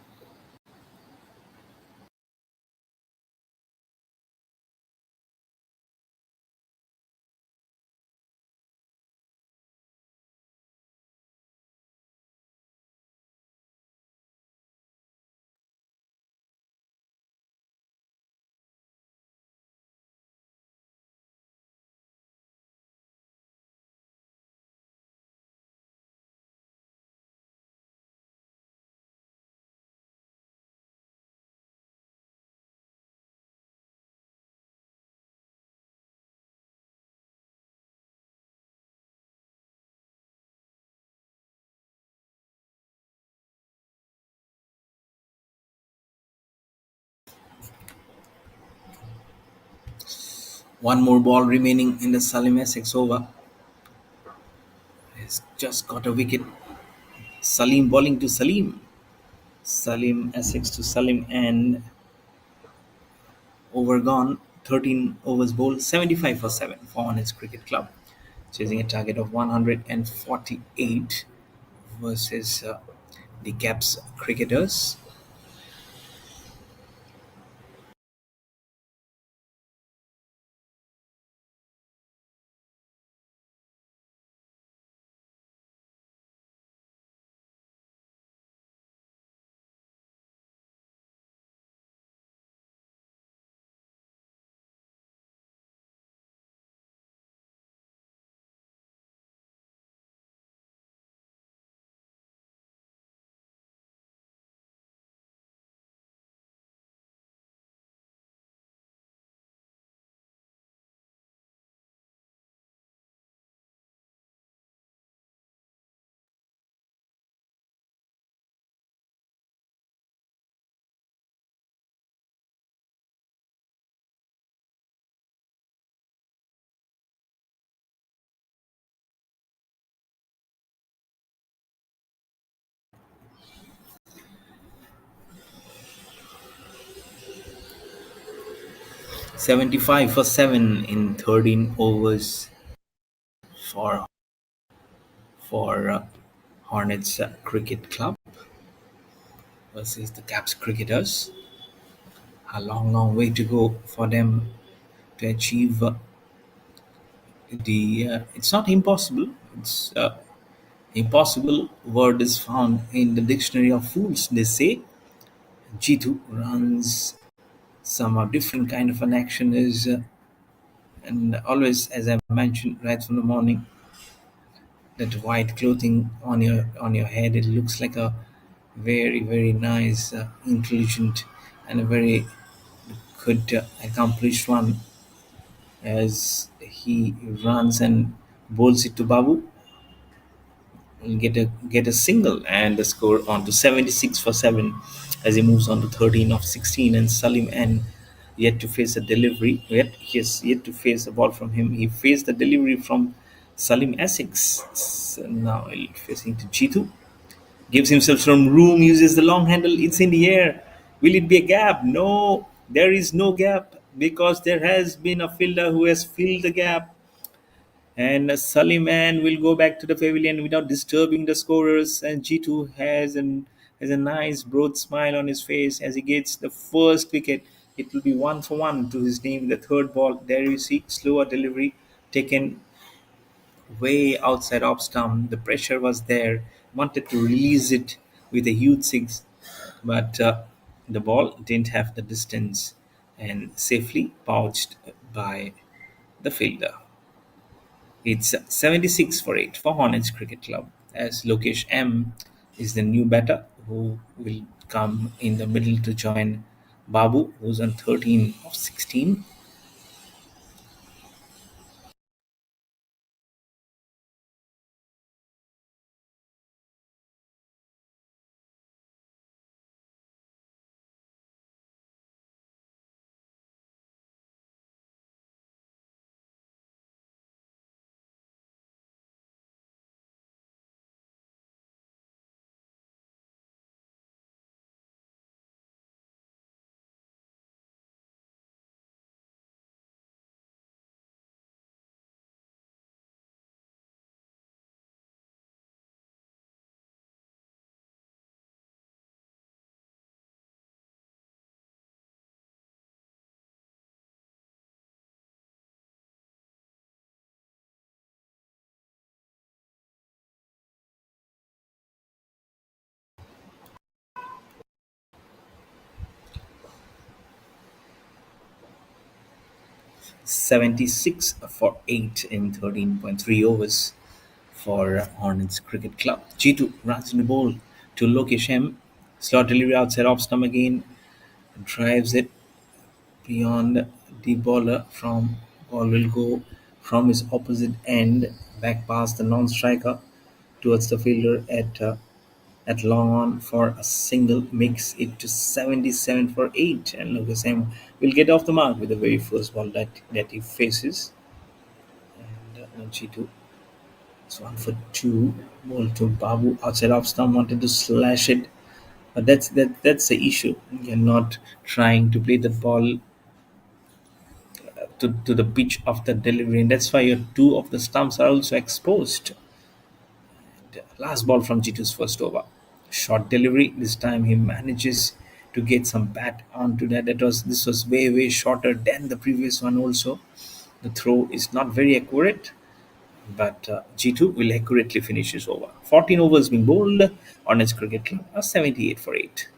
One more ball remaining in the Salim Essex over. Has just got a wicket. Salim bowling to Salim. Salim Essex to Salim, and over gone. 13 overs bowled, 75 for 7 for Hornets Cricket Club, chasing a target of 148 versus the Caps cricketers. 75 for 7 in 13 overs for for Hornets Cricket Club versus the KAPS cricketers. A long, long way to go for them to achieve the. It's not impossible. It's impossible word is found in the dictionary of fools. They say G2 runs some different kind of an action is, and always, as I mentioned right from the morning, that white clothing on your head, it looks like a very very nice, intelligent, and a very good, accomplished one as he runs and bowls it to Babu. Will get a single and the score on to 76 for 7 as he moves on to 13 of 16, and Salim and yet to face a delivery. Yet he has yet to face a ball from him. He faced the delivery from Salim Essex. So now facing to Jitu. Gives himself some room, uses the long handle, it's in the air. Will it be a gap? No, there is no gap because there has been a fielder who has filled the gap, and Suleiman will go back to the pavilion without disturbing the scorers. And G2 has a nice broad smile on his face as he gets the first wicket. It will be 1 for 1 to his name. The third ball, there you see slower delivery taken way outside off stump. The pressure was there. Wanted to release it with a huge six, but the ball didn't have the distance and safely pouched by the fielder. It's 76 for 8 for Hornets Cricket Club, as Lokesh M is the new batter who will come in the middle to join Babu, who's on 13 of 16. 76 for 8 in 13.3 overs for Hornets Cricket Club. G2 runs in the ball to Lokesh M. Slot delivery outside off stump again. Drives it beyond the bowler. From ball will go from his opposite end back past the non-striker towards the fielder at long on for a single, makes it to 77 for 8, and Lucas M will get off the mark with the very first ball that he faces. And G2, it's 1 for 2. Ball to Babu outside off stump, wanted to slash it, but that's the issue. You're not trying to play the ball to the pitch of the delivery, and that's why your two of the stumps are also exposed. Last ball from G2's first over. Short delivery. This time he manages to get some bat onto that. This was way way shorter than the previous one. Also, the throw is not very accurate, but G2 will accurately finish his over. 14 overs being bowled on his cricket club. 78 for 8.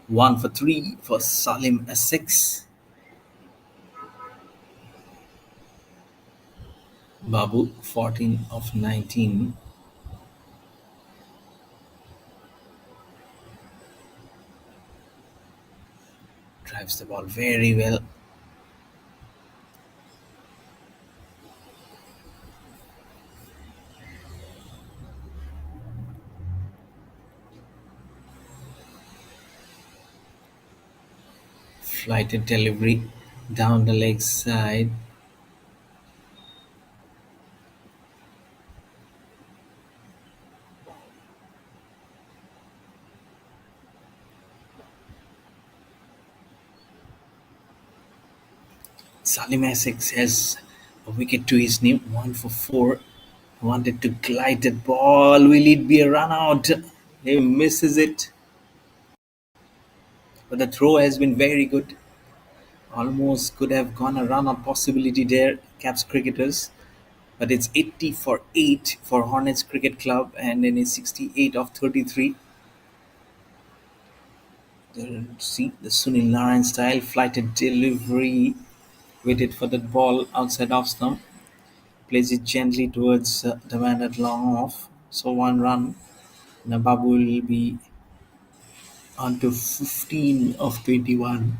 One for three for Salim Essex. Babu 14 of 19. Drives the ball very well. Flighted delivery down the leg side. Salim Essex has a wicket to his name. One for four. Wanted to glide that ball. Will it be a run out? He misses it. But the throw has been very good. Almost could have gone a run out possibility there, Caps cricketers. But it's 80 for 8 for Hornets Cricket Club, and then it's 68 of 33. See the Sunil Narayan style flighted delivery. Waited for that ball outside off stump. Plays it gently towards the man at long off. So one run. Now Babu will be on to 15 of 21.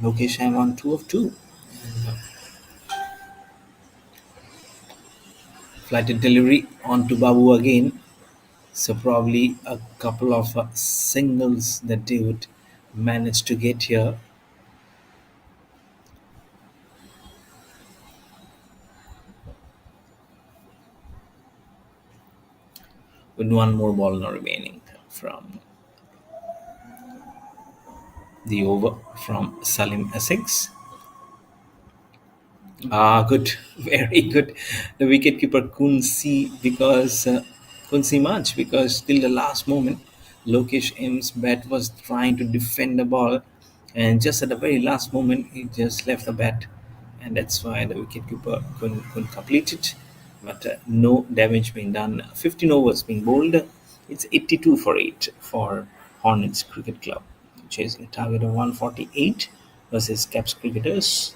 Lokesh I'm on 2 of 2. Flighted delivery on to Babu again. So probably a couple of singles that they would manage to get here with one more ball now remaining from the over from Salim Essex. Ah, good, very good. The wicketkeeper couldn't see much because till the last moment, Lokesh M's bat was trying to defend the ball, and just at the very last moment, he just left the bat, and that's why the wicketkeeper couldn't complete it. But no damage being done. 15 overs being bowled. It's 82 for 8 for Hornets Cricket Club, chasing a target of 148 versus Caps cricketers.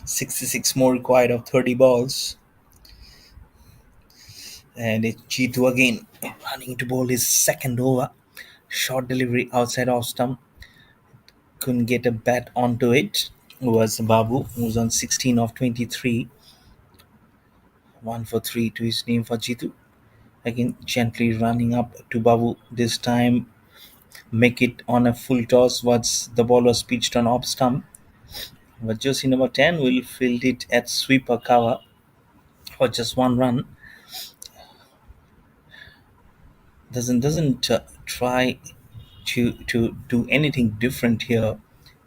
66 more required of 30 balls. And it's G2 again running to bowl his second over. Short delivery outside off stump. Couldn't get a bat onto it. Was Babu, who's on 16 of 23. 1 for 3 to his name for G2. Again, gently running up to Babu. This time, make it on a full toss. Once the ball was pitched on off stump. But jersey number 10 will field it at sweeper cover for just one run. Doesn't try to do anything different here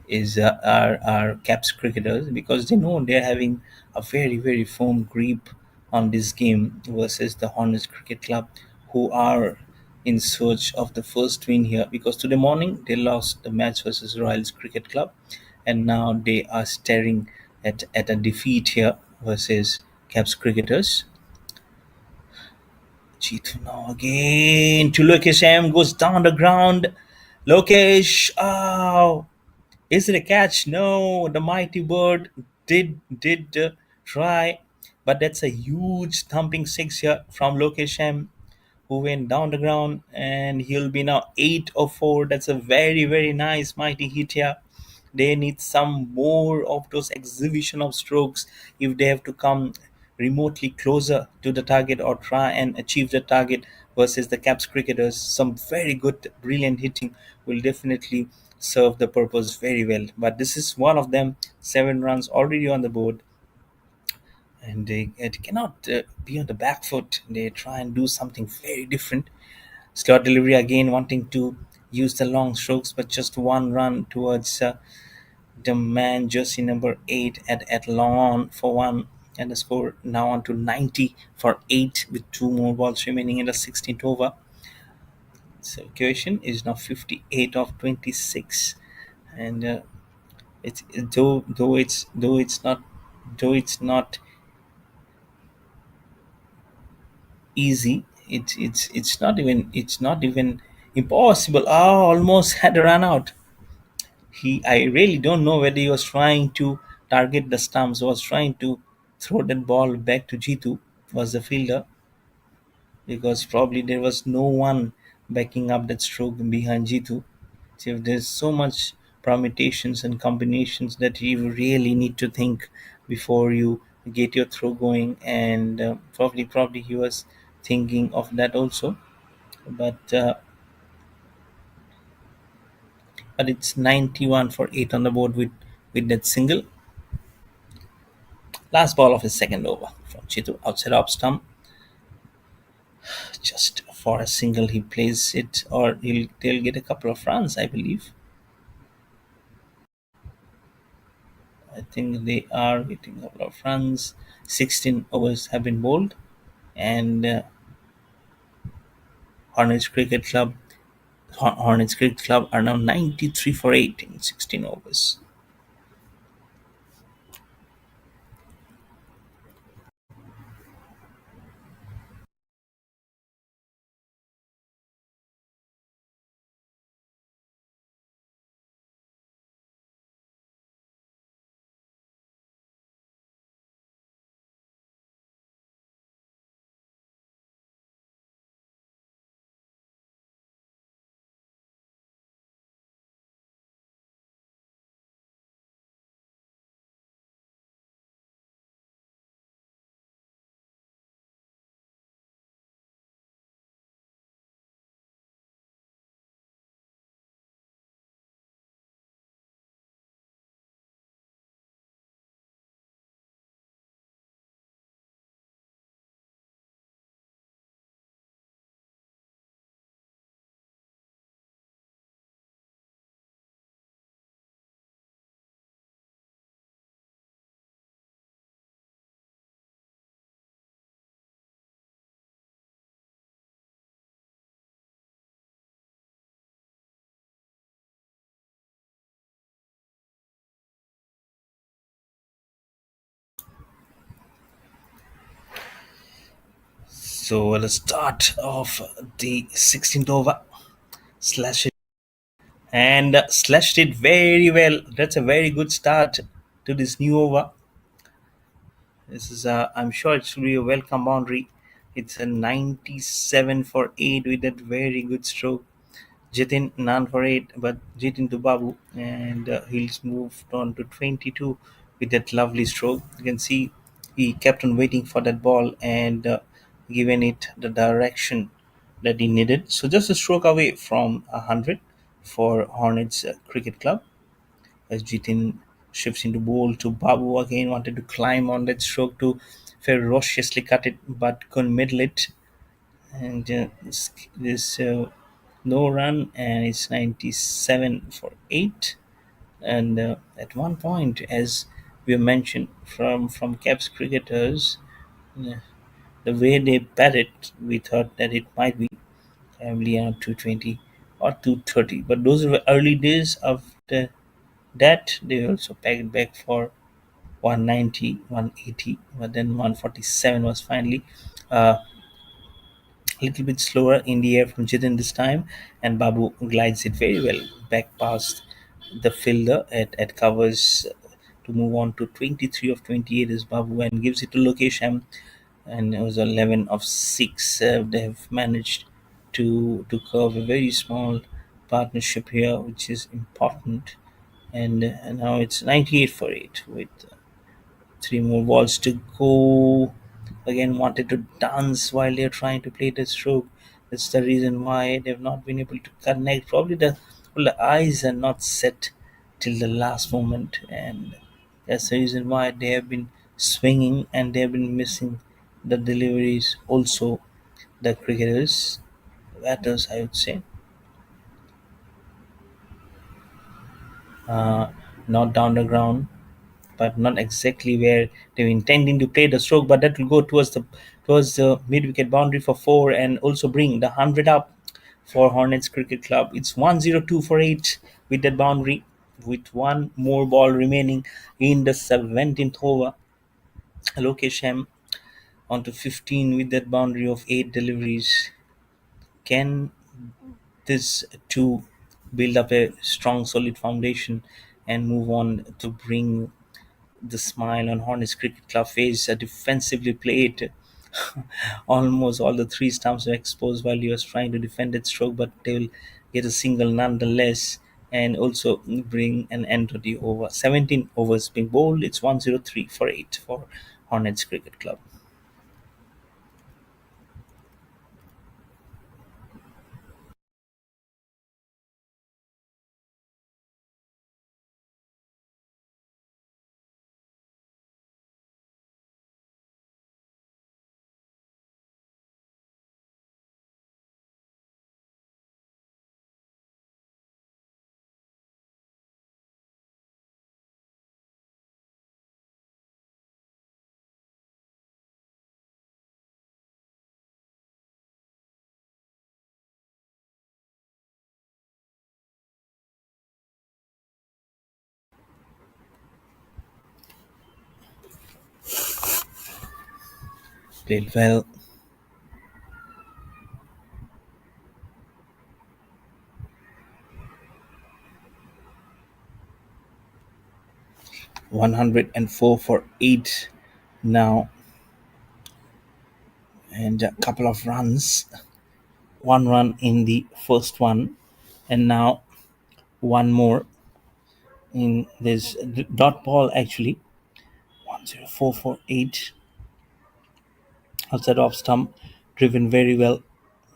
is our caps cricketers, because they know they're having a very firm grip on this game versus the Hornets Cricket Club, who are in search of the first win here, because today morning they lost the match versus Royals Cricket Club, and now they are staring at a defeat here versus caps cricketers. Cheetu now again to Lokesh M goes down the ground. Lokesh, oh, is it a catch? No, the mighty bird did try, but that's a huge thumping six here from Lokesh M, who went down the ground, and he'll be now 8 or 4. That's a very very nice mighty hit here. They need some more of those exhibition of strokes if they have to come remotely closer to the target or try and achieve the target versus the caps cricketers. Some very good brilliant hitting will definitely serve the purpose very well, but this is one of them. 7 runs already on the board, and they it cannot be on the back foot. They try and do something very different. Slot delivery again, wanting to use the long strokes, but just 1 run towards the man jersey number 8 at long for 1, and the score now on to 90 for 8 with 2 more balls remaining in the 16th over. So equation is now 58 of 26, and it's though it's not easy. It's not even impossible. Oh, almost had a run out. I really don't know whether he was trying to target the stumps, was trying to throw that ball back to Jitu, was the fielder, because probably there was no one backing up that stroke behind Jitu. So there's so much permutations and combinations that you really need to think before you get your throw going, and probably he was thinking of that also. But it's 91 for 8 on the board with that single. Last ball of his second over from Chitu outside off stump. Just for a single, he plays it, or they'll get a couple of runs, I believe. I think they are getting a couple of runs. 16 overs have been bowled, and Hornets Cricket Club Hornets Cricket Club are now 93 for 8 in 16 overs. So at the start of the 16th over, slash it and slashed it very well. That's a very good start to this new over. This is I'm sure it should be a welcome boundary. It's a 97 for 8 with that very good stroke. Jitin none for 8, but Jitin to Babu, and he's moved on to 22 with that lovely stroke. You can see he kept on waiting for that ball and given it the direction that he needed. So just a stroke away from 100 for Hornets Cricket Club, as Jitin shifts into bowl to Babu again, wanted to climb on that stroke to ferociously cut it, but couldn't middle it. And this no run, and it's 97 for 8. And at one point, as we mentioned from Caps cricketers, uh, the way they batted, we thought that it might be probably around 220 or 230. But those were early days of that. They also packed back for 190, 180, but then 147 was finally uh, A little bit slower in the air from Jitin this time, and Babu glides it very well back past the fielder at covers to move on to 23 of 28 is Babu and gives it to Lokesham, and it was 11 of 6. They have managed to curve a very small partnership here, which is important. And now it's 98 for 8 with three more balls to go. Again, wanted to dance while they're trying to play the stroke. That's the reason why they've not been able to connect. Probably the eyes are not set till the last moment, and that's the reason why they have been swinging and they have been missing the deliveries. Also, the cricketers, batters, I would say, uh, not down the ground, but not exactly where they were intending to play the stroke. But that will go towards the mid wicket boundary for four and also bring the 100 up for Hornets Cricket Club. It's 102 for 8 with that boundary, with one more ball remaining in the 17th over. Lokesham onto 15 with that boundary of 8 deliveries. Can this to build up a strong, solid foundation and move on to bring the smile on Hornets Cricket Club face? Defensively played. Almost all the three stumps were exposed while he was trying to defend that stroke, but they will get a single nonetheless and also bring an end to the over. 17 overs being bowled. It's 103 for 8 for Hornets Cricket Club. Played well. 104 for 8 now, and a couple of runs. One run in the first one, and now one more in this dot ball actually. 104 for 8 outside off stump, driven very well.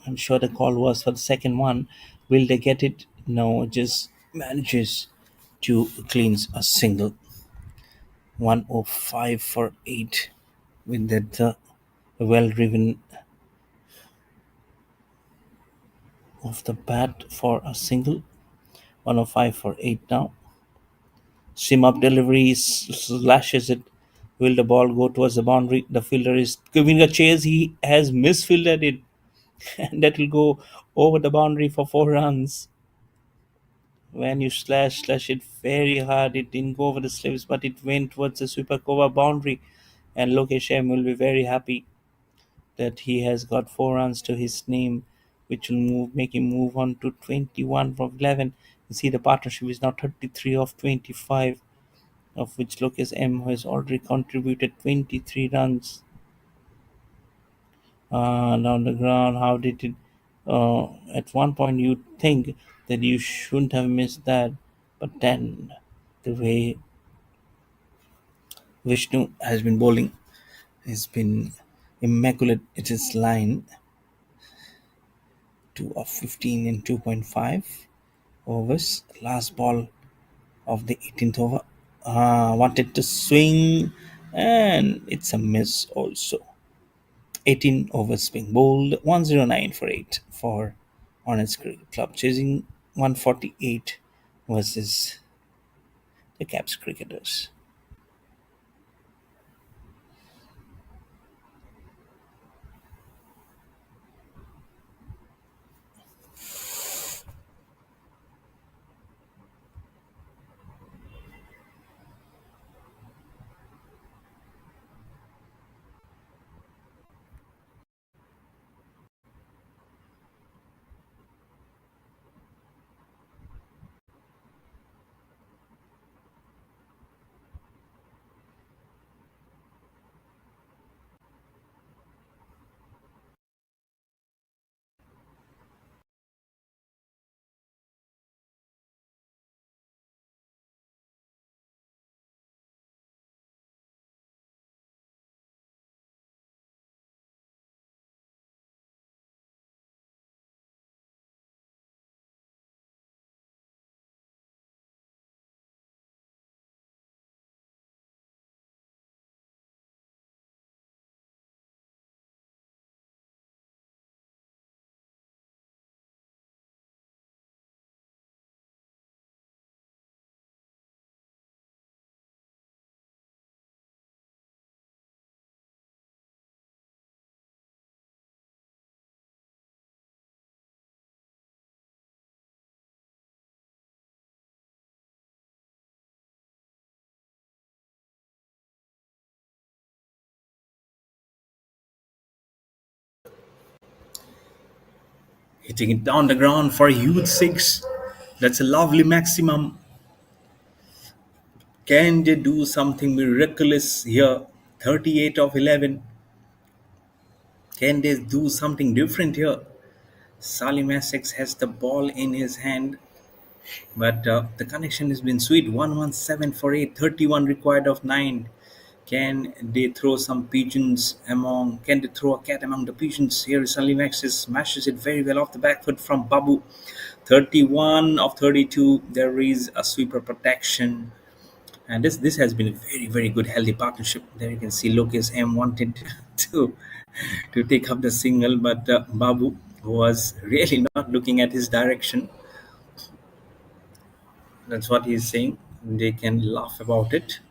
I'm sure the call was for the second one. Will they get it? No, just manages to cleans a single. 105 for 8 with that well driven off the bat for a single. 105 for 8 now. Sim up delivery slashes it. Will the ball go towards the boundary? The fielder is giving a chase. He has misfielded it, and that will go over the boundary for 4 runs. When you slash it very hard, it didn't go over the slips, but it went towards the super cover boundary. And Lokesh M will be very happy that he has got 4 runs to his name, which will make him move on to 21 from 11. You see, the partnership is now 33 of 25, of which Lokesh M has already contributed 23 runs. Down the ground, how did it? At one point, you think that you shouldn't have missed that, but then the way Vishnu has been bowling has been immaculate. It is line 2 of 15 in 2.5 overs. Last ball of the 18th over. Wanted to swing, and it's a miss also. 18 overs being bowled. 109 for 8 for Hornets Cricket Club, chasing 148 versus the KAPS cricketers. Hitting it down the ground for a huge six. That's a lovely maximum. Can they do something miraculous here? 38 of 11. Can they do something different here? Salim Essex has the ball in his hand, but the connection has been sweet. 117 for 8, 31 required of 9. Can they throw some pigeons among? Can they throw a cat among the pigeons? Here is Salim Essex smashes it very well off the back foot from Babu. 31 of 32. There is a sweeper protection. And this has been a very good healthy partnership. There you can see Lucas M wanted to take up the single, but Babu was really not looking at his direction. That's what he's saying. They can laugh about it.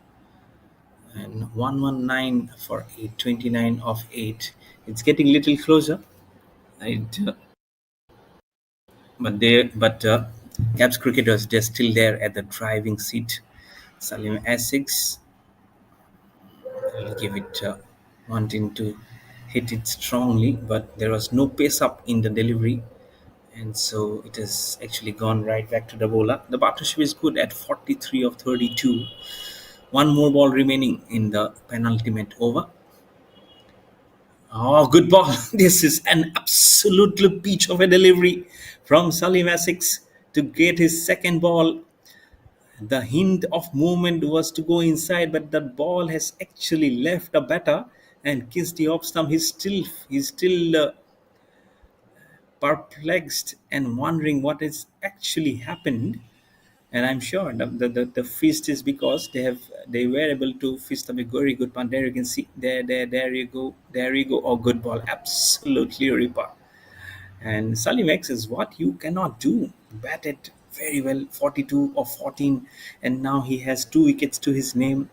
And 119 for 8, 29 of 8. It's getting a little closer. Right? But Caps cricketers, they're still there at the driving seat. Salim Essex will give it wanting to hit it strongly, but there was no pace up in the delivery, and so it has actually gone right back to the bowler. The partnership is good at 43 of 32. One more ball remaining in the penultimate over. Oh, good ball. This is an absolutely peach of a delivery from Salim Essex to get his second ball. The hint of movement was to go inside, but the ball has actually left the batter and kissed the off stump. He's still perplexed and wondering what has actually happened. And I'm sure the feast is because they were able to feast up a very good punt. There you can see there you go. Oh, good ball, absolutely ripper. And Salim X is what you cannot do. Batted very well, 42 or 14, and now he has 2 wickets to his name.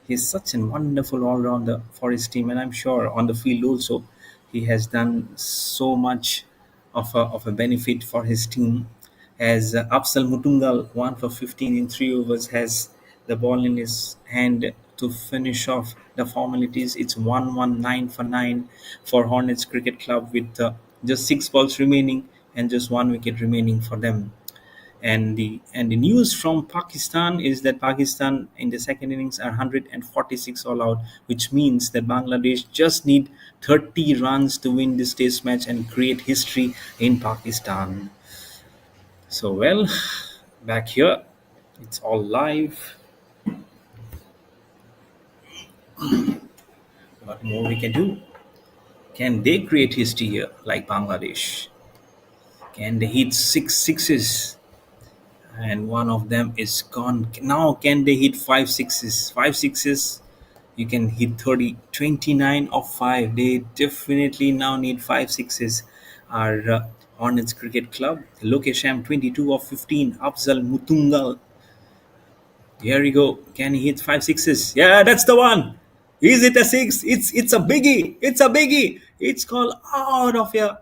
He's such a wonderful all-rounder for his team, and I'm sure on the field also he has done so much of a benefit for his team. As Afzal Mutungal, 1 for 15 in 3 overs, has the ball in his hand to finish off the formalities. It's 119 for 9 for Hornets Cricket Club with just 6 balls remaining and just 1 wicket remaining for them. And the news from Pakistan is that Pakistan in the second innings are 146 all out, which means that Bangladesh just need 30 runs to win this test match and create history in Pakistan. So well, back here, it's all live. What more we can do? Can they create history here like Bangladesh? Can they hit 6 sixes? And one of them is gone. Now can they hit 5 sixes? 5 sixes, you can hit 30, 29 of 5. They definitely now need 5 sixes. Our Hornets Cricket Club, Lokesham 22 of 15. Afzal Mutungal, here we go. Can he hit 5 sixes? Yeah, that's the one. Is it a six? It's a biggie. It's a biggie. It's called out of here.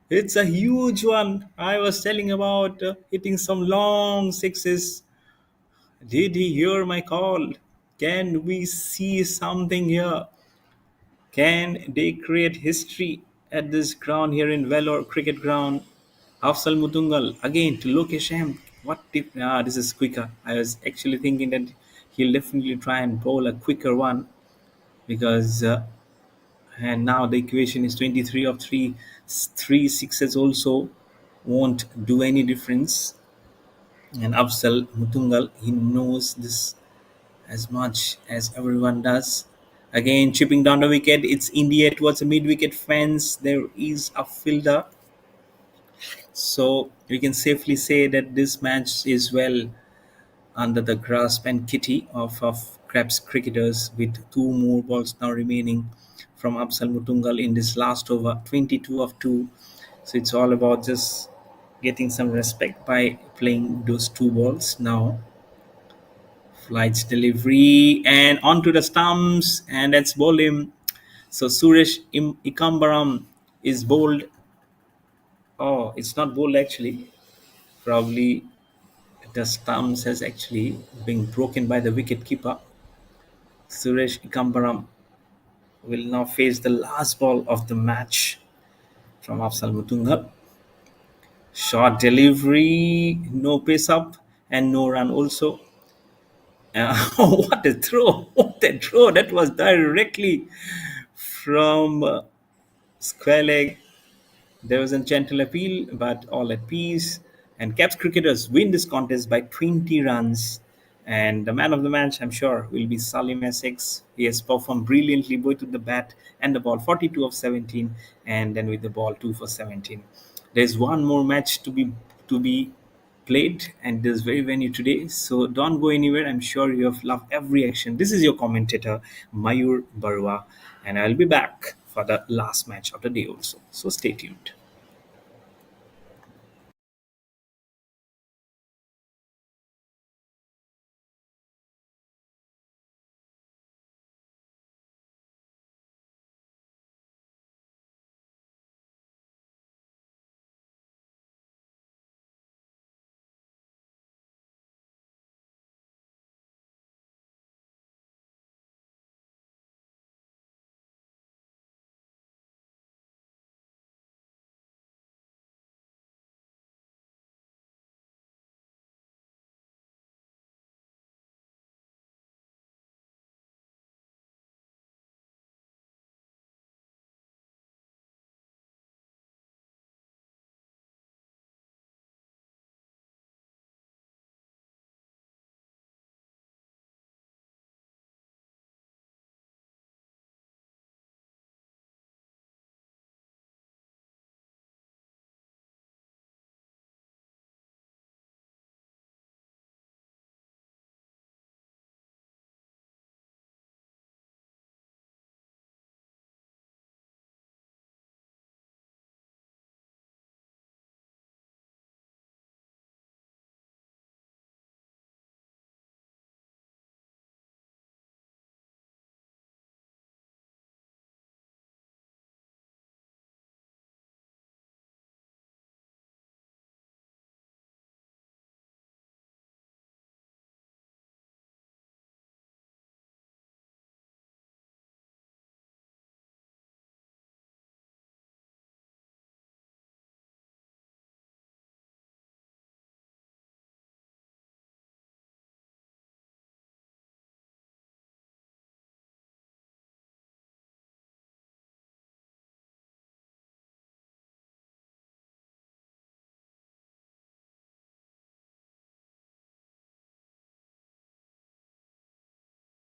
It's a huge one. I was telling about hitting some long sixes. Did he hear my call? Can we see something here? Can they create history at this ground here in Vellore Cricket Ground? Afsal Mutungal again to Lokesham. What if this is quicker? I was actually thinking that he'll definitely try and bowl a quicker one because and now the equation is 23 of 3. 3 sixes also won't do any difference. And Afsal Mutungal, he knows this as much as everyone does. Again, chipping down the wicket. It's India towards the mid-wicket fence. There is a fielder. So we can safely say that this match is well under the grasp and kitty of KAPS cricketers with 2 more balls now remaining from Afzal Mutungal in this last over, 22 of 2. So it's all about just getting some respect by playing those 2 balls now. Flights delivery and onto the stumps, and that's bowled him. So Suresh Ikambaram is bowled. Oh, it's not bowled actually. Probably the stumps has actually been broken by the wicket keeper. Suresh Ikambaram will now face the last ball of the match from Afzal Mutungal. Short delivery, no pace up, and no run also. What a throw! What a throw! That was directly from square leg. There was a gentle appeal, but all at peace. And Caps cricketers win this contest by 20 runs. And the man of the match, I'm sure, will be Salim Essex. He has performed brilliantly both with the bat and the ball, 42 of 17, and then with the ball, 2 for 17. There's one more match to be played, and there's very venue today. So don't go anywhere. I'm sure you have loved every action. This is your commentator, Mayur Barua, and I'll be back for the last match of the day also. So stay tuned.